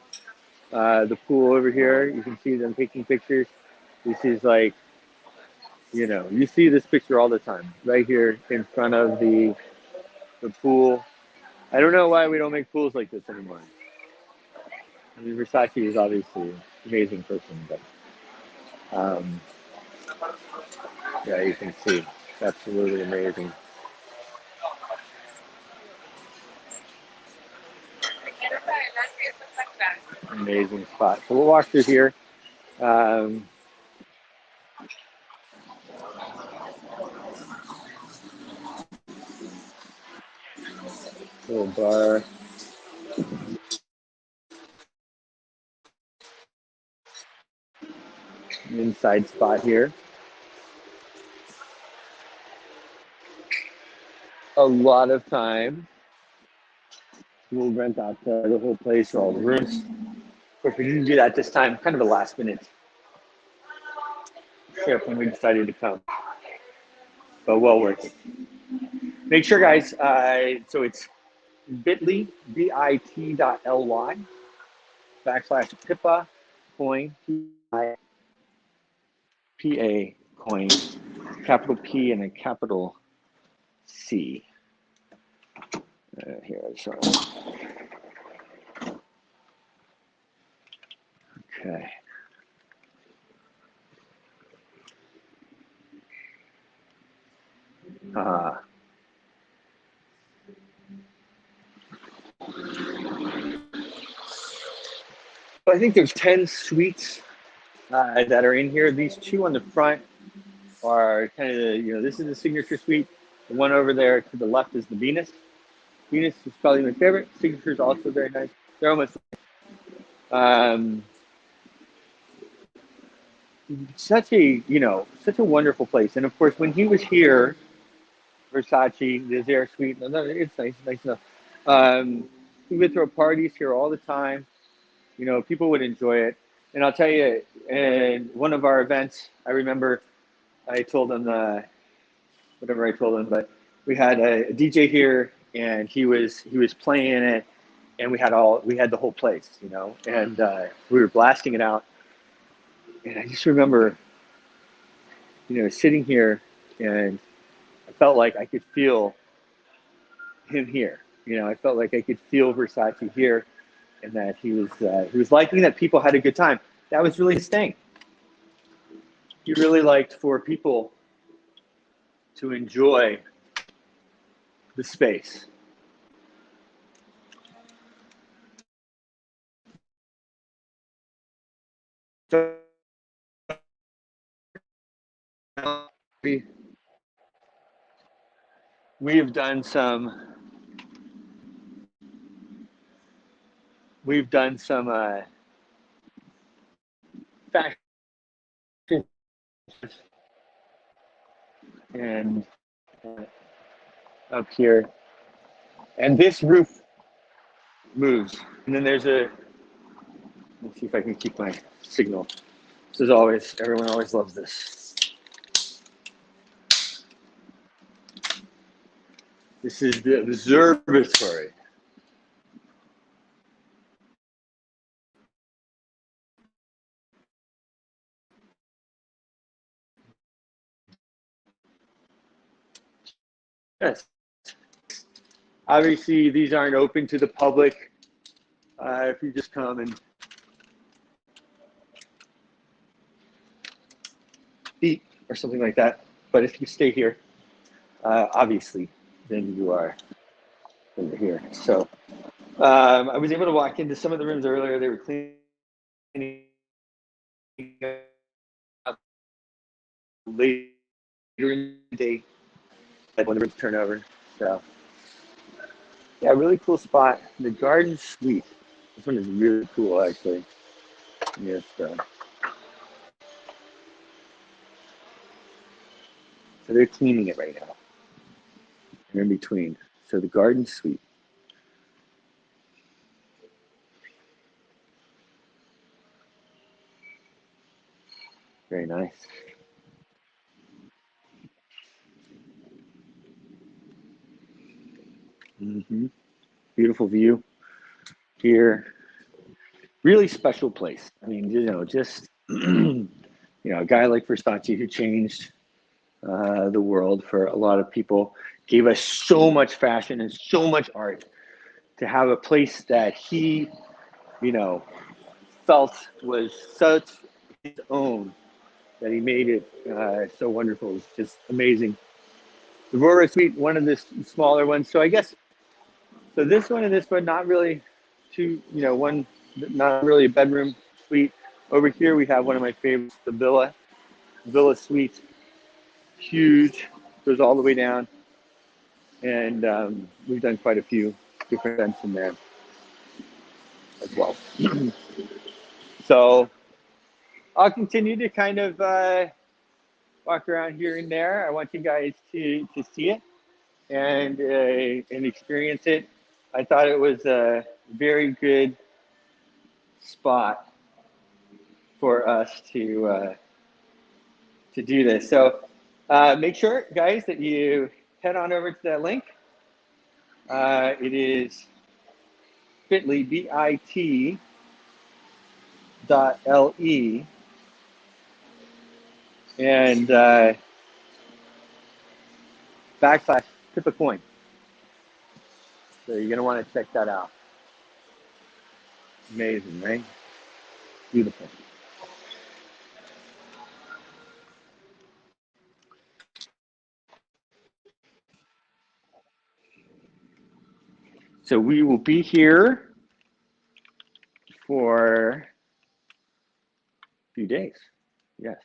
The pool over here, you can see them taking pictures. This is like, you see this picture all the time, right here in front of the pool. I don't know why we don't make pools like this anymore. I mean, Versace is obviously an amazing person, but yeah, you can see, absolutely amazing. Amazing spot. So we'll walk through here. Little bar. Inside spot here. A lot of time we'll rent out the whole place or all the rooms. Of course, we didn't do that this time. Kind of a last minute trip when we decided to come, but well worth it. Make sure, guys. So it's bit.ly, bit.ly /Pippa coin, P-A coin, capital P and a capital C. Here, sorry. Okay. I think there's 10 suites that are in here. These two on the front are kind of this is the signature suite. The one over there to the left is the Venus. Venus is probably my favorite. Signature is also very nice. They're almost such a wonderful place. And of course, when he was here, Versace, the Air Suite, it's nice enough. We would throw parties here all the time. People would enjoy it. And I'll tell you, in one of our events, I remember I told them whatever I told them, but we had a DJ here, and he was playing it, and we had the whole place, you know, and we were blasting it out. And I just remember, you know, sitting here, and I felt like I could feel him here. You know, I felt like I could feel Versace here, and that he was liking that people had a good time. That was really his thing. He really liked for people to enjoy the space. So we have done some fashion and up here, and this roof moves, and then there's a, let's see if I can keep my signal. This is always, everyone always loves this. This is the observatory. Yes. Obviously, these aren't open to the public. If you just come and eat or something like that. But if you stay here, obviously, then you're here. So I was able to walk into some of the rooms earlier. They were cleaning up later in the day, like when the rooms turn over. So yeah, really cool spot. The garden suite. This one is really cool, actually. Yes. So they're cleaning it right now. They're in between. So the garden suite. Very nice. Mm-hmm. Beautiful view here. Really special place. I mean, you know, just you know, a guy like Versace who changed the world for a lot of people, gave us so much fashion and so much art. To have a place that he, you know, felt was such his own, that he made it so wonderful. It's just amazing. The Aurora Suite, one of the smaller ones. So I guess, so this one and this one, not really two, you know, one, not really a bedroom suite. Over here we have one of my favorites, the Villa Suite. Huge, goes all the way down. And we've done quite a few different events in there as well. So I'll continue to kind of walk around here and there. I want you guys to see it and experience it. I thought it was a very good spot for us to do this. So make sure, guys, that you head on over to that link. It is bit.ly, bit.ly and / Pippa coin. So you're gonna want to check that out. Amazing, right? Beautiful. So we will be here for a few days. Yes.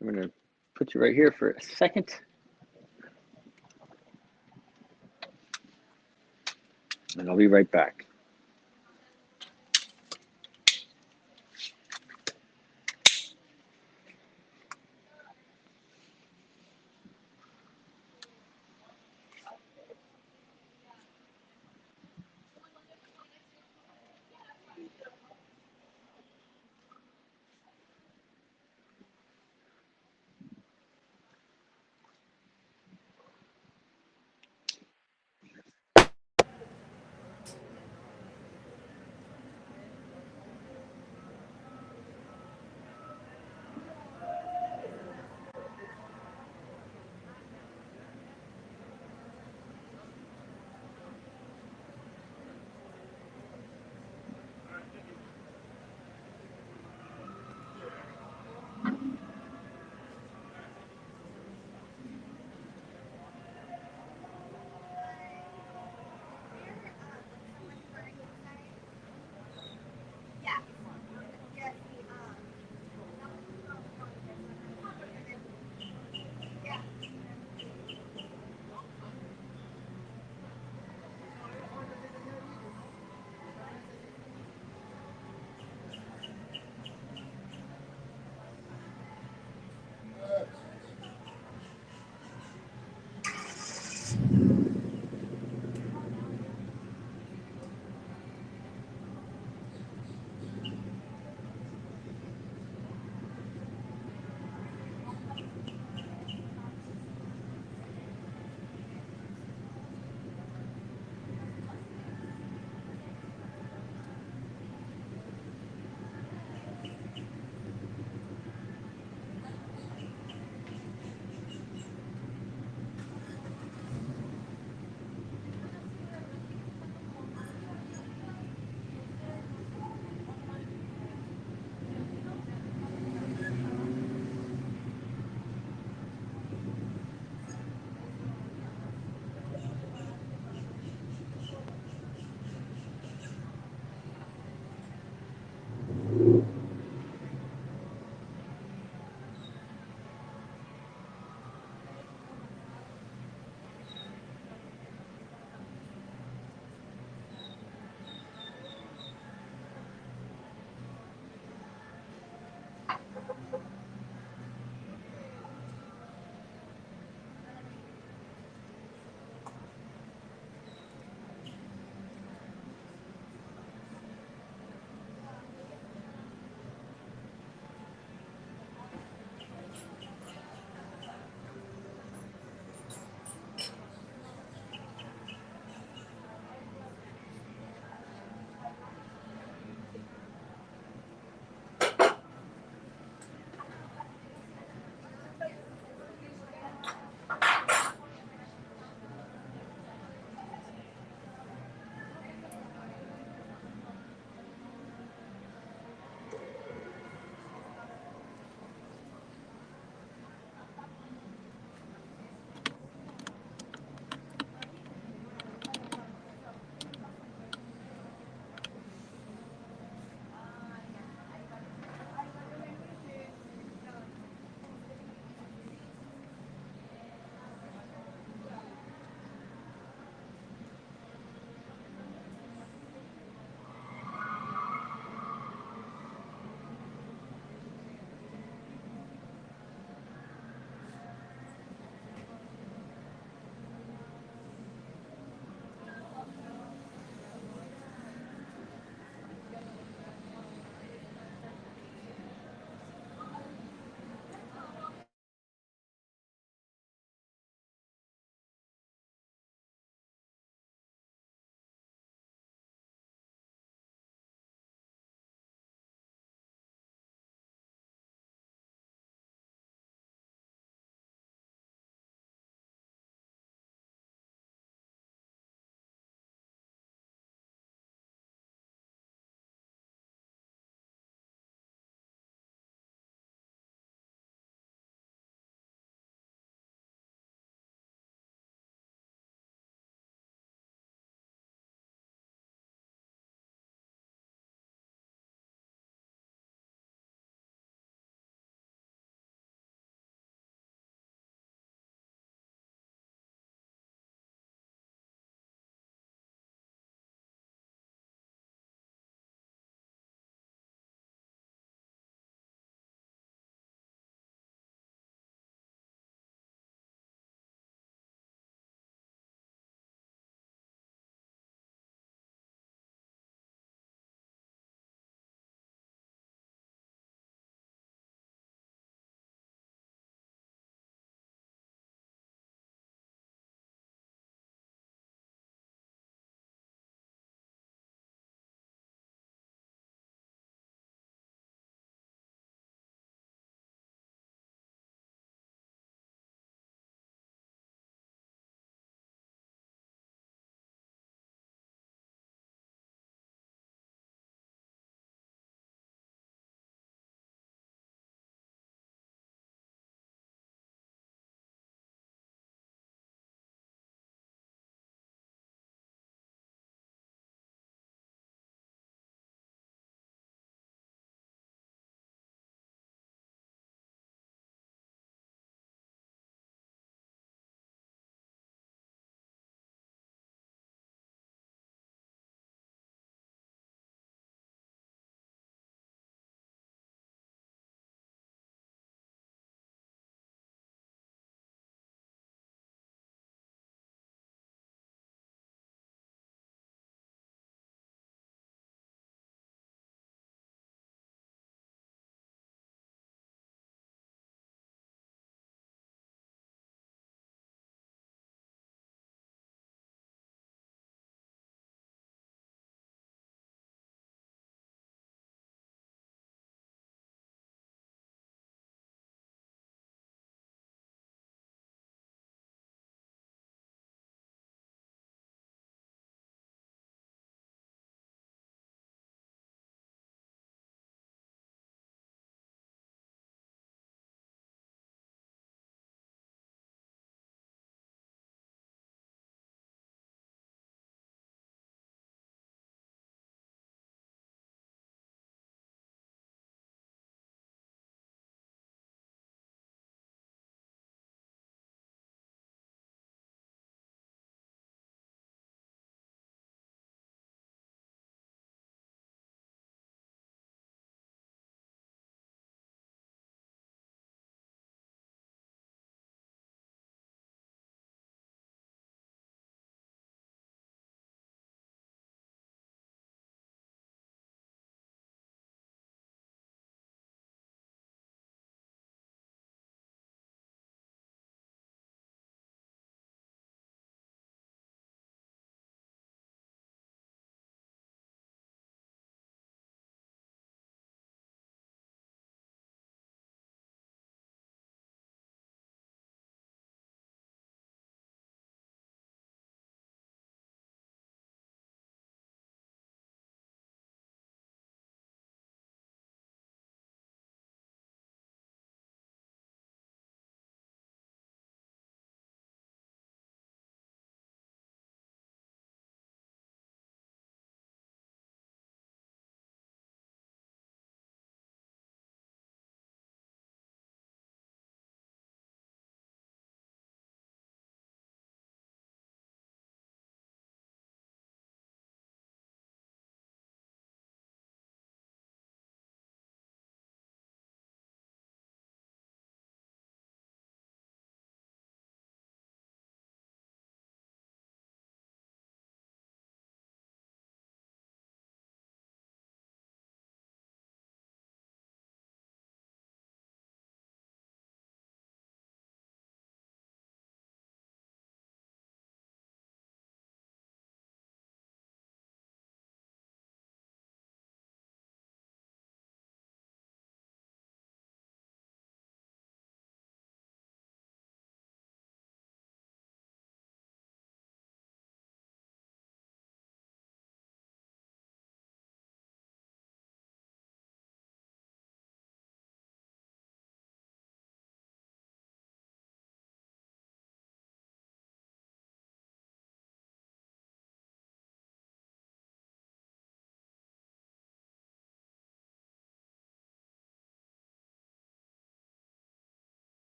I'm gonna put you right here for a second. And I'll be right back.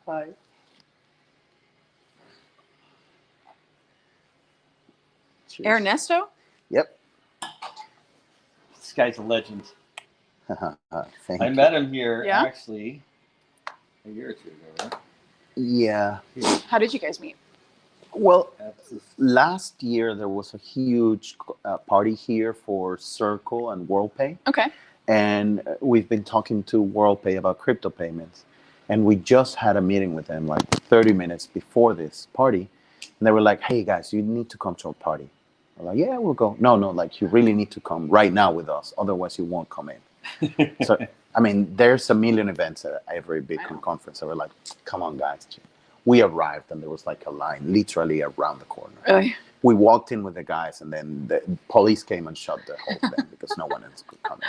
Hi. Cheers. Ernesto? Yep. This guy's a legend. Thank I you. met him here Yeah? actually a year or two ago, right? Yeah. How did you guys meet? Well, last year there was a huge party here for Circle and WorldPay. Okay. And we've been talking to WorldPay about crypto payments. And we just had a meeting with them like 30 minutes before this party. And they were like, hey guys, you need to come to our party. We're like, yeah, we'll go. No, like you really need to come right now with us. Otherwise you won't come in. So, I mean, there's a million events at every Bitcoin conference. So we're like, come on guys. We arrived and there was like a line literally around the corner. Really? We walked in with the guys and then the police came and shut the whole thing because no one else could come in.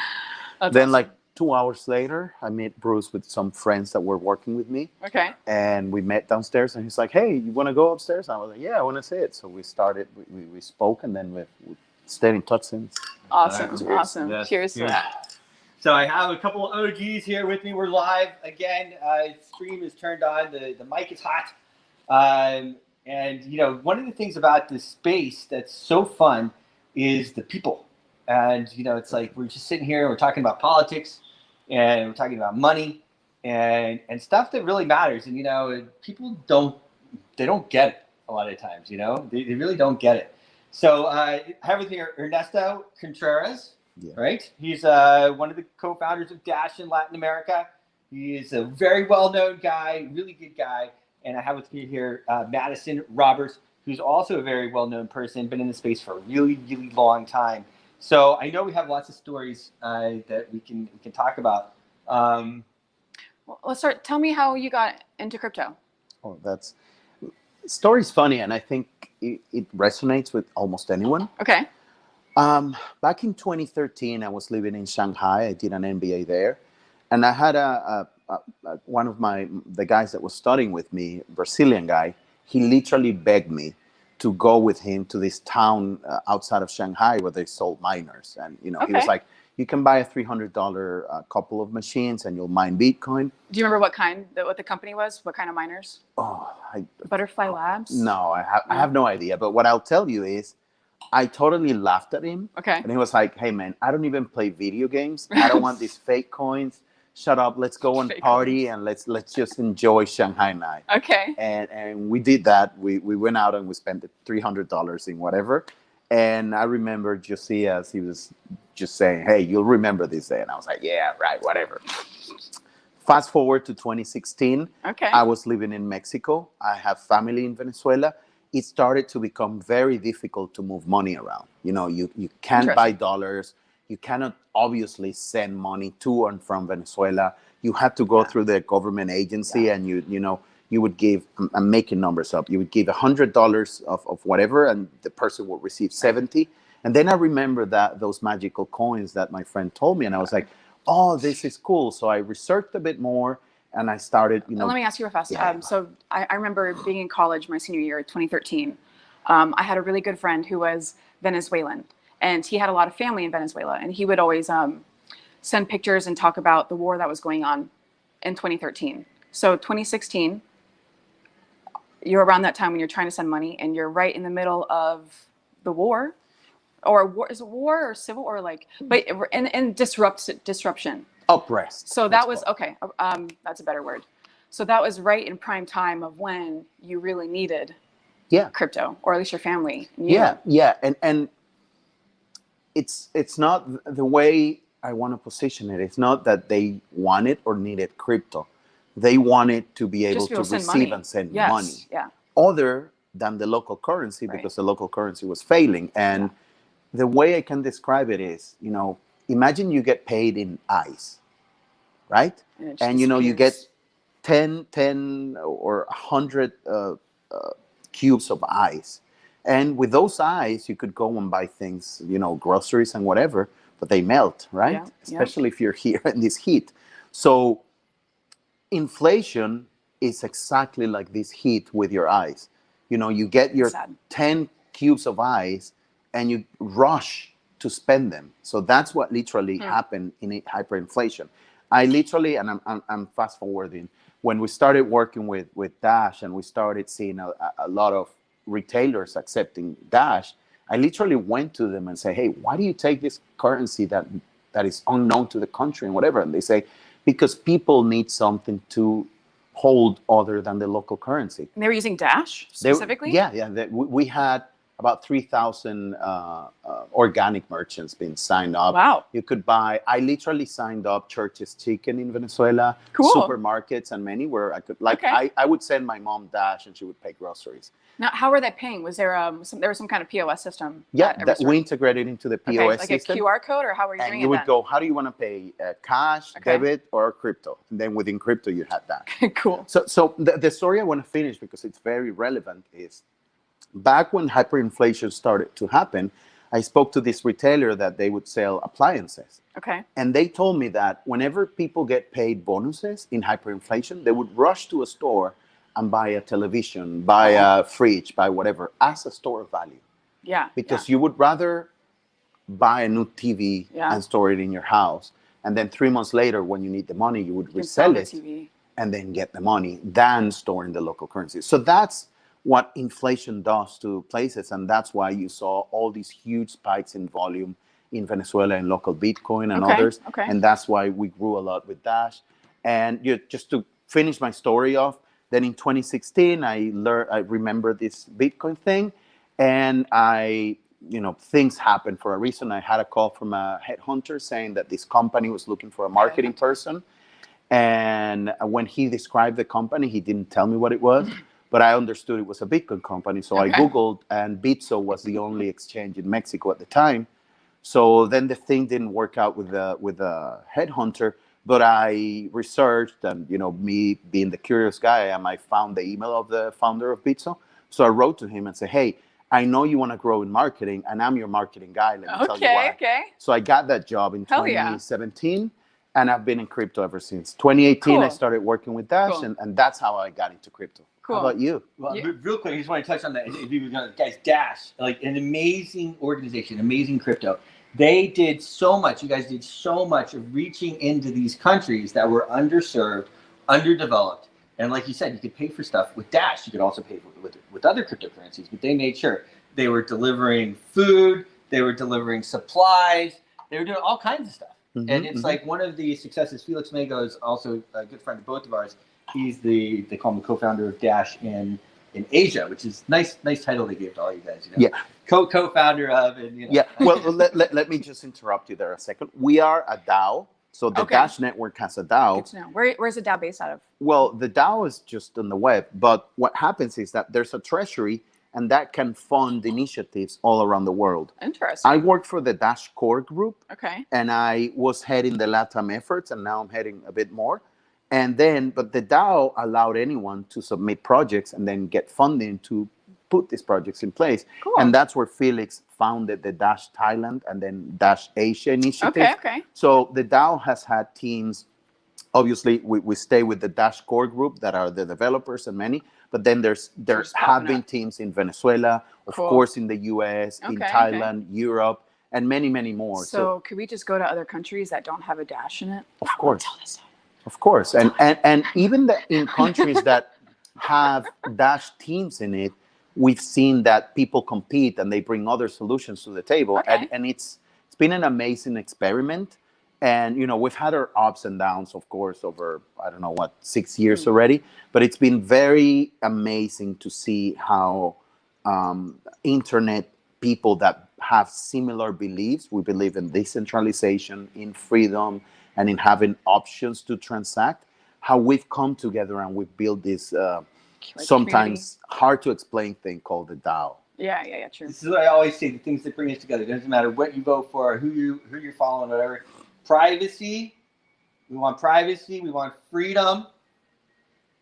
That's Then awesome. like 2 hours later, I met Bruce with some friends that were working with me. Okay. And we met downstairs and he's like, hey, you want to go upstairs? And I was like, yeah, I want to see it. So we started, we spoke and then we stayed in touch since. Awesome. Cheers. Awesome. Yes. Cheers to that. So I have a couple of OGs here with me. We're live again. Stream is turned on. The mic is hot. And you know, one of the things about this space that's so fun is the people. And you know, it's like we're just sitting here and we're talking about politics and we're talking about money and stuff that really matters. And you know, people don't get it a lot of times. You know, they really don't get it. So I have with me Ernesto Contreras. Yeah. Right? He's one of the co-founders of Dash in Latin America. He is a very well-known guy, really good guy. And I have with me here Madison Roberts, who's also a very well-known person, been in the space for a really, really long time. So I know we have lots of stories that we can talk about. Well, let's start. Tell me how you got into crypto. Oh, story's funny. And I think it resonates with almost anyone. Okay. Back in 2013, I was living in Shanghai. I did an MBA there. And I had one of the guys that was studying with me, Brazilian guy, he literally begged me to go with him to this town outside of Shanghai where they sold miners. And, you know, he was like, you can buy a $300 couple of machines and you'll mine Bitcoin. Do you remember what the company was? What kind of miners? Oh, Butterfly Labs? No, I have no idea. But what I'll tell you is, I totally laughed at him. Okay. And he was like, hey, man, I don't even play video games. I don't want these fake coins. Shut up. Let's go and party and let's just enjoy Shanghai night. Okay. And we did that. We went out and we spent the $300 in whatever. And I remember Josias, he was just saying, hey, you'll remember this day. And I was like, yeah, right, whatever. Fast forward to 2016. Okay. I was living in Mexico. I have family in Venezuela. It started to become very difficult to move money around. You know, you can't buy dollars. You cannot obviously send money to and from Venezuela. You had to go through the government agency and you would give, I'm making numbers up, you would give $100 of whatever and the person would receive 70. And then I remember those magical coins that my friend told me and I was like, oh, this is cool. So I researched a bit more. And I started, Let me ask you real fast. So I remember being in college my senior year, 2013. I had a really good friend who was Venezuelan, and he had a lot of family in Venezuela. And he would always send pictures and talk about the war that was going on in 2013. So 2016, you're around that time when you're trying to send money, and you're right in the middle of the war, or war, is it war or civil or like, but and disruption. Oppressed. So that was okay. That's a better word. So that was right in prime time of when you really needed crypto, or at least your family. Yeah. And it's not the way I want to position it. It's not that they wanted or needed crypto. They wanted to be able to receive and send money. Yeah. Other than the local currency, because the local currency was failing. And the way I can describe it is, you know, imagine you get paid in ice, right? And you know, you get 10 or 100 cubes of ice. And with those ice, you could go and buy things, you know, groceries and whatever, but they melt, right? Yeah. Especially if you're here in this heat. So inflation is exactly like this heat with your ice. You know, you get your 10 cubes of ice and you rush to spend them. So that's what literally happened in hyperinflation. I literally, and I'm fast forwarding, when we started working with Dash and we started seeing a lot of retailers accepting Dash, I literally went to them and said, hey, why do you take this currency that is unknown to the country and whatever? And they say, because people need something to hold other than the local currency. And they were using Dash specifically? We had about 3,000 organic merchants being signed up. Wow. You could buy, I literally signed up Church's Chicken in Venezuela, cool. Supermarkets and many where I could, like, okay. I would send my mom Dash and she would pay groceries. Now, how were they paying? Was there there was some kind of POS system? Yeah, that we integrated into the POS system. Like a QR code, or how were you doing it? And you would go, how do you want to pay? Cash, debit, or crypto? And then within crypto, you had that. Cool. So the story I want to finish, because it's very relevant, is back when hyperinflation started to happen, I spoke to this retailer that they would sell appliances. Okay. And they told me that whenever people get paid bonuses in hyperinflation, they would rush to a store and buy a television, buy a fridge, buy whatever, as a store of value. Yeah. Because you would rather buy a new TV and store it in your house. And then 3 months later, when you need the money, you would resell it and then get the money than store in the local currency. So that's what inflation does to places. And that's why you saw all these huge spikes in volume in Venezuela and local Bitcoin and others. Okay. And that's why we grew a lot with Dash. And just to finish my story off, then in 2016, I remember this Bitcoin thing, and things happened for a reason. I had a call from a headhunter saying that this company was looking for a marketing person. And when he described the company, he didn't tell me what it was, but I understood it was a Bitcoin company. So I Googled, and Bitso was the only exchange in Mexico at the time. So then the thing didn't work out with the headhunter. But I researched, and me being the curious guy I am, I found the email of the founder of Bitso. So I wrote to him and said, hey, I know you want to grow in marketing, and I'm your marketing guy. Let me tell you why. Okay. So I got that job in 2017, and I've been in crypto ever since. 2018, I started working with Dash, and that's how I got into crypto. Cool. How about you? Well, real quick, I just want to touch on that. If you guys, Dash, like an amazing organization, amazing crypto. They did so much. You guys did so much of reaching into these countries that were underserved, underdeveloped. And like you said, you could pay for stuff with Dash. You could also pay with other cryptocurrencies. But they made sure they were delivering food. They were delivering supplies. They were doing all kinds of stuff. Mm-hmm, and it's like one of the successes. Felix Mago is also a good friend of both of ours. He's they call him the co-founder of Dash in Asia, which is nice title they gave to all you guys. Yeah. Co-founder of, and Yeah. Well, let me just interrupt you there a second. We are a DAO. So the Dash network has a DAO. Good to know. Where's the DAO based out of? Well, the DAO is just on the web. But what happens is that there's a treasury, and that can fund initiatives all around the world. Interesting. I worked for the Dash Core Group. Okay. And I was heading the LATAM efforts, and now I'm heading a bit more. And then, but the DAO allowed anyone to submit projects and then get funding to put these projects in place. Cool. And that's where Felix founded the Dash Thailand and then Dash Asia initiative. Okay. So the DAO has had teams. Obviously, we stay with the Dash Core Group that are the developers and many, but then there have been teams in Venezuela, of course, in the US, in Thailand, Europe, and many, many more. So could we just go to other countries that don't have a Dash in it? Of course. Of course. And even in countries that have Dash teams in it, we've seen that people compete and they bring other solutions to the table. And it's been an amazing experiment. And, we've had our ups and downs, of course, over, 6 years already. But it's been very amazing to see how internet people that have similar beliefs, we believe in decentralization, in freedom, and in having options to transact, how we've come together and we've built this sometimes hard to explain thing called the DAO. Yeah, true. This is what I always say, the things that bring us together. It doesn't matter what you vote for, who you're following, whatever. Privacy. We want privacy. We want freedom.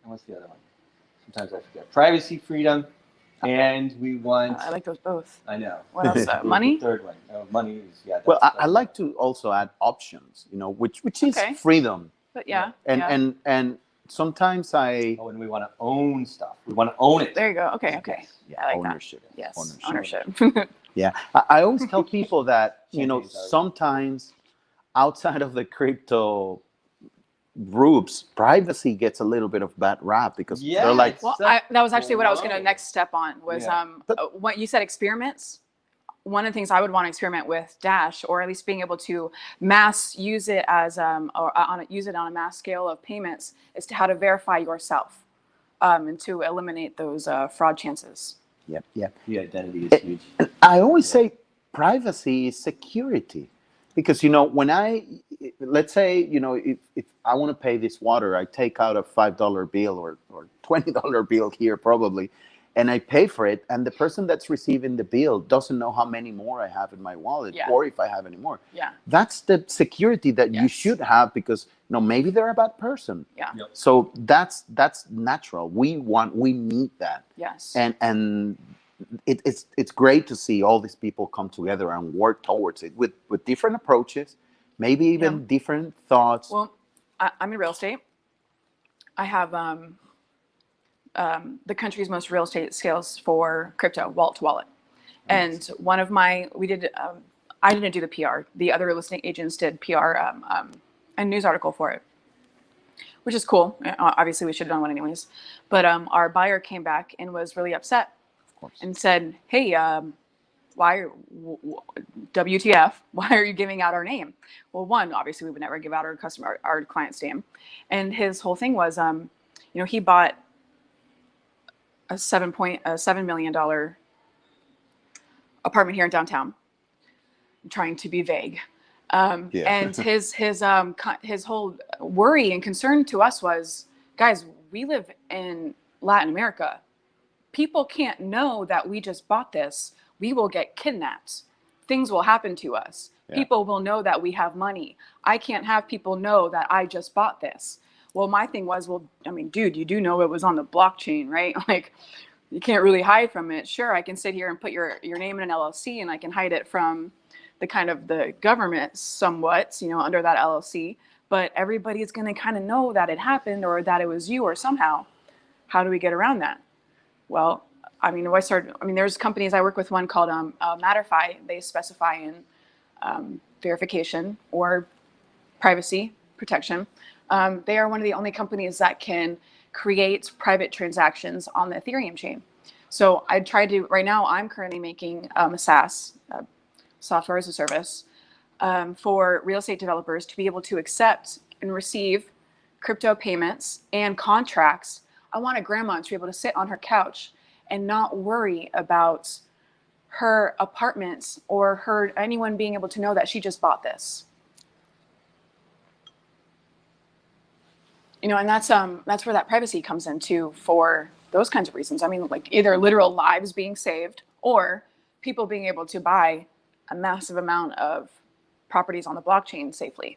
And what's the other one? Sometimes I forget. Privacy, freedom, and we want... I like those both. I know. What else? Money? The third one. Money is, well, I like to also add options, which is freedom. But yeah. And sometimes and we want to own stuff. We want to own it. There you go. Okay. Yeah, I like ownership. That. Yes, ownership. Yeah. I always tell people that, sometimes outside of the crypto groups, privacy gets a little bit of bad rap because they're like, well, that was actually what I was going to next step on was But- what you said, experiments. One of the things I would want to experiment with Dash, or at least being able to mass use it as use it on a mass scale of payments, is to how to verify yourself and to eliminate those fraud chances. yeah. The identity is huge. And I always say privacy is security, because when let's say if I want to pay this water, I take out a $5 bill or $20 bill here probably, and I pay for it, and the person that's receiving the bill doesn't know how many more I have in my wallet, or if I have any more. Yeah. That's the security that you should have, because maybe they're a bad person. Yeah. Yep. So that's natural. We need that. Yes. And it's great to see all these people come together and work towards it with different approaches, maybe even different thoughts. Well, I'm in real estate. I have the country's most real estate sales for crypto, wallet to wallet. And one of I didn't do the PR. The other real estate agents did PR, a news article for it, which is cool. Obviously, we should have done one anyways. But our buyer came back and was really upset and said, hey, WTF, why are you giving out our name? Well, one, obviously we would never give out our client's name. And his whole thing was, he bought a $7 million apartment here in downtown. I'm trying to be vague. And his whole worry and concern to us was, guys, we live in Latin America. People can't know that we just bought this. We will get kidnapped. Things will happen to us. Yeah. People will know that we have money. I can't have people know that I just bought this. Well, my thing was, dude, you do know it was on the blockchain, right? Like, you can't really hide from it. Sure, I can sit here and put your name in an LLC, and I can hide it from the government somewhat, under that LLC. But everybody's going to kind of know that it happened or that it was you or somehow. How do we get around that? Well, there's companies I work with, one called Matterify. They specify in verification or privacy protection. They are one of the only companies that can create private transactions on the Ethereum chain. So right now I'm currently making a SaaS, software as a service, for real estate developers to be able to accept and receive crypto payments and contracts. I want a grandma to be able to sit on her couch and not worry about her apartments or anyone being able to know that she just bought this. And that's where that privacy comes into for those kinds of reasons. Like either literal lives being saved or people being able to buy a massive amount of properties on the blockchain safely.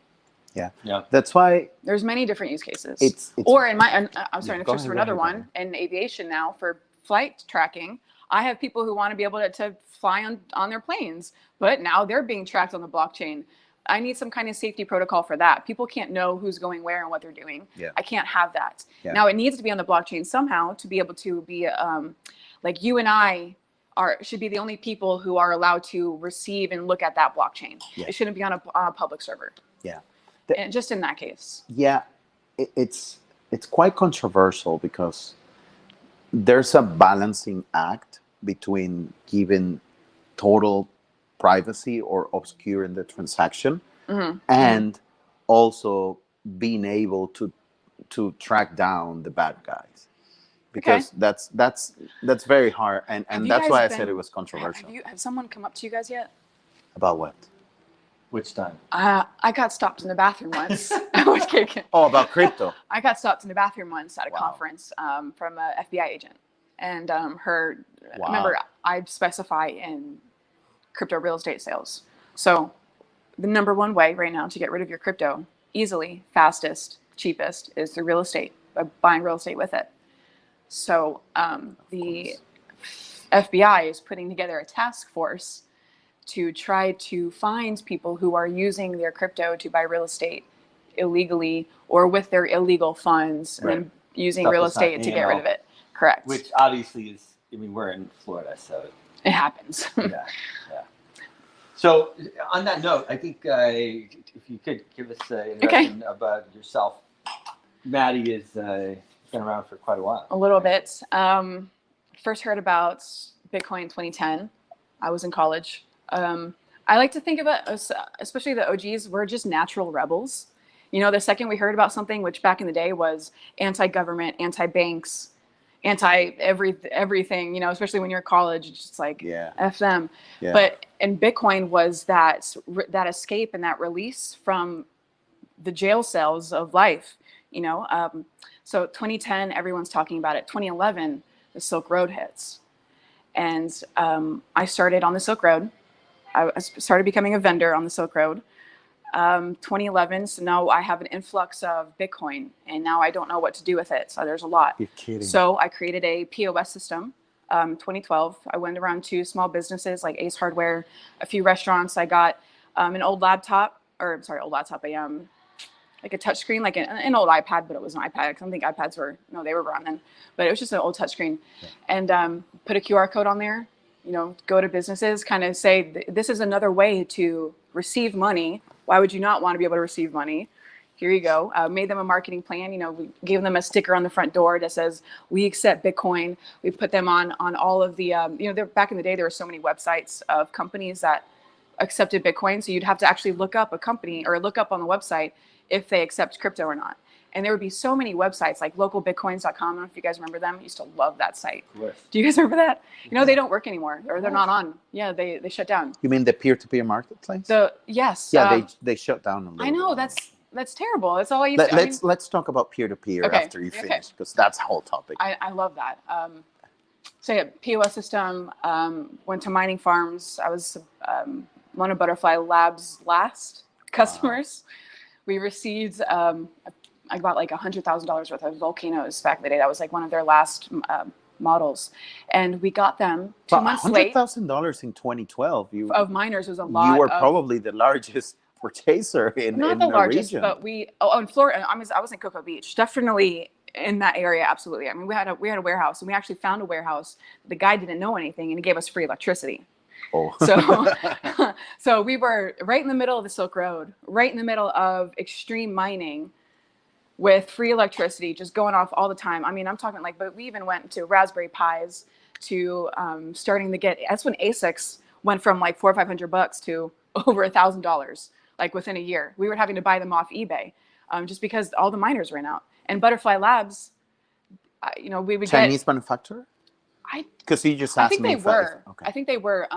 Yeah. That's why there's many different use cases. It's or in my, I'm sorry, next for another one in aviation now for flight tracking. I have people who want to be able to fly on their planes, but now they're being tracked on the blockchain. I need some kind of safety protocol for that. People can't know who's going where and what they're doing. Yeah. I can't have that. Yeah. Now it needs to be on the blockchain somehow to be able to be like you and I should be the only people who are allowed to receive and look at that blockchain. Yeah. It shouldn't be on a public server. Yeah. And just in that case. Yeah, it's quite controversial because there's a balancing act between giving total privacy or obscuring the transaction, and also being able to track down the bad guys, because that's very hard, and that's why I said it was controversial. Have someone come up to you guys yet? About what? Which time? I got stopped in the bathroom once. I was kidding. Oh, about crypto. I got stopped in the bathroom once at a conference from an FBI agent, and remember, I specify in crypto real estate sales. So the number one way right now to get rid of your crypto easily, fastest, cheapest is through real estate, by buying real estate with it. So the FBI is putting together a task force to try to find people who are using their crypto to buy real estate illegally or with their illegal funds, and then using real estate to get rid of it. Correct. Which obviously is, we're in Florida, so it happens. Yeah. So on that note, I think if you could give us an introduction about yourself Maddie is been around for quite a while. A little bit. First heard about Bitcoin in 2010. I was in college. I like to think of it, especially the OGs, we're just natural rebels. You know, the second we heard about something, which back in the day was anti-government, anti-banks, everything, you know, especially when you're in college, it's just like, F them. Yeah. But, and Bitcoin was that escape and that release from the jail cells of life, you know. So 2010, everyone's talking about it. 2011, the Silk Road hits. And I started on the Silk Road. I started becoming a vendor on the Silk Road. 2011, so now I have an influx of Bitcoin, and now I don't know what to do with it. So there's a lot. You're kidding. So I created a POS system. 2012, I went around to small businesses like Ace Hardware, a few restaurants. I got an old laptop, or sorry, old laptop, like a touchscreen, like an old iPad, but it was an iPad. I don't think iPads were, no, they were around then, but it was just an old touchscreen. Yeah. And put a QR code on there, you know, go to businesses, kind of say, this is another way to receive money. Why would you not want to be able to receive money? Here you go. Made them a marketing plan. You know, we gave them a sticker on the front door that says, we accept Bitcoin. We put them on all of the, you know, back in the day, there were so many websites of companies that accepted Bitcoin. So you'd have to actually look up a company or look up on the website if they accept crypto or not. And there would be so many websites like localbitcoins.com. I don't know if you guys remember them. I used to love that site. Do you guys remember that? You know, they don't work anymore, or they're not on. Yeah, they shut down. You mean the peer-to-peer marketplace? Yes. Yeah, they shut down. I know, that's terrible. That's all I used to. Let's talk about peer-to-peer after you finish, because that's a whole topic. I love that. So yeah, POS system, went to mining farms. I was one of Butterfly Labs' last customers. Wow. We received, I bought like $100,000 worth of volcanoes back in the day. That was like one of their last models. And we got them 2 months late. $100,000 in 2012. Of miners was a lot. You were probably the largest purchaser in not the largest, region. But in Florida, I was in Cocoa Beach, definitely in that area. Absolutely. I mean, we had a warehouse, and we actually found a warehouse. The guy didn't know anything, and he gave us free electricity. Oh. So we were right in the middle of the Silk Road, right in the middle of extreme mining with free electricity just going off all the time. I mean, I'm talking like, but we even went to Raspberry Pis to starting to get, that's when ASICs went from like $400 or $500 to over $1,000, like within a year. We were having to buy them off eBay just because all the miners ran out. And Butterfly Labs, you know, we would Chinese manufacturer? Because you just asked me. I think they were. Okay. I think they were.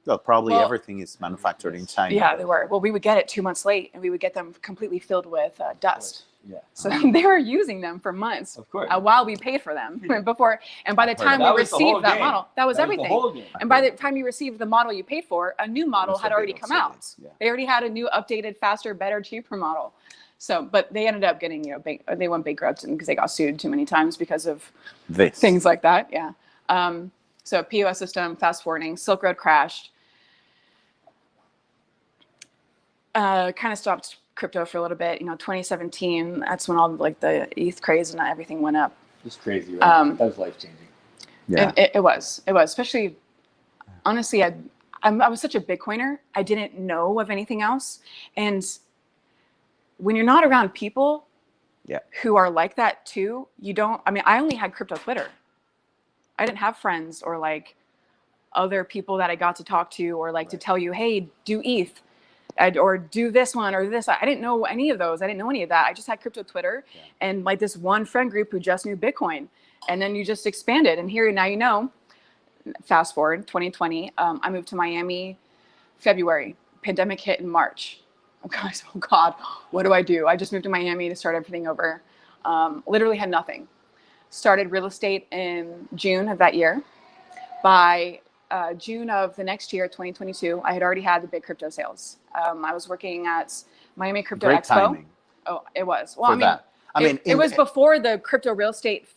Well, probably everything is manufactured in China. Yeah, they were. Well, we would get it 2 months late, and we would get them completely filled with dust. Yeah. So they were using them for months. Of course. While we paid for them before, and by the time we received that model, that was everything. And by the time you received the model you paid for, a new model had already come out. Yeah. They already had a new, updated, faster, better, cheaper model. So, but they ended up getting, you know, they went bankrupt because they got sued too many times because of things like that. Yeah. So POS system, fast forwarding, Silk Road crashed. Kind of stopped crypto for a little bit. You know, 2017, that's when all like the ETH craze and everything went up. It's crazy, right? That was life changing. Yeah, it was, especially, honestly, I was such a Bitcoiner. I didn't know of anything else. And when you're not around people who are like that too, you don't, I mean, I only had crypto Twitter. I didn't have friends or like other people that I got to talk to or like to tell you, hey, do ETH or do this one or this. I didn't know any of those. I didn't know any of that. I just had crypto Twitter and like this one friend group who just knew Bitcoin. And then you just expanded. And here, now you know, fast forward 2020, I moved to Miami February. Pandemic hit in March. Oh God, what do I do? I just moved to Miami to start everything over. Literally had nothing. Started real estate in June of that year. By June of the next year, 2022, I had already had the big crypto sales. I was working at Miami Crypto Expo. Timing. Oh, it was. Well, I mean, it was before the crypto real estate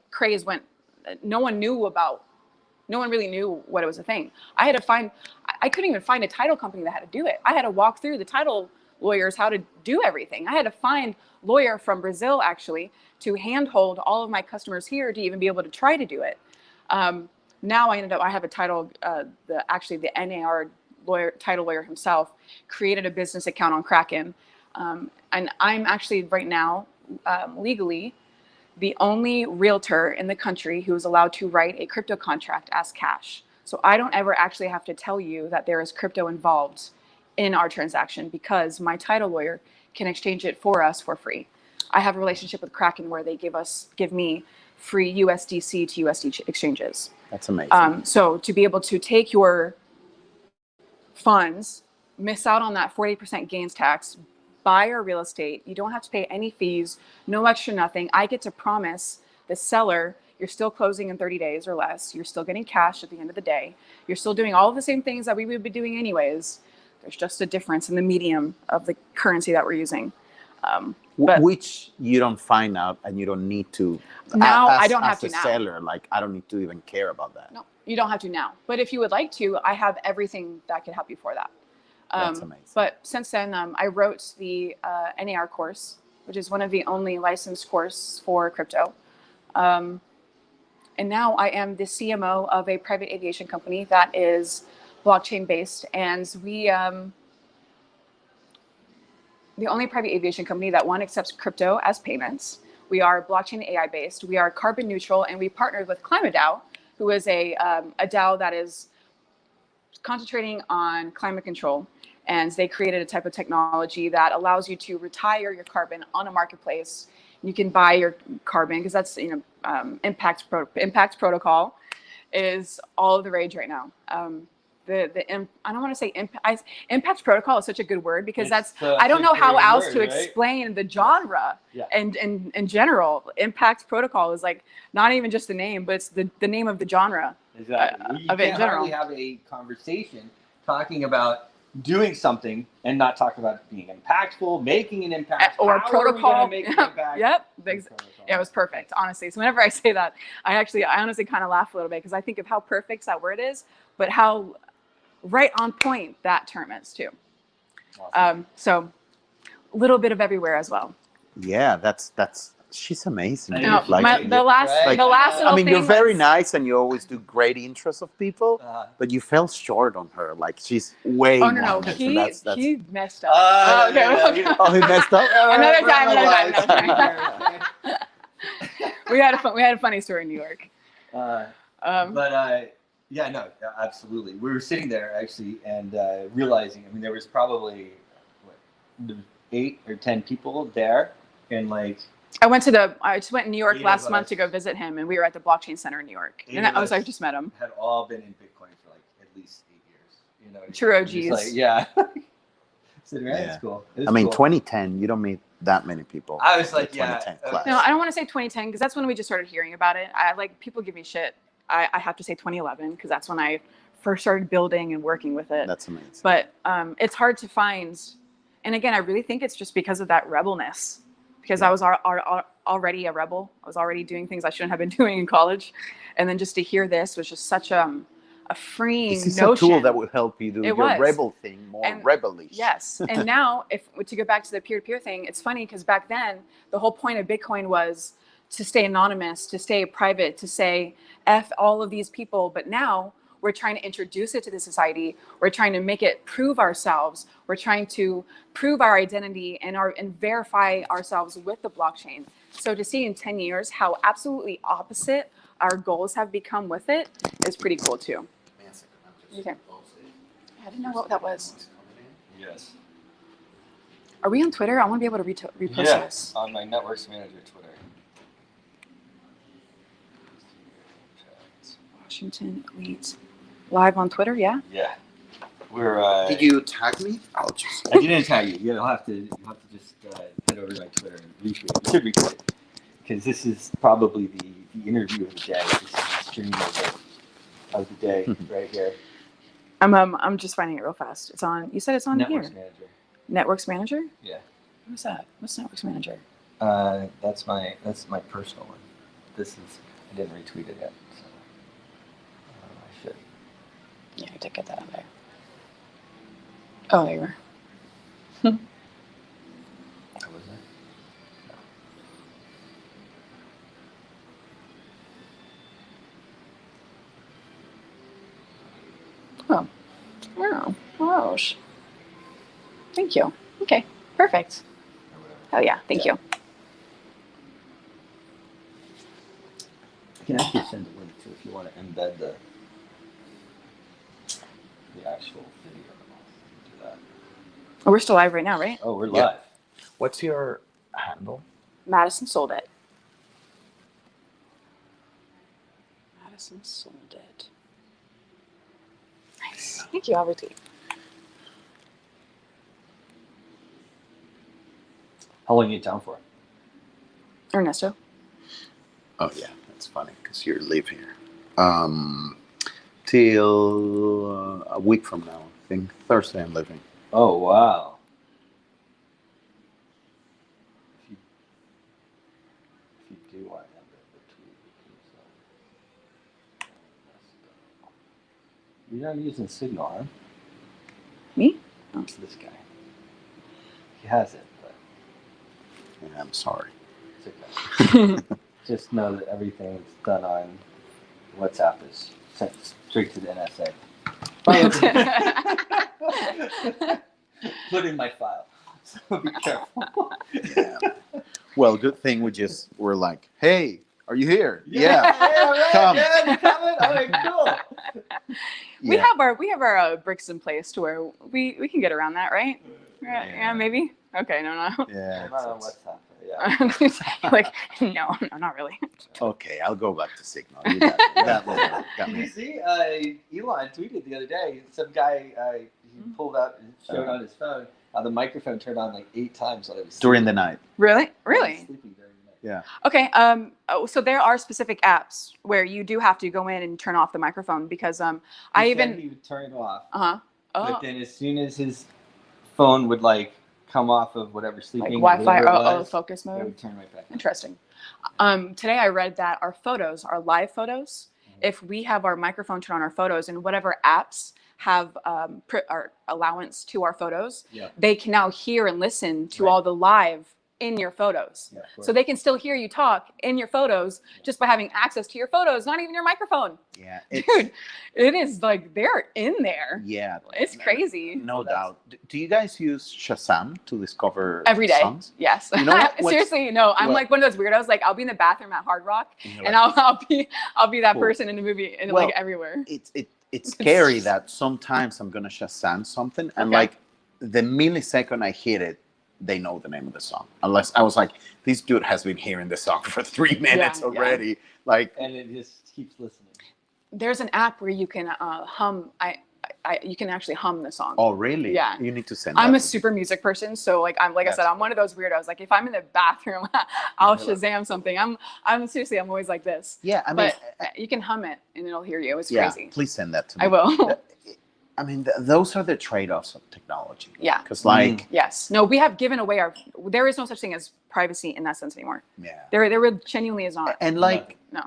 craze went. No one really knew what it was a thing. I couldn't even find a title company that had to do it. I had to walk through the title lawyers how to do everything. I had to find a lawyer from Brazil actually to handhold all of my customers here to even be able to try to do it. Now I have a title, the NAR lawyer, title lawyer himself created a business account on Kraken. And I'm actually right now legally the only realtor in the country who is allowed to write a crypto contract as cash. So I don't ever actually have to tell you that there is crypto involved in our transaction because my title lawyer can exchange it for us for free. I have a relationship with Kraken where they give me free USDC to USD exchanges. That's amazing. So to be able to take your funds, miss out on that 40% gains tax, buy our real estate, you don't have to pay any fees, no extra nothing. I get to promise the seller, you're still closing in 30 days or less. You're still getting cash at the end of the day. You're still doing all of the same things that we would be doing anyways. There's just a difference in the medium of the currency that we're using. But which you don't find out and you don't need to. Now I don't have to as a now. seller, like I don't need to even care about that. No, you don't have to now. But if you would like to, I have everything that could help you for that. That's amazing. But since then, I wrote the NAR course, which is one of the only licensed courses for crypto. And now I am the CMO of a private aviation company that is blockchain based. And we, the only private aviation company that accepts crypto as payments. We are blockchain AI based. We are carbon neutral, and we partnered with ClimateDAO, who is a DAO that is concentrating on climate control. And they created a type of technology that allows you to retire your carbon on a marketplace. You can buy your carbon because that's, impact protocol is all of the rage right now. I don't want to say impact protocol is such a good word because I don't know how else to explain the genre. Yeah. And in general, impact protocol is like not even just the name, but it's the name of the genre. Exactly. You of it in can't general. hardly have a conversation talking about doing something and not talk about being impactful, making an impact, or how protocol. Are we gonna make an impact? Yep. Yeah, it was perfect, honestly. So whenever I say that, I honestly kind of laugh a little bit because I think of how perfect that word is, but how right on point that term is too. Awesome. So a little bit of everywhere as well. Yeah, she's amazing. No, Like, the last little I mean, you're thing very was- nice and you always do great interests of people, but you fell short on her. Like she's way Oh no, more nice, and that's he messed up. Oh, he messed up. Another time. We had a funny story in New York. Yeah, no, absolutely. We were sitting there actually and realizing, I mean, there was probably 8 or 10 people there, and like. I just went in New York 8 last of month us. to go visit him, and we were at the Blockchain Center in New York. 8 And of I us just met him. Had all been in Bitcoin for like at least 8 years. You know, True Just OGs. like, yeah. Sitting around, it's cool. I mean, 2010, you don't meet that many people. I was like, in the yeah. 2010 class. No, I don't want to say 2010 because that's when we just started hearing about it. People give me shit. I have to say 2011 because that's when I first started building and working with it. That's amazing. But it's hard to find. And again, I really think it's just because of that rebelness. Because I was already a rebel. I was already doing things I shouldn't have been doing in college. And then just to hear this was just such a freeing This is notion. a tool that will help you do your rebel thing more rebellish. Yes. And now, to go back to the peer-to-peer thing, it's funny because back then, the whole point of Bitcoin was to stay anonymous, to stay private, to say F all of these people. But now we're trying to introduce it to the society. We're trying to make it prove ourselves. We're trying to prove our identity and verify ourselves with the blockchain. So to see in 10 years how absolutely opposite our goals have become with it is pretty cool too. Okay. I didn't know what that was. Yes. Are we on Twitter? I want to be able to repost this. On my Networks Manager Twitter. Washington Elite. Live on Twitter, yeah? Yeah. We're. Did you tag me? I'll just. I didn't tag you. You'll have to just head over to my Twitter and retweet it. You should retweet it. Because this is probably the interview of the day. This is the stream of the day right here. I'm just finding it real fast. It's on. You said it's on Networks here. Manager. Networks Manager? Yeah. What's that? What's Networks Manager? That's my personal one. I didn't retweet it yet. So I should. Yeah, I did get that on there. Oh, there you were. What was it? Oh. Oh. Oh. Thank you. Okay. Perfect. Oh yeah. Thank you. can actually send a link to if you want to embed the actual video. Do that. Oh, we're still live right now, right? Oh, we're live. What's your handle? Madison sold it. Madison sold it. Nice. Thank you, Albert. How long are you down for? Ernesto. Oh yeah, that's funny because you live here. Till a week from now. I think Thursday I'm leaving. Oh wow. If you do want to have the tweet, you're not using Signal, huh? Me? Oh. It's this guy. He has it, but Yeah, I'm sorry. it's okay. Just know that everything that's done on WhatsApp is sent straight to the NSA. Put in my file. So be careful. Yeah. Well, good thing we just were like, hey, are you here? Yeah, right. Come. Yeah, you coming? All right, cool. We have our bricks in place to where we can get around that, right? Yeah, maybe. Okay, no. Yeah. Not on WhatsApp. Yeah. Like, no, not really. Okay, I'll go back to Signal. That little got Did me. you see? Elon tweeted the other day. Some guy he pulled out and showed on his phone how the microphone turned on like 8 times while it was During the night. Really? sleeping during the night. Yeah. Okay. So there are specific apps where you do have to go in and turn off the microphone because He would turn it off. Oh. But then as soon as his phone would like come off of whatever Like sleeping Wi-Fi focus it mode. would turn right back on. Interesting. Today I read that our photos, our live photos, if we have our microphone turned on our photos and whatever apps have our allowance to our photos, they can now hear and listen to all the live in your photos. Yeah, so they can still hear you talk in your photos just by having access to your photos, not even your microphone. Yeah. Dude, it is like they're in there. Yeah. It's crazy. No doubt. Do you guys use Shazam to discover Every day. songs? Yes. You know Seriously, no. I'm like one of those weirdos. Like I'll be in the bathroom at Hard Rock, and I'll be that Cool. person in the movie and Well, like everywhere. It's scary that sometimes I'm gonna Shazam something and like the millisecond I hit it, they know the name of the song. Unless I was like, this dude has been hearing the song for 3 minutes already. Yeah. Like, and it just keeps listening. There's an app where you can hum. You can actually hum the song. Oh, really? Yeah. You need to send. I'm a super music person, so like I said, I'm one of those weirdos. Like if I'm in the bathroom, I'll Shazam something. I'm seriously, I'm always like this. Yeah, I mean, but you can hum it and it'll hear you. It's crazy. Please send that to me. I will. I mean, those are the trade-offs of technology. Yeah. Because like. Yes. No, we have given away there is no such thing as privacy in that sense anymore. Yeah. There genuinely is not. And like, no.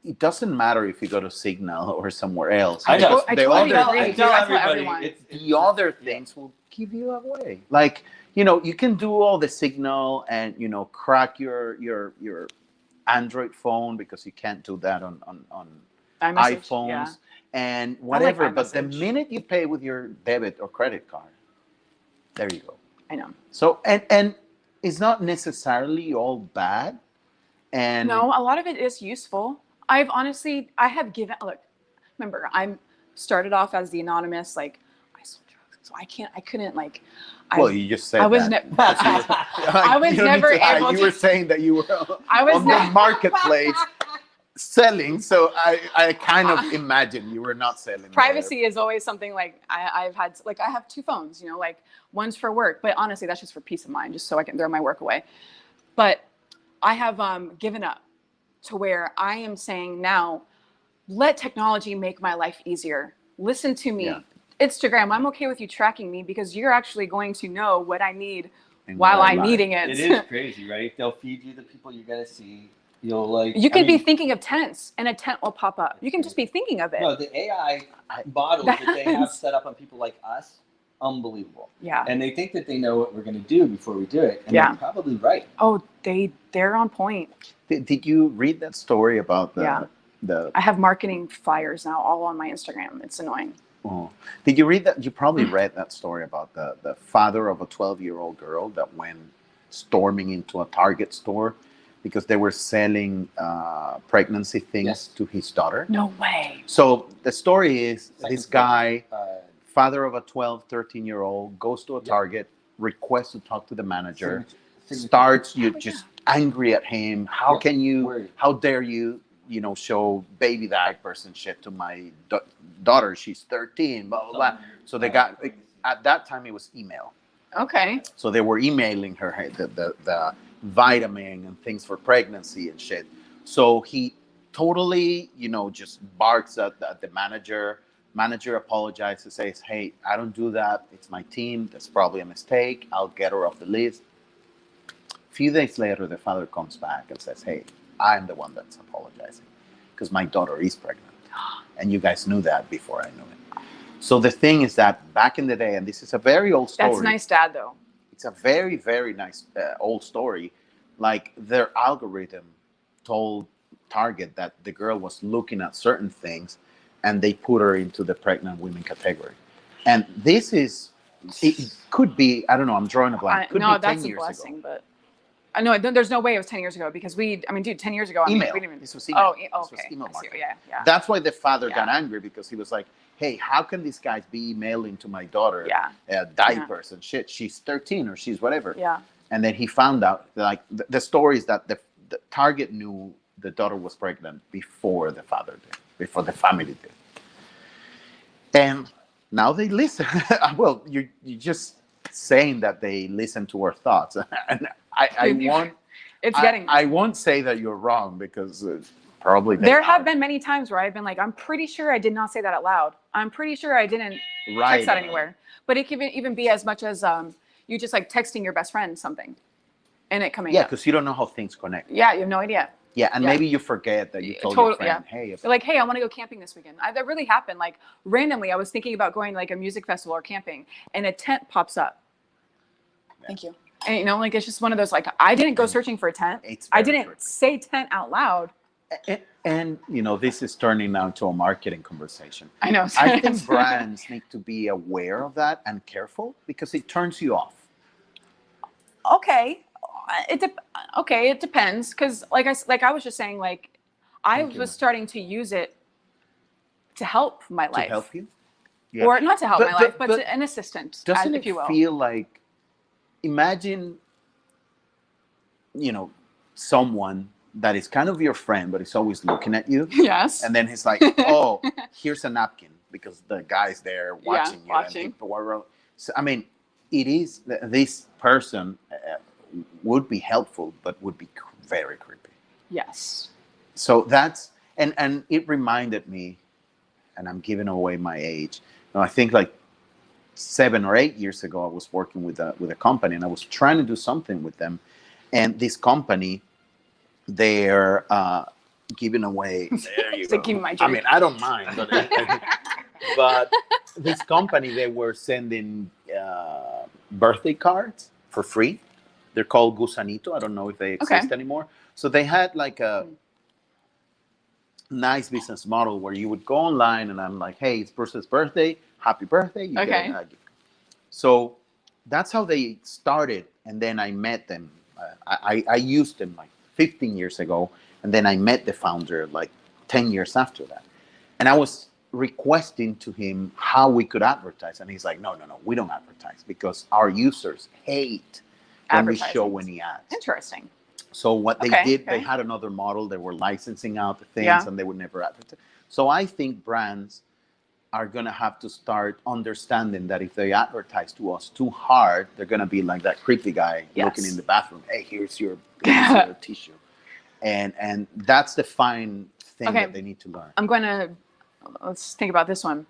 It doesn't matter if you go to Signal or somewhere else. I totally agree. The other things will give you away. Like, you can do all the Signal and, crack your Android phone because you can't do that on iPhones and whatever. But the minute you pay with your debit or credit card, there you go. I know. So, and it's not necessarily all bad. And no, a lot of it is useful. I have given, remember, I'm started off as the anonymous, like, I sold drugs, so I couldn't, like, well, you just said I was never able to. You were saying that you were on the marketplace selling, so I kind of imagine you were not selling. Privacy is always something like I've had, like, I have 2 phones, like one's for work, but honestly, that's just for peace of mind, just so I can throw my work away. But I have given up to where I am saying now, let technology make my life easier. Listen to me. Yeah. Instagram, I'm okay with you tracking me because you're actually going to know what I need while I'm needing it. It is crazy, right? They'll feed you the people you're going to see. You can be thinking of tents and a tent will pop up. You can just be thinking of it. No, the AI models that they have set up on people like us, unbelievable. Yeah. And they think that they know what we're going to do before we do it. And they're probably right. Oh, they're on point. Did you read that story about the I have marketing flyers now all on my Instagram. It's annoying. Oh. Did you read that? You probably read that story about the father of a 12-year-old girl that went storming into a Target store because they were selling pregnancy things to his daughter. No way. So the story is this guy, father of a 12, 13-year-old, goes to a Target, requests to talk to the manager, starts just angry at him. How can you, how dare you, you know, show baby diapers and shit to my daughter? She's 13, blah, blah, blah. So they got, at that time, it was email. Okay. So they were emailing her the vitamin and things for pregnancy and shit. So he totally, you know, just barks at the manager. Manager apologizes, says, hey, I don't do that. It's my team. That's probably a mistake. I'll get her off the list. A few days later, the father comes back and says, hey, I'm the one that's apologizing because my daughter is pregnant. And you guys knew that before I knew it. So the thing is that back in the day, and this is a very old story. That's nice, Dad, though. It's a very, very nice old story. Like their algorithm told Target that the girl was looking at certain things and they put her into the pregnant women category. And this is, it could be, I don't know, I'm drawing a blank. Could no, be 10 that's a years blessing, ago. but I know there's no way it was 10 years ago because I mean, dude, 10 years ago, Email. we didn't even, This was email. Oh, this was okay. email marketing. Yeah. That's why the father got angry because he was like, hey, how can these guys be emailing to my daughter diapers and shit? She's 13 or she's whatever. Yeah. And then he found out, like, the story is that the Target knew the daughter was pregnant before the father did, before the family did. And now they listen. Well, you're just saying that they listen to our thoughts. And I won't say that you're wrong because probably there have been many times where I've been like, I'm pretty sure I did not say that out loud. I'm pretty sure I didn't text that anywhere. But it can even be as much as you just like texting your best friend something and it coming up. Because you don't know how things connect. Yeah, you have no idea. Yeah, and maybe you forget that you told your friend, hey. They're like, hey, I want to go camping this weekend. That really happened. Like randomly, I was thinking about going like a music festival or camping and a tent pops up. Yeah. Thank you. And you know, like it's just one of those, like I didn't go searching for a tent. I didn't say tent out loud. And you know, this is turning now to a marketing conversation. I know. I think brands need to be aware of that and careful because it turns you off. Okay. It depends because like I was just saying, like I was starting to use it to help my life. To help you? Yeah. Or not to help my life, but to an assistant, doesn't if you will. It feel like, imagine, you know, someone that is kind of your friend, but is always looking at you. Yes. And then he's like, oh, here's a napkin because the guy's there watching you. Watching. So, I mean, it is, this person would be helpful, but would be very creepy. Yes. So that's, and it reminded me, and I'm giving away my age. No, I think like 7 or 8 years ago, I was working with a company and I was trying to do something with them. And this company, they're giving away, there you go. My I mean, I don't mind, but this company, they were sending birthday cards for free. They're called Gusanito. I don't know if they exist anymore. So they had like a nice business model where you would go online and I'm like, hey, it's Bruce's birthday. Happy birthday. You get a gift. So that's how they started. And then I met them. I used them like 15 years ago. And then I met the founder like 10 years after that. And I was requesting to him how we could advertise. And he's like, no, we don't advertise because our users hate when we show any ads. Interesting. So what they did, they had another model. They were licensing out the things and they would never advertise. So I think brands are going to have to start understanding that if they advertise to us too hard, they're going to be like that creepy guy looking in the bathroom. Hey, here's your tissue. And that's the fine thing that they need to learn. I'm going to, let's think about this one.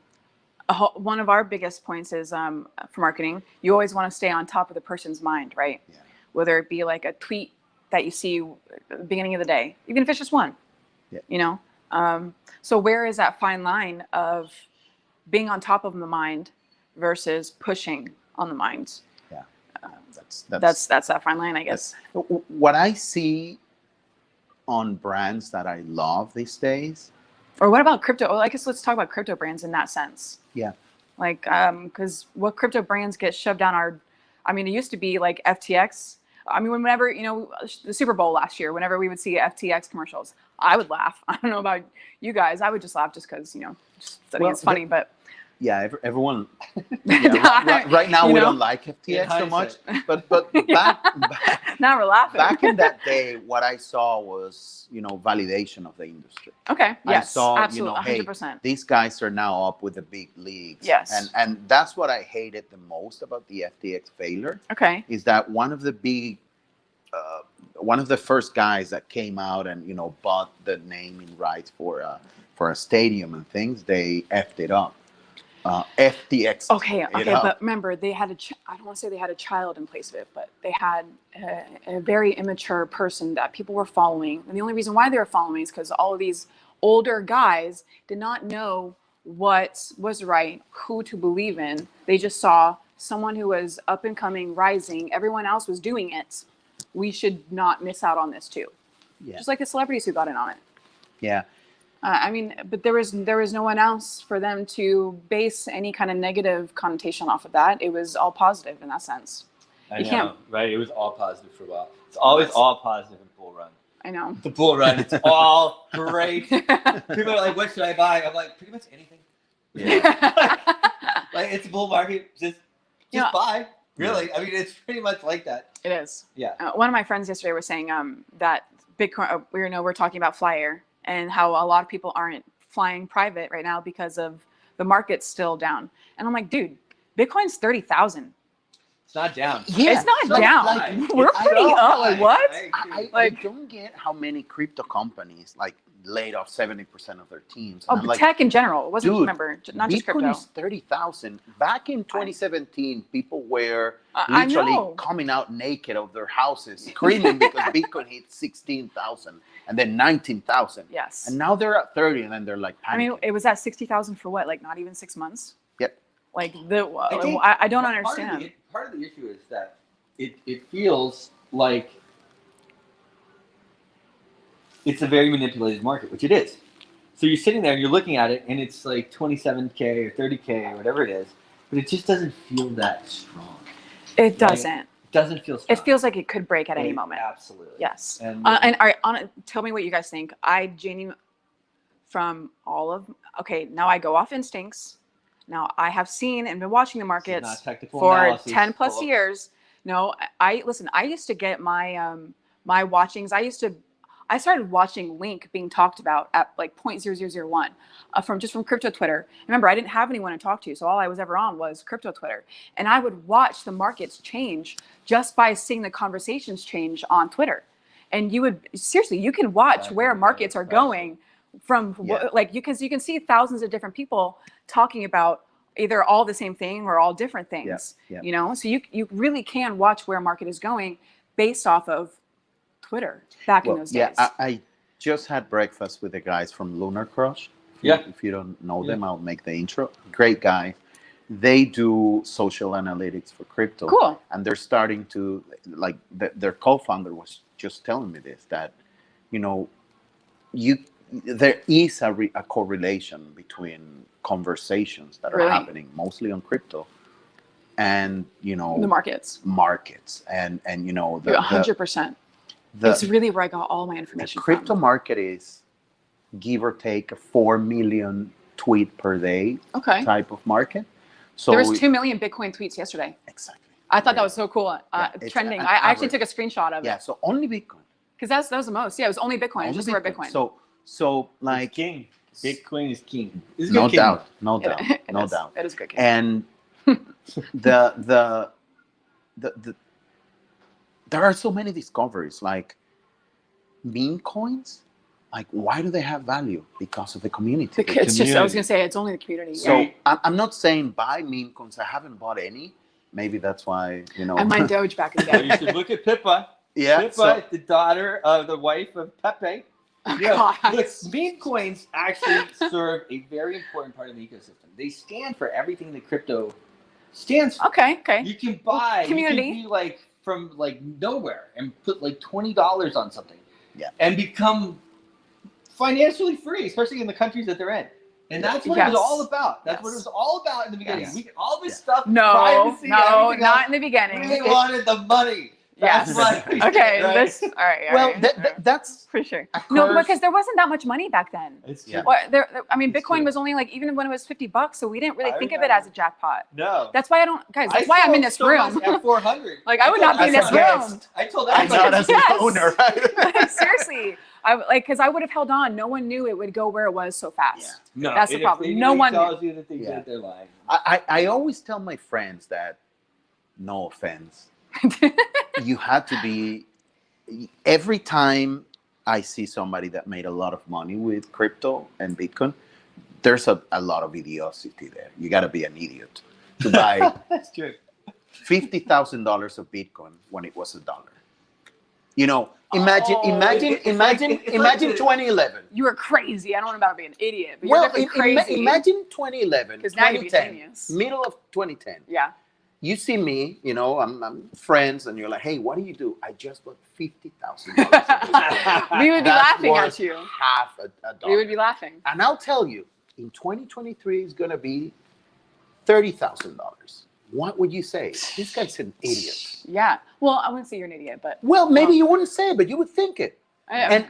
One of our biggest points is for marketing, you always want to stay on top of the person's mind, right? Yeah. Whether it be like a tweet that you see at the beginning of the day, even if it's just one, you know? So where is that fine line of being on top of the mind versus pushing on the mind? Yeah, that's that fine line, I guess. What I see on brands that I love these days. Or what about crypto? Well, I guess let's talk about crypto brands in that sense. Yeah. Like, because what crypto brands get shoved down our, I mean, it used to be like FTX I mean, whenever, the Super Bowl last year, whenever we would see FTX commercials, I would laugh. I don't know about you guys. I would just laugh just because, just I think it's funny, but. Yeah, everyone. Yeah, right now we don't like FTX so much, but back now we're laughing. Back in that day, what I saw was validation of the industry. Okay. Yes. I saw absolutely. hey, 100%. these guys are now up with the big leagues. Yes. And that's what I hated the most about the FTX failure. Okay. Is that one of the first guys that came out and bought the naming rights for a stadium and things, they effed it up. FTX. Okay, but remember, they had I don't want to say they had a child in place of it, but they had a very immature person that people were following. And the only reason why they were following is because all of these older guys did not know what was right, who to believe in. They just saw someone who was up and coming, rising. Everyone else was doing it. We should not miss out on this too. Yeah. Just like the celebrities who got in on it. Yeah. I mean, but there was no one else for them to base any kind of negative connotation off of that. It was all positive in that sense. I know, right? It was all positive for a while. It's always all positive in Bull Run. I know. The Bull Run, it's all great. People are like, what should I buy? I'm like, pretty much anything. Yeah. Like, it's a bull market. Just buy. Really. I mean, it's pretty much like that. It is. Yeah. One of my friends yesterday was saying that Bitcoin, we're talking about Flyer, and how a lot of people aren't flying private right now because of the market's still down. And I'm like, dude, Bitcoin's 30,000. It's not down. Yeah, it's not down. Like, we're pretty up. Like, what? I don't get how many crypto companies laid off 70% of their teams. Oh, but tech in general. It wasn't, remember, not just crypto. Bitcoin is 30,000. Back in 2017, people were literally coming out naked of their houses, screaming because Bitcoin hit 16,000 and then 19,000. Yes. And now they're at 30, and then they're like panicking. I mean, it was at 60,000 for what? Like, not even 6 months? Yep. Like, I don't understand. Part of the issue is that it feels like it's a very manipulated market, which it is. So you're sitting there and you're looking at it, and it's like 27K or 30K or whatever it is, but it just doesn't feel that strong. It doesn't. It doesn't feel strong. It feels like it could break at any moment. Absolutely. Yes. And all right, tell me what you guys think. From all of, now I go off instincts. Now I have seen and been watching the markets for 10 plus years. No, I used to get my my watchings. I started watching Link being talked about at like 0.0001 from crypto Twitter. Remember, I didn't have anyone to talk to, so all I was ever on was crypto Twitter. And I would watch the markets change just by seeing the conversations change on Twitter. And you can watch where markets are going from you can see thousands of different people talking about either all the same thing or all different things. So you really can watch where a market is going based off of Twitter back in those days. Yeah, I just had breakfast with the guys from Lunar Crush. If you don't know them, I'll make the intro. Great guy. They do social analytics for crypto. Cool. And they're starting to, their co-founder was just telling me this, that, there is a correlation between conversations that are happening mostly on crypto and, the markets. And 100%. It's really where I got all my information from. The crypto market is give or take a 4 million tweet per day type of market. So there was 2 million Bitcoin tweets yesterday. Exactly. I thought that was so cool. Trending. I actually took a screenshot of it. Yeah, so only Bitcoin. Because that was the most. Yeah, it was only Bitcoin. It was just the word Bitcoin. So like it's king. Bitcoin is king. No doubt. It is good king. And the there are so many discoveries, like meme coins. Like, why do they have value? Because of the community. It's just, I was going to say, it's only the community. So I'm not saying buy meme coins. I haven't bought any. Maybe that's why, I might Doge back in the day. You should look at Pippa. Yeah. Pippa, the daughter of the wife of Pepe. Look, meme coins actually serve a very important part of the ecosystem. They stand for everything that crypto stands for. Okay. You can buy, community. You can be from nowhere and put $20 on something. Yeah. And become financially free, especially in the countries that they're in. And that's what it was all about. That's what it was all about in the beginning. All this stuff, privacy, not in the beginning. We wanted the money. Yes. Okay. Right? This. All right. Well, all right. that's For sure. a No, curse. because there wasn't that much money back then. It's Yeah. true. What, I mean, It's Bitcoin true. was only like, even when it was $50, so we didn't really I think of remember. it as a jackpot. No. That's why I don't, guys, that's why I'm in this room. At 400. Like, I would not be in this room. I told I'm everybody. not as the Yes. owner, right? Like, seriously. Because I would have held on. No one knew it would go where it was so fast. No, That's the if problem. anybody No one tells you that they Yeah. did, they're lying. I always tell my friends that, no offense, you had to be, every time I see somebody that made a lot of money with crypto and Bitcoin, there's a lot of idiocy there. You got to be an idiot to buy That's true. $50,000 of Bitcoin when it was $1. You know, imagine like 2011. You were crazy. I don't want to be an idiot, but Well, you're definitely crazy. imagine 2011, 'Cause now you'd be 2010, genius. middle of 2010. Yeah. You see me, you know, I'm friends, and you're like, hey, what do you do? I just bought $50,000. We would be That's laughing worth at you. half a dollar. We would be laughing. And I'll tell you, in 2023, it's going to be $30,000. What would you say? This guy's an idiot. Yeah. Well, I wouldn't say you're an idiot, but Well, maybe you wouldn't say it, but you would think it. And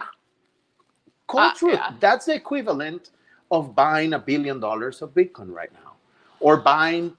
cold truth, yeah. that's the equivalent of buying $1 billion of Bitcoin right now, or buying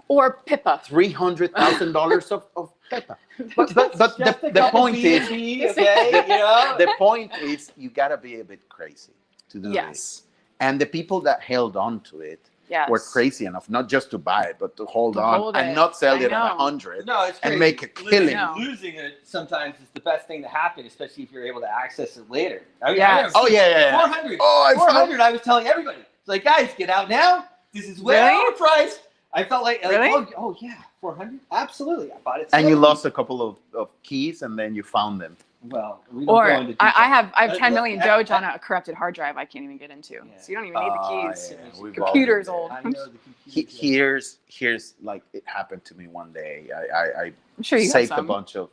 or Pippa. $300,000 of Pippa. But the point is, okay, you know? the point is, you gotta be a bit crazy to do Yes. this. And the people that held on to it Yes. were crazy enough not just to buy it, but to hold To on hold and it. not sell I it at know. 100 No, it's and crazy. make a killing. No. Losing it sometimes is the best thing to happen, especially if you're able to access it later. Yes. Oh yeah. 400. Oh, 400. I was telling everybody. It's like, guys, get out now. This is way Really? overpriced. I felt like, Really? oh yeah, 400. Absolutely, I bought it. And you 70. lost a couple of keys, and then you found them. Well, we don't Or go into I detail. have 10 million Doge on a corrupted hard drive I can't even get into. Yeah. So you don't even need the keys. Yeah, we've all Computer's been there. old. I know the computer. Here's like it happened to me one day. I I'm sure you got saved a some. bunch of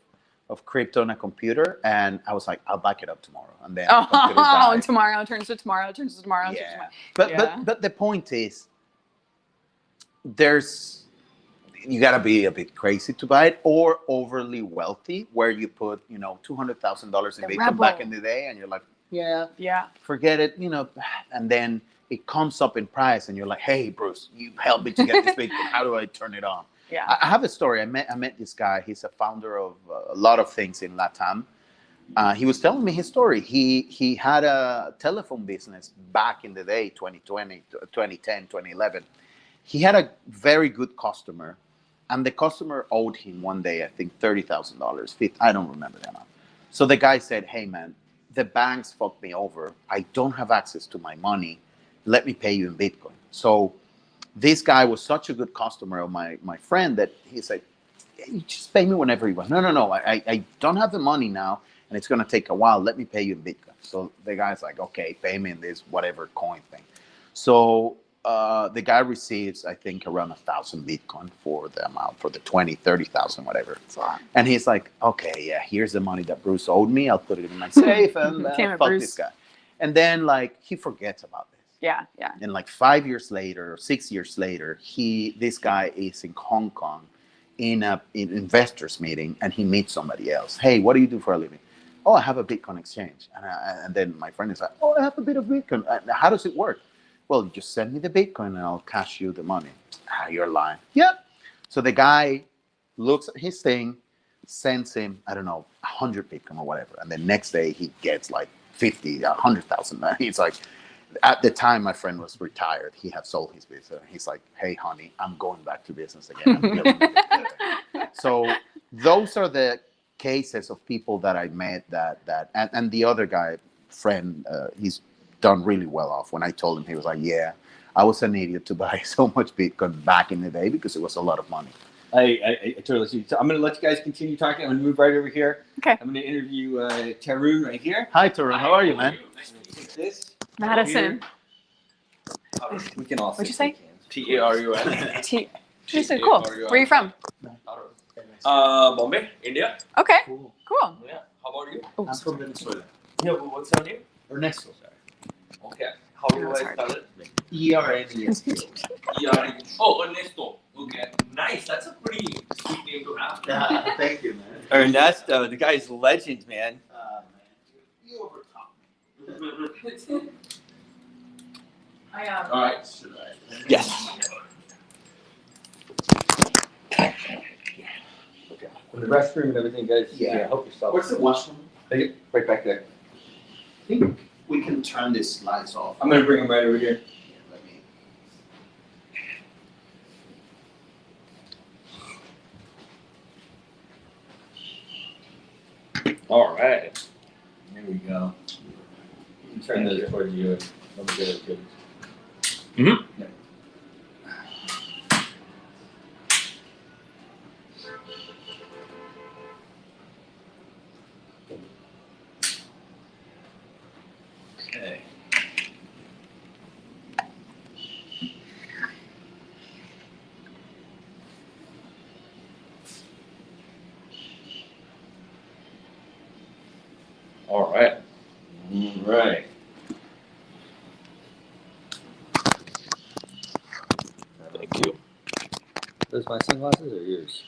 crypto on a computer, and I was like, I'll back it up tomorrow, and then the computer Oh, died. tomorrow turns to tomorrow, turns to tomorrow, turns to tomorrow. But Yeah. but the point is, you gotta be a bit crazy to buy it, or overly wealthy, where you put $200,000 in The Bitcoin back rebel. in the day, and you're like, yeah, Yeah. forget it, and then it comes up in price, and you're like, hey, Bruce, you helped me to get this Bitcoin. How do I turn it on? Yeah. I have a story. I met this guy. He's a founder of a lot of things in Latam. He was telling me his story. He had a telephone business back in the day, 2020, 2010, 2011. He had a very good customer, and the customer owed him one day, I think, $30,000. I don't remember the amount. So the guy said, hey, man, the banks fucked me over. I don't have access to my money. Let me pay you in Bitcoin. So this guy was such a good customer of my friend that he said, you just pay me whenever you want. No. I don't have the money now, and it's going to take a while. Let me pay you in Bitcoin. So the guy's like, okay, pay me in this whatever coin thing. So the guy receives, I think, around 1,000 Bitcoin for the amount, for the 20, 30,000, whatever. And he's like, okay, yeah, here's the money that Bruce owed me. I'll put it in my safe and Damn it, fuck Bruce. this guy. And then, like, he forgets about this. Yeah. And like 5 years later, or 6 years later, this guy is in Hong Kong in an investors meeting, and he meets somebody else. Hey, what do you do for a living? Oh, I have a Bitcoin exchange. And then my friend is like, oh, I have a bit of Bitcoin. How does it work? Well, you just send me the Bitcoin and I'll cash you the money. You're lying. Yep. So the guy looks at his thing, sends him, I don't know, 100 Bitcoin or whatever. And the next day he gets like 50, 100,000. He's like, at the time my friend was retired. He had sold his business. He's like, hey, honey, I'm going back to business again. I'm building it. So those are the cases of people that I met and the other guy, friend, he's done really well off. When I told him, he was like, yeah, I was an idiot to buy so much Bitcoin back in the day because it was a lot of money. I totally see. So I'm going to let you guys continue talking. I'm going to move right over here. Okay. I'm going to interview Tarun right here. Hi, Tarun. How are you, man? Take this. Madison. We can all What'd you say? TARUN. She said, cool. Where are you from? Bombay, India. Okay. Cool. Yeah. How about you? Oh, I'm from Venezuela. Yeah. What's your name? Ernesto. Okay. How do No, I it's hard. spell it? ERNESTO. Oh, Ernesto. Okay. Nice. That's a pretty sweet name to have. Yeah, thank you, man. Ernesto, the guy's a legend, man. You overtop me. All right. Yes. The restroom and everything, guys. Yeah. Help yourself. Where's the washroom? Right back there. I think we can turn these lights off. I'm gonna bring him right over here. Yeah, let me. All right. There we go. Turn this towards you. Let me get it good. Mhm. Yeah. Okay. All right. Right. Thank you. Those my sunglasses or yours?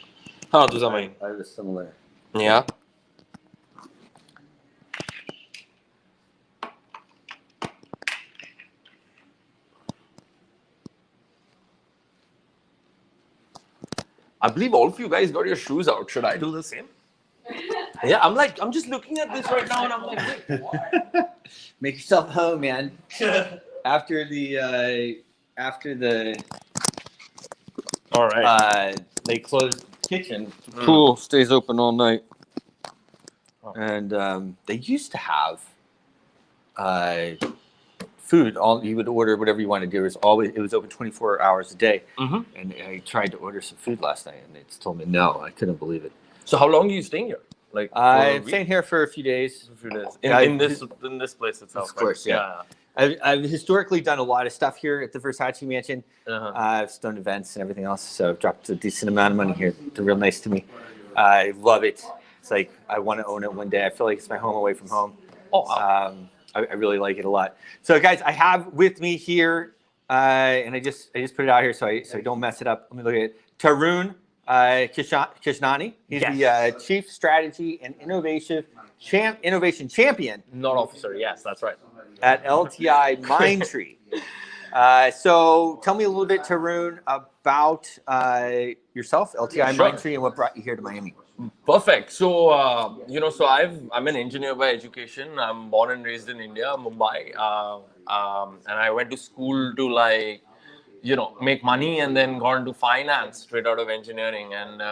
Oh, those are mine. I have a similar. Yeah. I believe all of you guys got your shoes out. Should I do the same? Yeah, I'm just looking at this right now and I'm like, wait, what? Make yourself at home, man. After the All right. they closed the kitchen, Mm. pool stays open all night. Oh. And they used to have food. All you would order whatever you wanted to do. It was open 24 hours a day. Mhm. And I tried to order some food last night, and they told me no. I couldn't believe it. So how long are you staying here? Like I'm staying here for a few days. A few days. Yeah, In this place itself. Of course, yeah. I've historically done a lot of stuff here at the Versace Mansion. Uh-huh. I've done events and everything else, so I've dropped a decent amount of money here. They're real nice to me. I love it. It's like I want to own it one day. I feel like it's my home away from home. Oh, wow. I really like it a lot. So, guys, I have with me here, and I just put it out here so I don't mess it up. Let me look at it. Tarun Kishnani. He's the Chief Strategy and Innovation Champion. Not officer. Yes, that's right. At LTI Mindtree. So tell me a little bit, Tarun, about yourself, LTI Sure. Mindtree, and what brought you here to Miami. Perfect. So, so I'm an engineer by education. I'm born and raised in India, Mumbai. And I went to school to make money and then got into finance straight out of engineering. And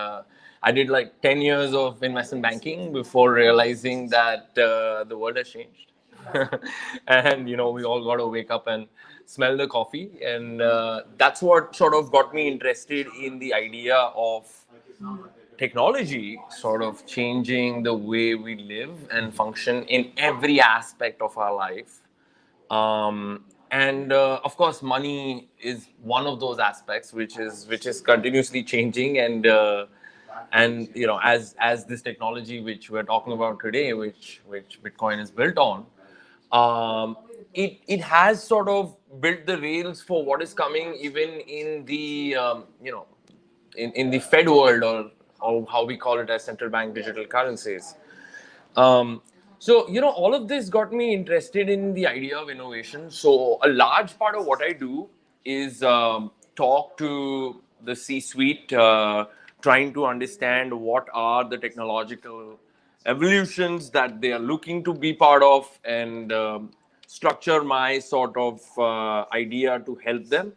I did 10 years of investment banking before realizing that the world has changed. And, we all got to wake up and smell the coffee. And that's what sort of got me interested in the idea of technology sort of changing the way we live and function in every aspect of our life. And of course, money is one of those aspects which is continuously changing. And as this technology which we're talking about today, which Bitcoin is built on, it has sort of built the rails for what is coming even in the in the Fed world, or how we call it as central bank digital currencies. So, all of this got me interested in the idea of innovation. So a large part of what I do is talk to the C-suite, trying to understand what are the technological evolutions that they are looking to be part of, and structure my sort of idea to help them.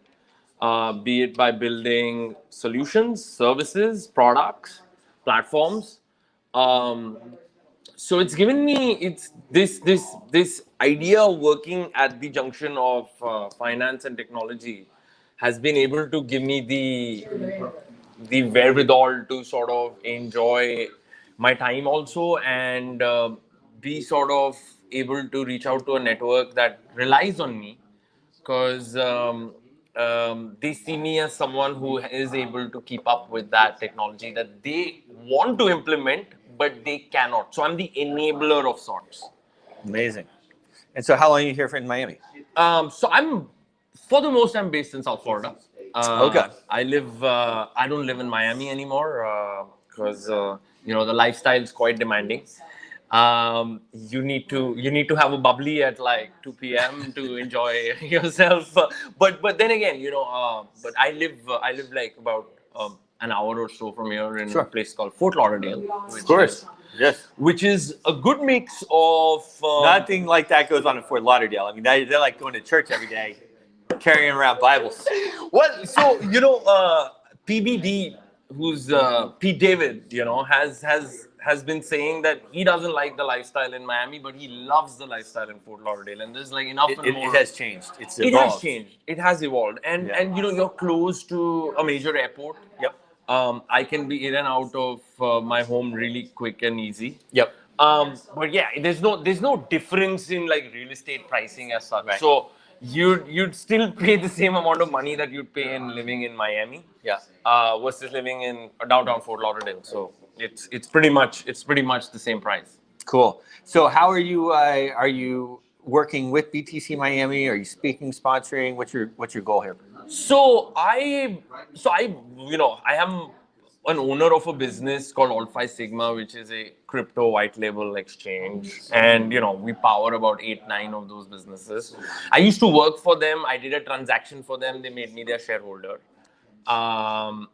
Be it by building solutions, services, products, platforms. So it's given me this idea of working at the junction of finance and technology has been able to give me the wherewithal to sort of enjoy my time also, and be sort of able to reach out to a network that relies on me, because they see me as someone who is able to keep up with that technology that they want to implement, but they cannot. So I'm the enabler of sorts. Amazing. And so how long are you here in Miami? So I'm based in South Florida. Okay. I don't live in Miami anymore because the lifestyle is quite demanding. You need to have a bubbly at like 2 p.m. to enjoy yourself. But then again, but I live like about an hour or so from here in a place called Fort Lauderdale. Of course. Yes. Which is a good mix of nothing like that goes on in Fort Lauderdale. I mean, they're like going to church every day, carrying around Bibles. Well, so PBD, who's Pete David, has been saying that he doesn't like the lifestyle in Miami, but he loves the lifestyle in Fort Lauderdale, and there's like enough and more. It has changed. It's evolved. It has evolved, and you're close to a major airport. Yep. I can be in and out of my home really quick and easy. Yep. But yeah, there's no difference in like real estate pricing as such. Right. So you'd still pay the same amount of money that you'd pay in living in Miami. Yeah. Versus living in downtown Fort Lauderdale. So it's pretty much the same price. Cool. So how are you working with BTC Miami? Are you speaking, sponsoring? What's your goal here? So I am an owner of a business called Alt-Fi Sigma, which is a crypto white label exchange, and we power about 8-9 of those businesses. I used to work for them. I did a transaction for them. They made me their shareholder. And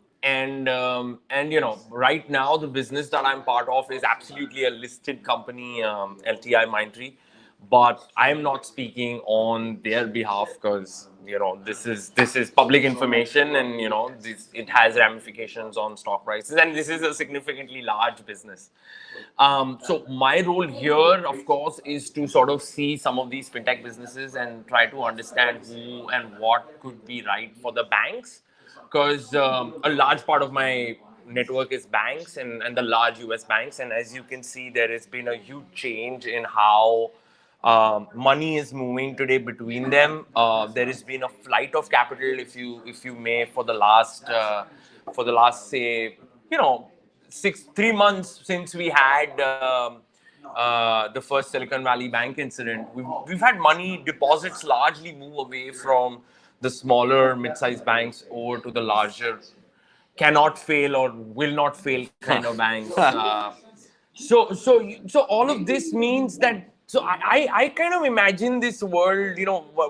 right now the business that I'm part of is absolutely a listed company, LTI Mindtree, but I'm not speaking on their behalf because this is public information, and it has ramifications on stock prices, and this is a significantly large business. So my role here, of course, is to sort of see some of these fintech businesses and try to understand who and what could be right for the banks, because a large part of my network is banks and the large US banks, and as you can see, there has been a huge change in how money is moving today between them. There has been a flight of capital, if you may, for the last say 3 months since we had the first Silicon Valley Bank incident. We've had money deposits largely move away from the smaller mid-sized banks over to the larger, cannot fail or will not fail kind of banks. So all of this means that. So I kind of imagine this world,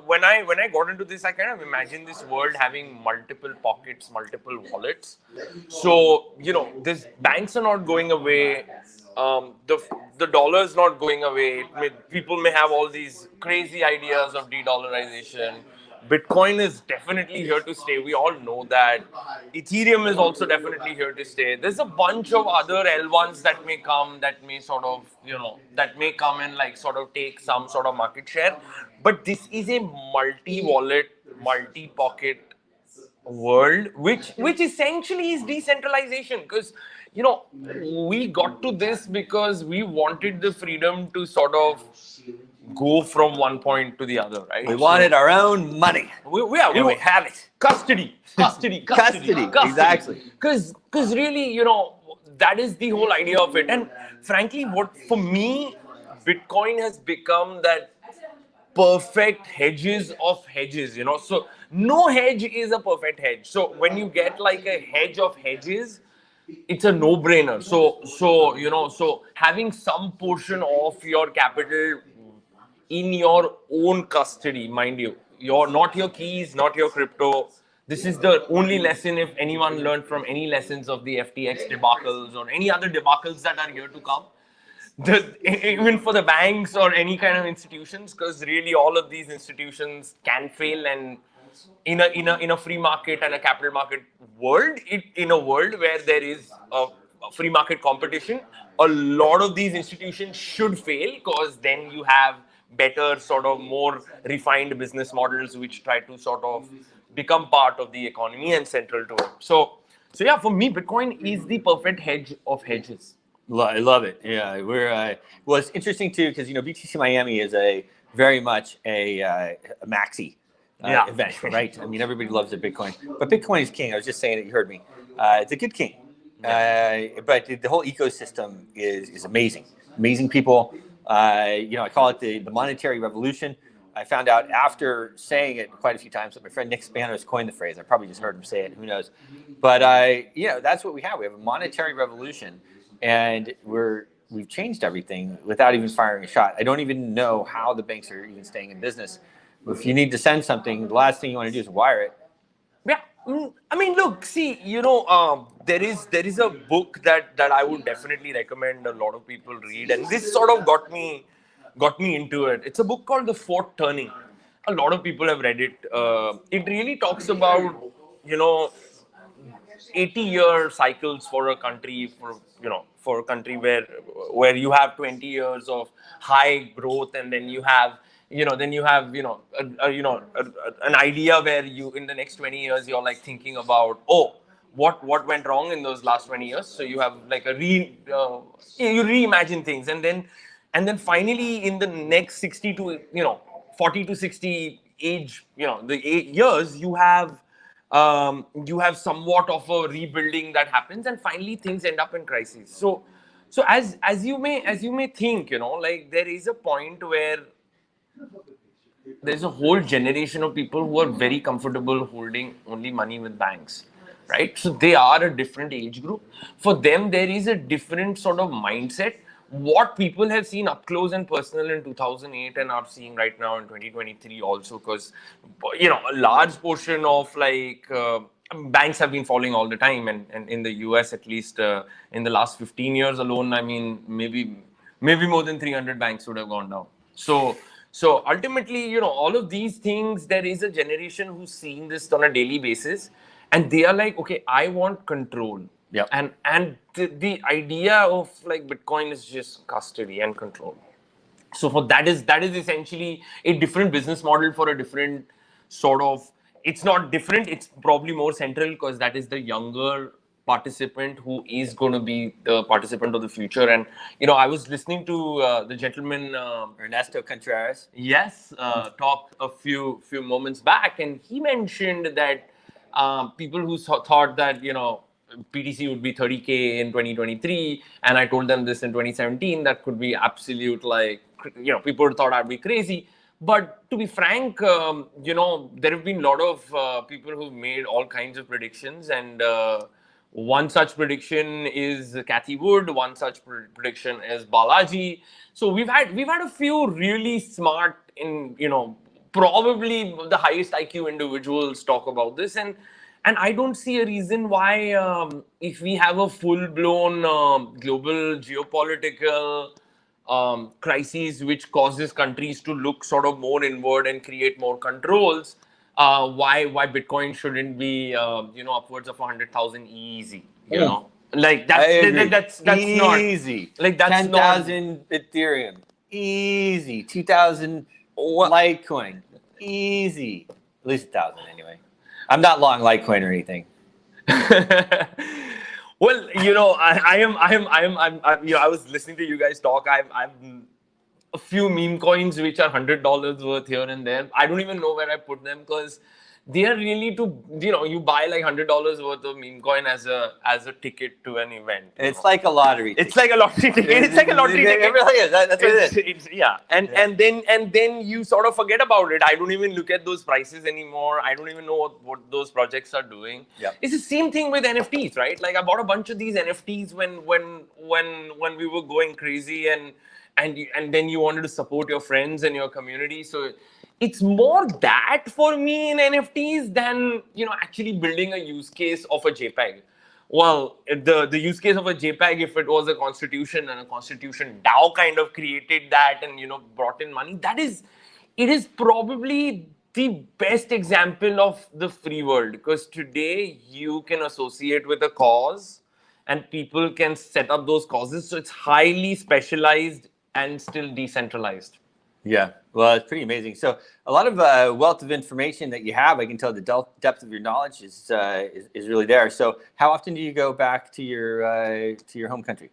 when I got into this, I kind of imagine this world having multiple pockets, multiple wallets. So, these banks are not going away. The dollar is not going away. People may have all these crazy ideas of de-dollarization. Bitcoin is definitely here to stay. We all know that. Ethereum is also definitely here to stay. There's a bunch of other L1s that may come, that may sort of, that may come and like sort of take some sort of market share. But this is a multi-wallet, multi-pocket world, which essentially is decentralization. Because, we got to this because we wanted the freedom to sort of go from one point to the other, right? We wanted our own money. We have it. Custody. Exactly. Because really, that is the whole idea of it. And frankly, for me, Bitcoin has become that perfect hedges of hedges, So no hedge is a perfect hedge. So when you get like a hedge of hedges, it's a no-brainer. So having some portion of your capital in your own custody, mind you, not your keys, not your crypto. This is the only lesson, if anyone learned from any lessons of the FTX debacles or any other debacles that are here to come, even for the banks or any kind of institutions, because really all of these institutions can fail, and in a free market and a capital market world, in a world where there is a free market competition, a lot of these institutions should fail, because then you have better, sort of more refined business models which try to sort of become part of the economy and central to it. So yeah, for me, Bitcoin is the perfect hedge of hedges. I love it. Yeah, well, it's interesting too, because BTC Miami is very much a maxi event, right? I mean, everybody loves the Bitcoin, but Bitcoin is king. I was just saying it. You heard me. It's a good king, but the whole ecosystem is amazing. Amazing people. I call it the monetary revolution. I found out after saying it quite a few times that my friend Nick Spanos coined the phrase. I probably just heard him say it. Who knows? But that's what we have. We have a monetary revolution, and we've changed everything without even firing a shot. I don't even know how the banks are even staying in business. If you need to send something, the last thing you want to do is wire it. Yeah, I mean, look, see, there is a book that I would definitely recommend a lot of people read, and this sort of got me into it. It's a book called The Fourth Turning. A lot of people have read it. It really talks about 80-year cycles for a country, for a country where you have 20 years of high growth, and then you have an idea where you, in the next 20 years, you're like thinking about, what went wrong in those last 20 years. So you have like you reimagine things, and then finally in the next 60 to 40 to 60 age, the 8 years, you have somewhat of a rebuilding that happens, and finally things end up in crisis. So as you may think, like there is a point where there's a whole generation of people who are very comfortable holding only money with banks, right? So they are a different age group. For them, there is a different sort of mindset. What people have seen up close and personal in 2008 and are seeing right now in 2023 also, because a large portion of banks have been falling all the time, and in the US at least in the last 15 years alone, I mean maybe more than 300 banks would have gone down. So ultimately, all of these things, there is a generation who's seeing this on a daily basis, and they are like, okay, I want control. Yeah. And the idea of like Bitcoin is just custody and control. So for that is essentially a different business model for a different sort of, it's not different, it's probably more central, because that is the younger participant who is going to be the participant of the future. And I was listening to the gentleman Ernesto Contreras, talk a few moments back, and he mentioned that people who thought that PTC would be 30K in 2023, and I told them this in 2017, that could be absolute, like, people thought I'd be crazy. But to be frank, there have been a lot of people who've made all kinds of predictions, and one such prediction is Cathy Wood, one such prediction is Balaji. So we've had a few really smart, probably the highest IQ individuals talk about this, and I don't see a reason why, if we have a full-blown global geopolitical crises which causes countries to look sort of more inward and create more controls, why Bitcoin shouldn't be upwards of 100,000 easy, like that's easy. Not like that's 10,000 Ethereum, easy. 2,000 Litecoin, easy. At least 1,000 anyway. I'm not long Litecoin or anything. Well, I was listening to you guys talk. I'm a few meme coins which are $100 worth here and there. I don't even know where I put them, because they are really you buy like $100 worth of meme coin as a ticket to an event. It's like a lottery ticket. It's like a lottery ticket. It's like a lottery ticket. It really is. That's what it is. Yeah. And then you sort of forget about it. I don't even look at those prices anymore. I don't even know what those projects are doing. Yeah. It's the same thing with NFTs, right? Like I bought a bunch of these NFTs when we were going crazy, and then you wanted to support your friends and your community. So it's more that for me in NFTs than actually building a use case of a JPEG. Well, the use case of a JPEG, if it was a constitution and a constitution DAO kind of created that and brought in money, it is probably the best example of the free world, because today you can associate with a cause and people can set up those causes. So it's highly specialized and still decentralized. Yeah, well, it's pretty amazing. So a lot of wealth of information that you have, I can tell the depth of your knowledge is really there. So how often do you go back to your home country?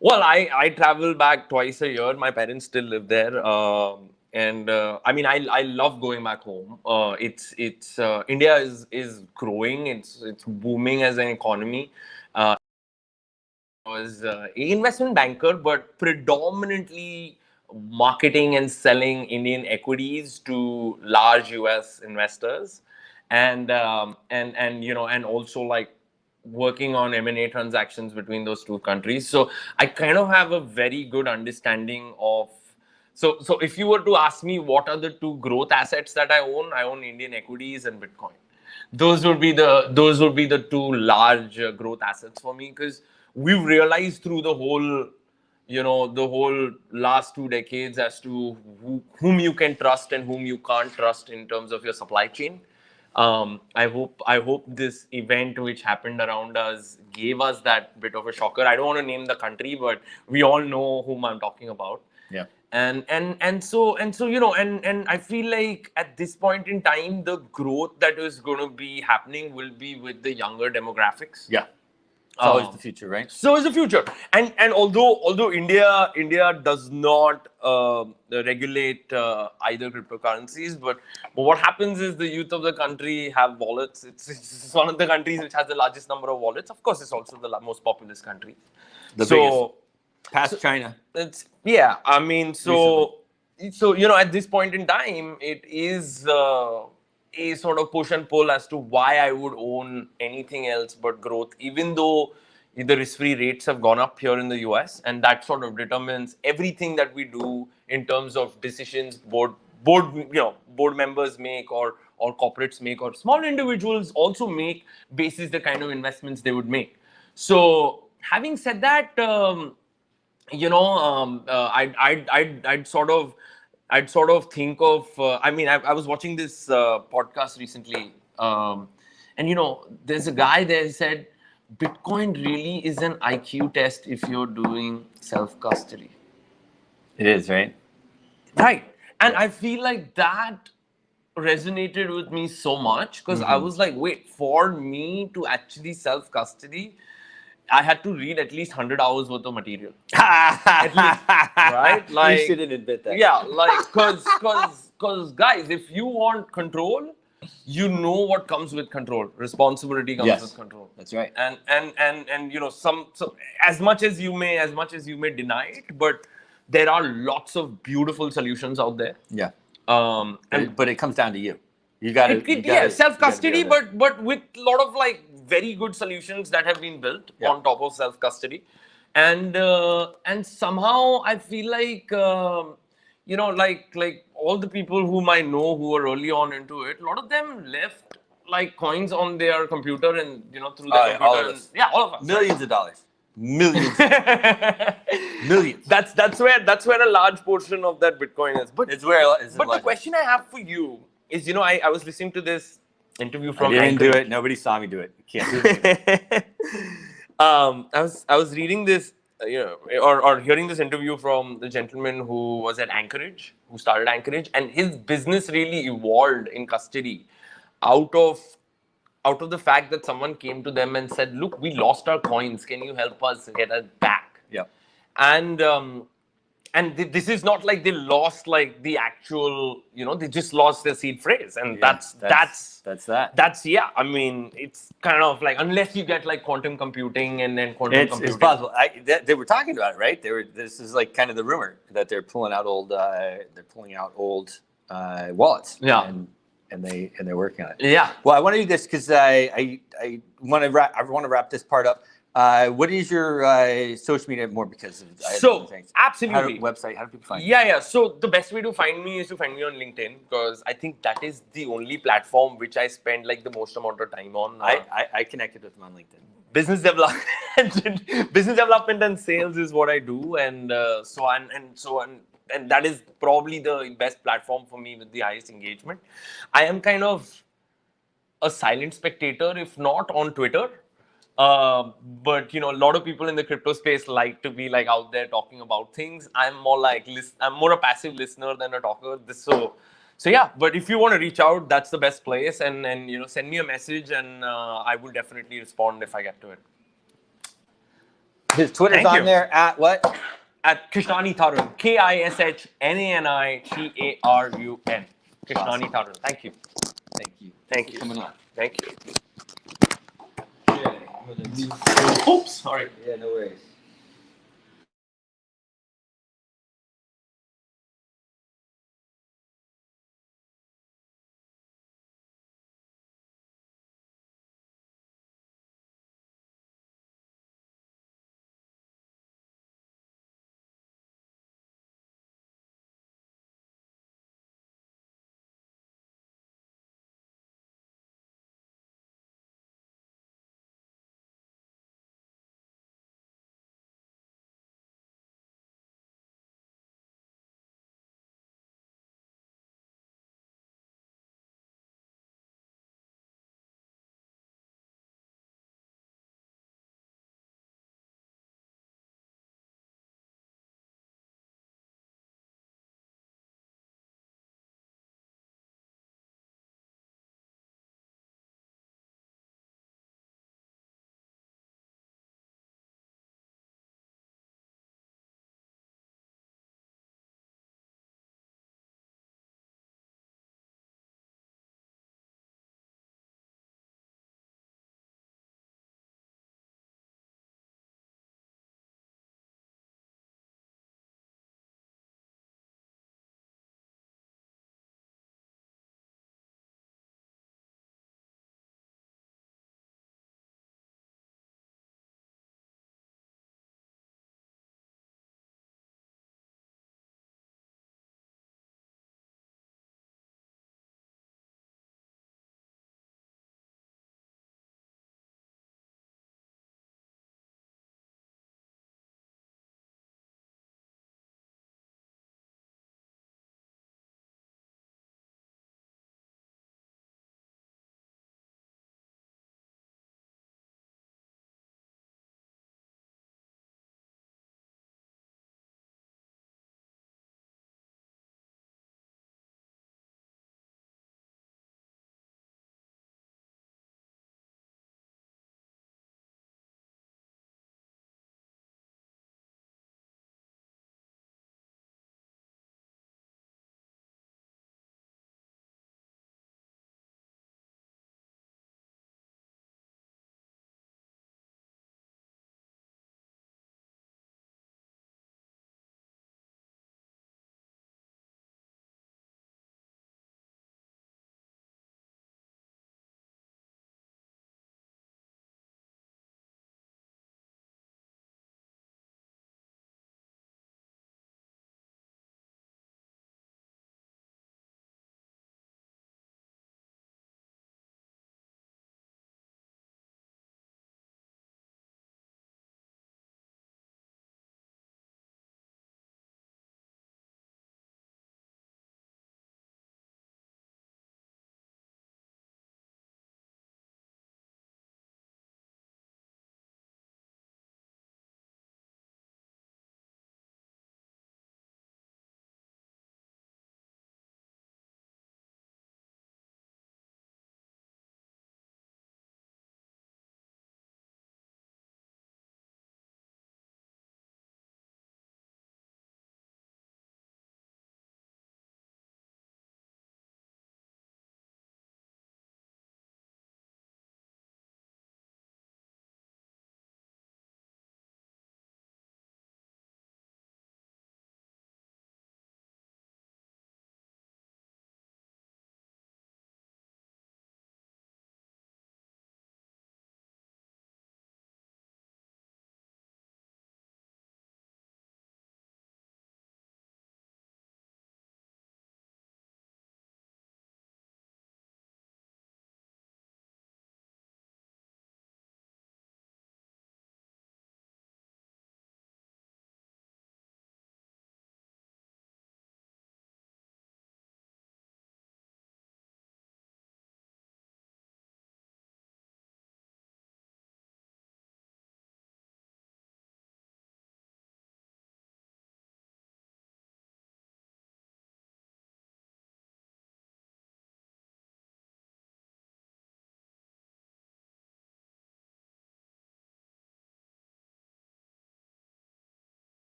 Well, I travel back twice a year. My parents still live there. And I mean, I love going back home. India is growing. It's booming as an economy. I was an investment banker, but predominantly marketing and selling Indian equities to large US investors, and also like working on M&A transactions between those two countries. So I kind of have a very good understanding of. So if you were to ask me what are the two growth assets that I own Indian equities and Bitcoin. Those would be the two large growth assets for me, because we've realized through the whole last 2 decades as to whom you can trust and whom you can't trust in terms of your supply chain. I hope this event which happened around us gave us that bit of a shocker. I don't want to name the country, but we all know whom I'm talking about. Yeah. And so I feel like at this point in time, the growth that is going to be happening will be with the younger demographics. Yeah. It's always the future, right? So is the future. And although India does not regulate either cryptocurrencies, but what happens is the youth of the country have wallets. It's one of the countries which has the largest number of wallets. Of course, it's also the most populous country. The biggest. Past China. I mean, so at this point in time, it is a sort of push and pull as to why I would own anything else but growth, even though the risk-free rates have gone up here in the US, and that sort of determines everything that we do in terms of decisions board members make or corporates make, or small individuals also make, basis the kind of investments they would make. So having said that, I'd sort of think of. I was watching this podcast recently, and there's a guy there who said, Bitcoin really is an IQ test if you're doing self-custody. It is, right? Right. And I feel like that resonated with me so much, because I was like, wait, for me to actually self-custody, I had to read at least 100 hours worth of material. At least, right? Like, you shouldn't admit that. Yeah, like, because guys, if you want control, you know what comes with control. Responsibility comes with control. That's right. And so as much as you may deny it, but there are lots of beautiful solutions out there. Yeah. But it comes down to you. You got to self-custody, but with a lot of like very good solutions that have been built on top of self-custody, and somehow I feel like like all the people whom I know who were early on into it, a lot of them left like coins on their computer and through their computer. All of us. All of us. Millions of dollars. Millions. Millions. That's where a large portion of that Bitcoin is. But the question I have for you is, I was listening to this interview from I didn't do it. Nobody saw me do it. You can't do it. I was reading this, or hearing this interview from the gentleman who was at Anchorage, who started Anchorage, and his business really evolved in custody out of the fact that someone came to them and said, look, we lost our coins. Can you help us get it back? Yeah. And this is not like they lost like the actual, they just lost their seed phrase. And that's that. I mean, it's kind of like, unless you get like quantum computing and then quantum computing. It's possible. They were talking about it, right? This is like kind of the rumor that they're pulling out old wallets. Yeah. And they're working on it. Yeah. Well, I want to do this because I want to wrap this part up. What is your social media more because of absolutely website? How do people find you? Yeah. So the best way to find me is to find me on LinkedIn, because I think that is the only platform which I spend like the most amount of time on. I connected with them on LinkedIn. Business development and sales is what I do, and that is probably the best platform for me with the highest engagement. I am kind of a silent spectator, if not on Twitter. But a lot of people in the crypto space like to be like out there talking about things. I'm more a passive listener than a talker. So yeah. But if you want to reach out, that's the best place, and send me a message, and I will definitely respond if I get to it. His Twitter's on there at what? At Krishnani Tharun. KISHNANITARUN. Krishnani Tharun. Thank you. Thank you. Coming on. Thank you. Oops, sorry. Yeah, no worries.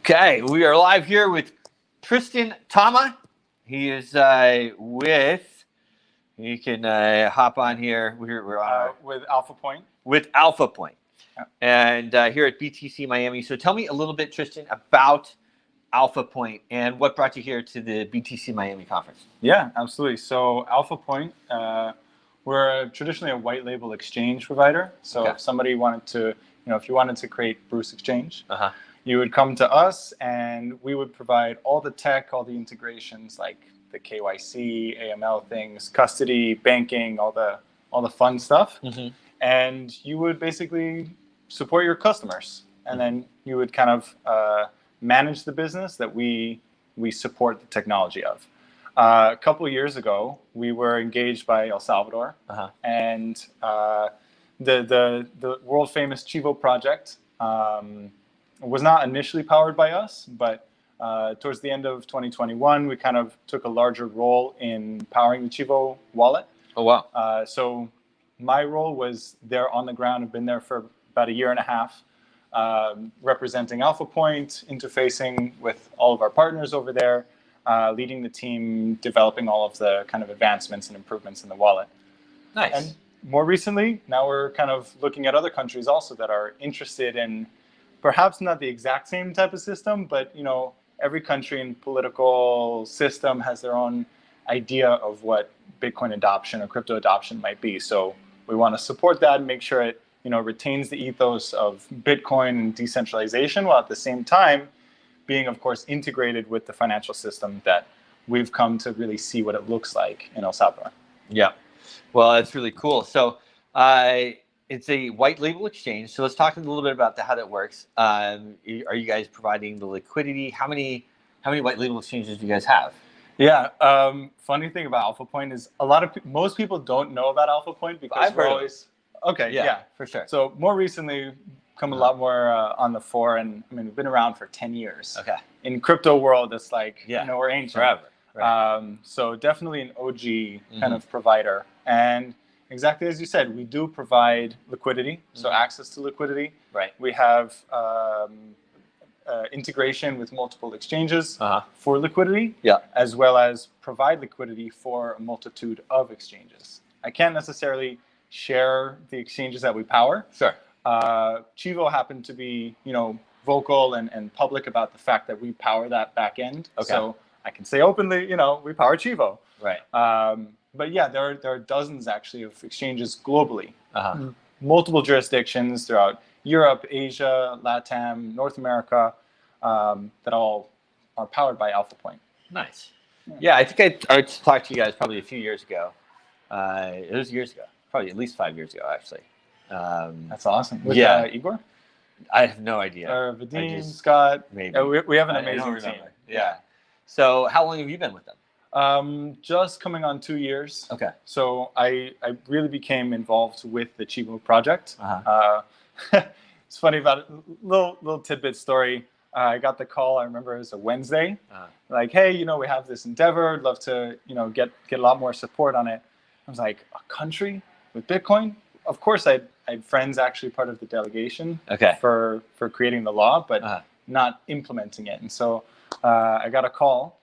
Okay, we are live here with Tristan Tama. He is you can hop on here. We're on with Alpha Point. With Alpha Point. Yeah. And here at BTC Miami. So tell me a little bit, Tristan, about Alpha Point and what brought you here to the BTC Miami conference. Yeah, absolutely. So Alpha Point, we're traditionally a white label exchange provider. So if somebody wanted to, if you wanted to create Bruce Exchange, you would come to us and we would provide all the tech, all the integrations like the KYC, AML things, custody, banking, all the fun stuff. And you would basically support your customers. And then you would kind of manage the business that we support the technology of. A couple of years ago, we were engaged by El Salvador, and the world famous Chivo project was not initially powered by us, but towards the end of 2021, we kind of took a larger role in powering the Chivo wallet. Oh wow! So my role was there on the ground. I've been there for about a year and a half. Representing Alpha Point, interfacing with all of our partners over there, leading the team, developing all of the kind of advancements and improvements in the wallet. Nice. And more recently, now we're kind of looking at other countries also that are interested in perhaps not the exact same type of system, but every country and political system has their own idea of what Bitcoin adoption or crypto adoption might be. So we want to support that and make sure it retains the ethos of Bitcoin and decentralization, while at the same time being, of course, integrated with the financial system that we've come to really see what it looks like in El Salvador. Yeah, well, that's really cool. So it's a white label exchange. So let's talk a little bit about how that works. Are you guys providing the liquidity? How many white label exchanges do you guys have? Yeah, funny thing about Alpha Point is most people don't know about Alpha Point because we're always. Okay, yeah, for sure. So more recently, come a lot more on the fore, and I mean, we've been around for 10 years. Okay. In crypto world, it's like we're ancient. Forever. Right. So definitely an OG kind of provider, and exactly as you said, we do provide liquidity, so access to liquidity. Right. We have integration with multiple exchanges for liquidity, as well as provide liquidity for a multitude of exchanges. I can't necessarily share the exchanges that we power. Sure. Chivo happened to be, vocal and public about the fact that we power that back end. Okay. So I can say openly, we power Chivo. Right. But yeah, there are dozens actually of exchanges globally, multiple jurisdictions throughout Europe, Asia, LATAM, North America, that all are powered by Alpha Point. Nice. Yeah, I think I talked to you guys probably a few years ago. It was years ago. Probably at least 5 years ago, actually. That's awesome. With Igor? I have no idea. Or Vadim, Scott. Maybe. We have an amazing team. Yeah. So how long have you been with them? Just coming on 2 years. Okay. So I really became involved with the Chivo project. It's funny about it. Little tidbit story. I got the call. I remember it was a Wednesday. Like, hey, we have this endeavor. I'd love to, get a lot more support on it. I was like, a country with Bitcoin? Of course, I had friends actually part of the delegation for creating the law, but not implementing it. And so I got a call,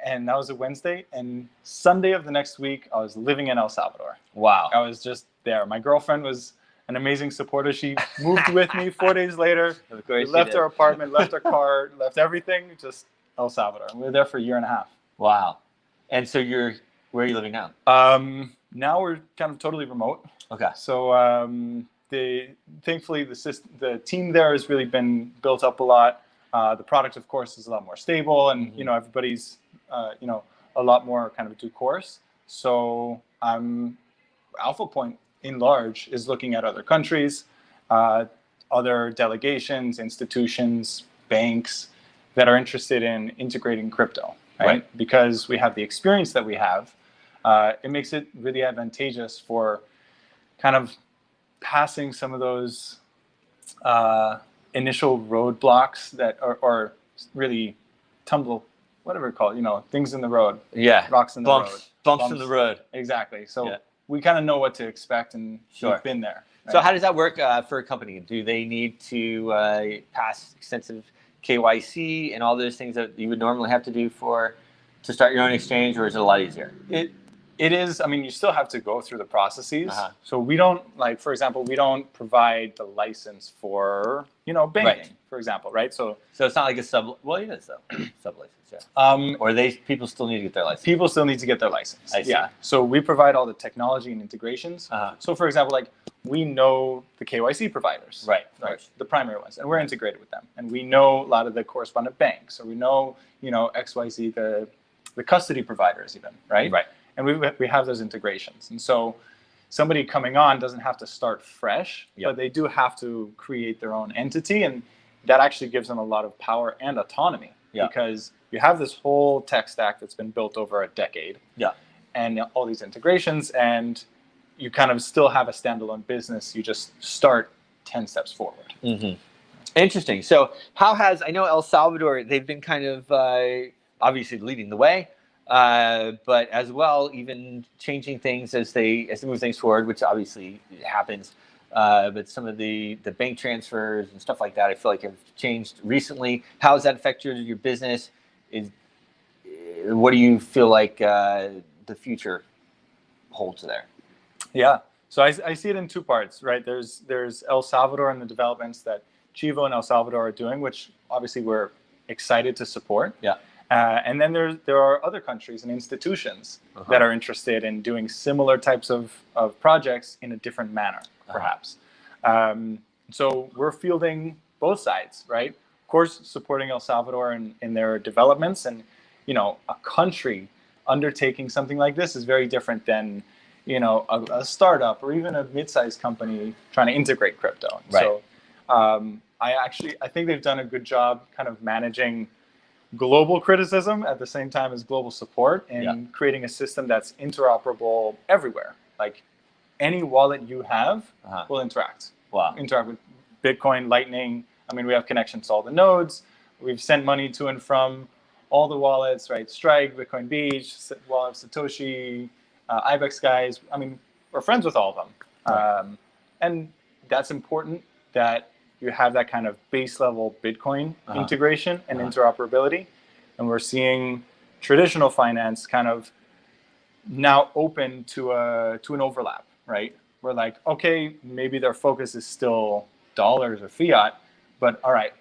and that was a Wednesday. And Sunday of the next week, I was living in El Salvador. Wow. I was just there. My girlfriend was an amazing supporter. She moved with me 4 days later. Of course, we left our apartment, left our car, left everything, just El Salvador. We were there for a year and a half. Wow. And so where are you living now? Now we're kind of totally remote. Okay. So thankfully the team there has really been built up a lot. The product, of course, is a lot more stable, and everybody's a lot more kind of due course. So Alpha Point in large is looking at other countries, other delegations, institutions, banks that are interested in integrating crypto, right? Because we have the experience that we have. It makes it really advantageous for kind of passing some of those initial roadblocks that are really whatever it's called, things in the road. Yeah. Rocks in the road. Bumps in the road. Exactly. So we kind of know what to expect, and we've been there. Right? So how does that work for a company? Do they need to pass extensive KYC and all those things that you would normally have to do to start your own exchange, or is it a lot easier? It is. I mean, you still have to go through the processes. So we don't, like, for example, we don't provide the license for, banking, Right. for example, right? So it's not like a well, it is though, sub license, yeah. Or people still need to get their license. People still need to get their license. I see. Yeah. So we provide all the technology and integrations. So for example, like, we know the KYC providers, right? The primary ones, and we're integrated with them, and we know a lot of the correspondent banks, or we know, XYZ, the custody providers even, right? Right. And we have those integrations. And so somebody coming on doesn't have to start fresh, but they do have to create their own entity. And that actually gives them a lot of power and autonomy, because you have this whole tech stack that's been built over a decade, and all these integrations, and you kind of still have a standalone business. You just start 10 steps forward. Mm-hmm. Interesting. So I know El Salvador, they've been kind of obviously leading the way. But as well, even changing things as they move things forward, which obviously happens. But some of the bank transfers and stuff like that, I feel like have changed recently. How has that affected your business? What do you feel like the future holds there? Yeah. So I see it in two parts, right? There's El Salvador and the developments that Chivo and El Salvador are doing, which obviously we're excited to support. Yeah. And then there are other countries and institutions that are interested in doing similar types of projects in a different manner, perhaps. So we're fielding both sides, right? Of course, supporting El Salvador in their developments, and a country undertaking something like this is very different than a startup or even a mid-sized company trying to integrate crypto. Right. So I think they've done a good job kind of managing global criticism at the same time as global support, and creating a system that's interoperable everywhere. Like, any wallet you have will interact. Wow. Interact with Bitcoin, Lightning. I mean, we have connections to all the nodes. We've sent money to and from all the wallets, right? Strike, Bitcoin Beach, Wallet of Satoshi, Ibex guys. I mean, we're friends with all of them. Right. And that's important, that you have that kind of base level Bitcoin integration and interoperability. And we're seeing traditional finance kind of now open to an overlap, right? We're like, okay, maybe their focus is still dollars or fiat, but all right,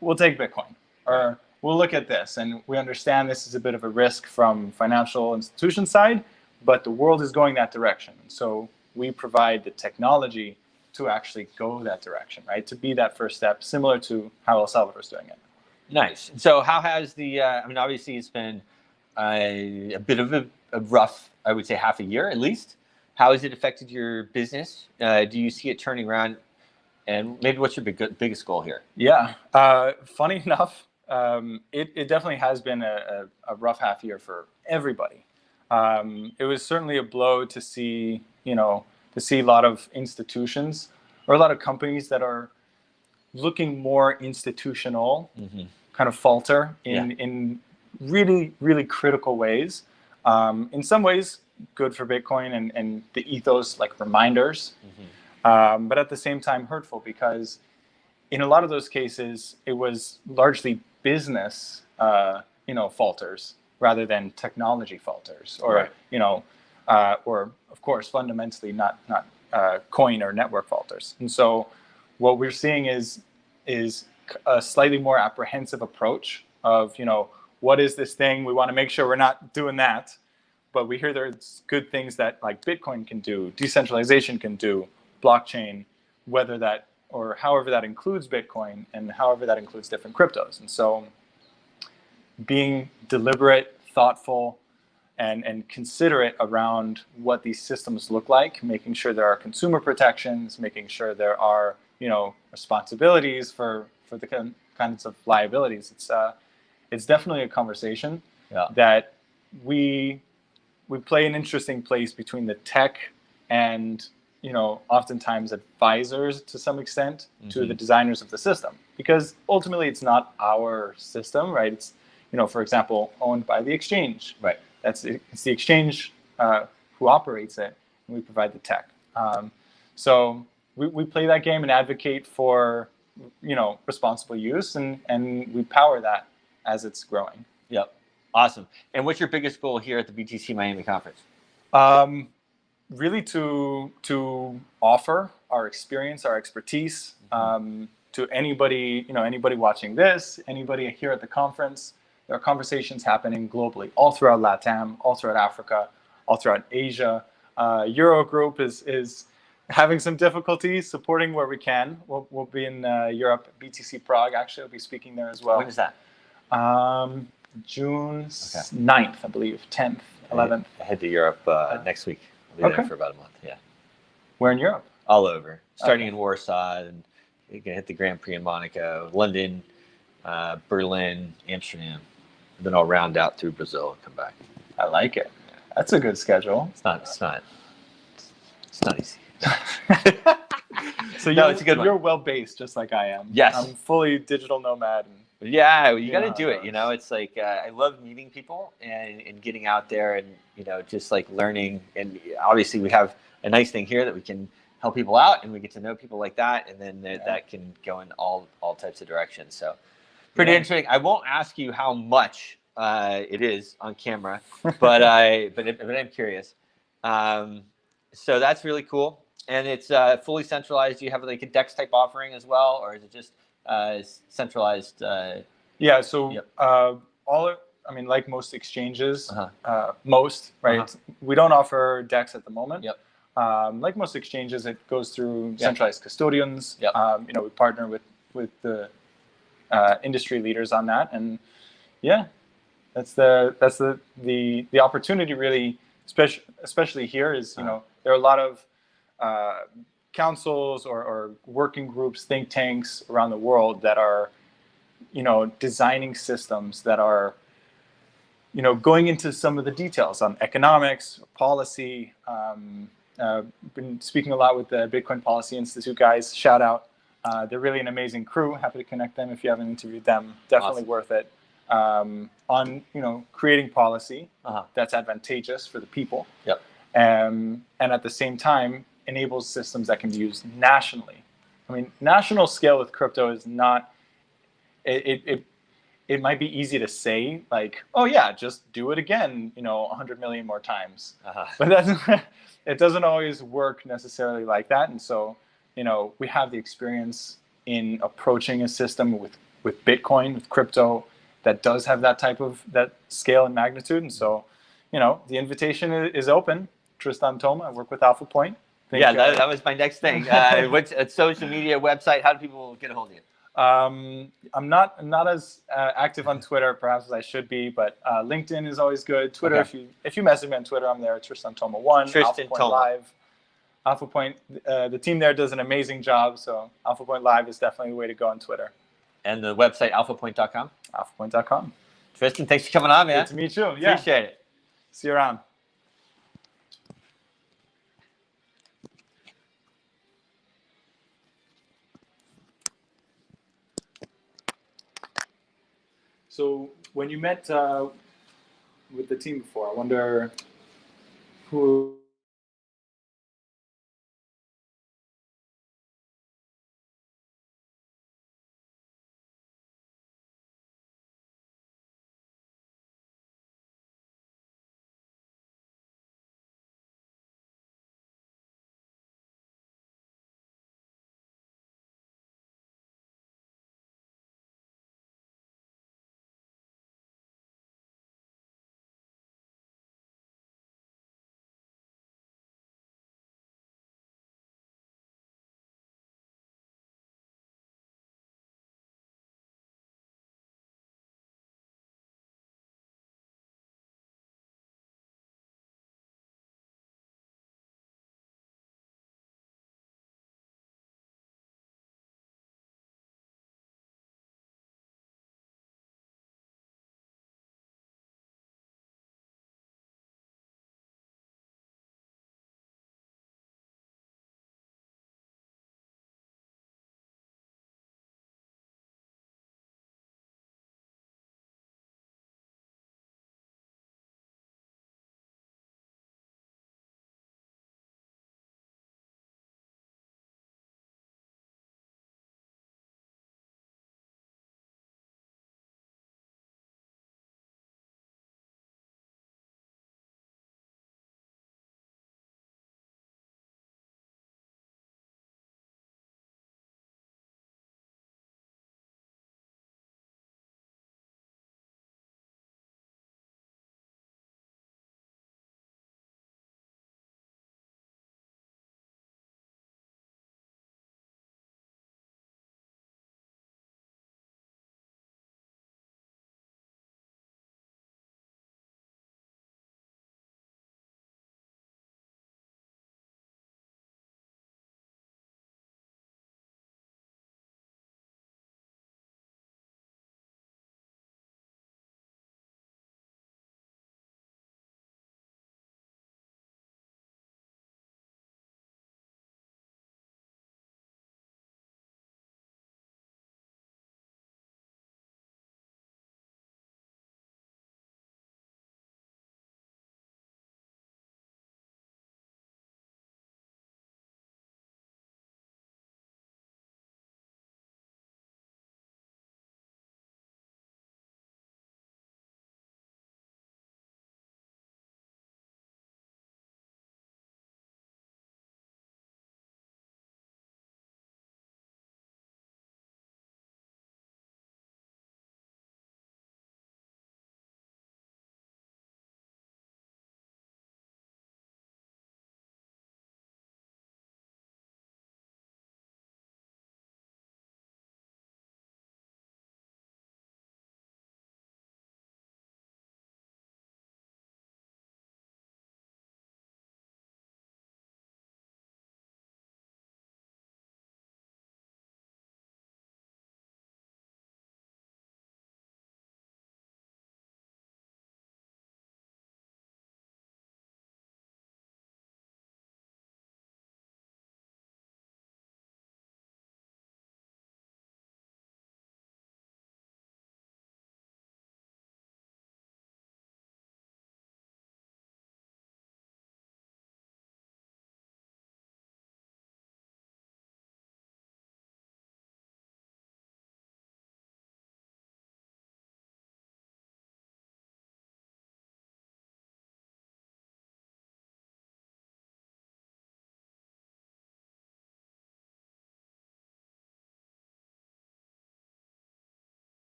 we'll take Bitcoin, or we'll look at this, and we understand this is a bit of a risk from financial institution side, but the world is going that direction. So we provide the technology to actually go that direction, right? To be that first step, similar to how El Salvador is doing it. Nice. So how has obviously it's been a bit of a rough, I would say half a year at least. How has it affected your business? Do you see it turning around? And maybe what's your biggest goal here? Yeah. Funny enough, it definitely has been a rough half year for everybody. It was certainly a blow to see, a lot of institutions or a lot of companies that are looking more institutional kind of falter in really, really critical ways. In some ways, good for Bitcoin and the ethos, like reminders, but at the same time hurtful, because in a lot of those cases, it was largely business, falters rather than technology falters, or or of course fundamentally not coin or network falters. And so what we're seeing is a slightly more apprehensive approach of, what is this thing? We want to make sure we're not doing that. But we hear there's good things that like Bitcoin can do, decentralization can do, blockchain, whether that or however that includes Bitcoin and however that includes different cryptos. And so being deliberate, thoughtful, and considerate around what these systems look like, making sure there are consumer protections, making sure there are, responsibilities for the kinds of liabilities. It's definitely a conversation that we play an interesting place between the tech and, oftentimes advisors to some extent to the designers of the system, because ultimately it's not our system, right? It's, for example, owned by the exchange. Right. It's the exchange who operates it, and we provide the tech. So we play that game and advocate for responsible use, and we power that as it's growing. Yep. Awesome. And what's your biggest goal here at the BTC Miami conference? Really to offer our experience, our expertise to anybody, anybody watching this, anybody here at the conference. There are conversations happening globally, all throughout LATAM, all throughout Africa, all throughout Asia. Eurogroup is having some difficulties supporting where we can. We'll be in Europe, BTC Prague. Actually, I'll be speaking there as well. When is that? June 9th, I believe, 10th, 11th. I head to Europe next week. I'll be there for about a month. Yeah. Where in Europe? All over. Starting in Warsaw, and you're gonna hit the Grand Prix in Monaco, London, Berlin, Amsterdam. Then I'll round out through Brazil and come back. I like it. That's a good schedule. It's not easy. So it's a good one. You're well based, just like I am. Yes. I'm fully digital nomad. Yeah, you got to do it. It's like I love meeting people and getting out there and just like learning. And obviously, we have a nice thing here that we can help people out, and we get to know people like that, and then that can go in all types of directions. So pretty interesting. I won't ask you how much it is on camera, but I'm curious. So that's really cool, and it's fully centralized. Do you have like a DEX type offering as well, or is it just centralized? Yeah. So like most exchanges, right? We don't offer DEX at the moment. Yep. Like most exchanges, it goes through centralized custodians. Yep. We partner with the industry leaders on that, and that's the opportunity really, especially here is there are a lot of councils or working groups, think tanks around the world that are designing systems that are going into some of the details on economics, policy. Been speaking a lot with the Bitcoin Policy Institute guys. Shout out. They're really an amazing crew. Happy to connect them if you haven't interviewed them. Definitely worth it. On creating policy that's advantageous for the people. Yep. And at the same time enables systems that can be used nationally. I mean, national scale with crypto is not. It might be easy to say like, oh yeah, just do it again. 100 million more times. But it doesn't always work necessarily like that. And so we have the experience in approaching a system with Bitcoin, with crypto, that does have that scale and magnitude. And so, the invitation is open. Tristan Toma, I work with Alpha Point. That was my next thing. What's a social media website? How do people get a hold of you? I'm not as active on Twitter, perhaps as I should be, but LinkedIn is always good. Twitter, if you message me on Twitter, I'm there. Tristan Toma 1. Tristan Toma Live. Alpha Point, the team there does an amazing job. So Alpha Point Live is definitely the way to go on Twitter. And the website, alphapoint.com? Alphapoint.com. Tristan, thanks for coming on, man. Good to meet you. Yeah. Appreciate it. See you around. So when you met with the team before, I wonder who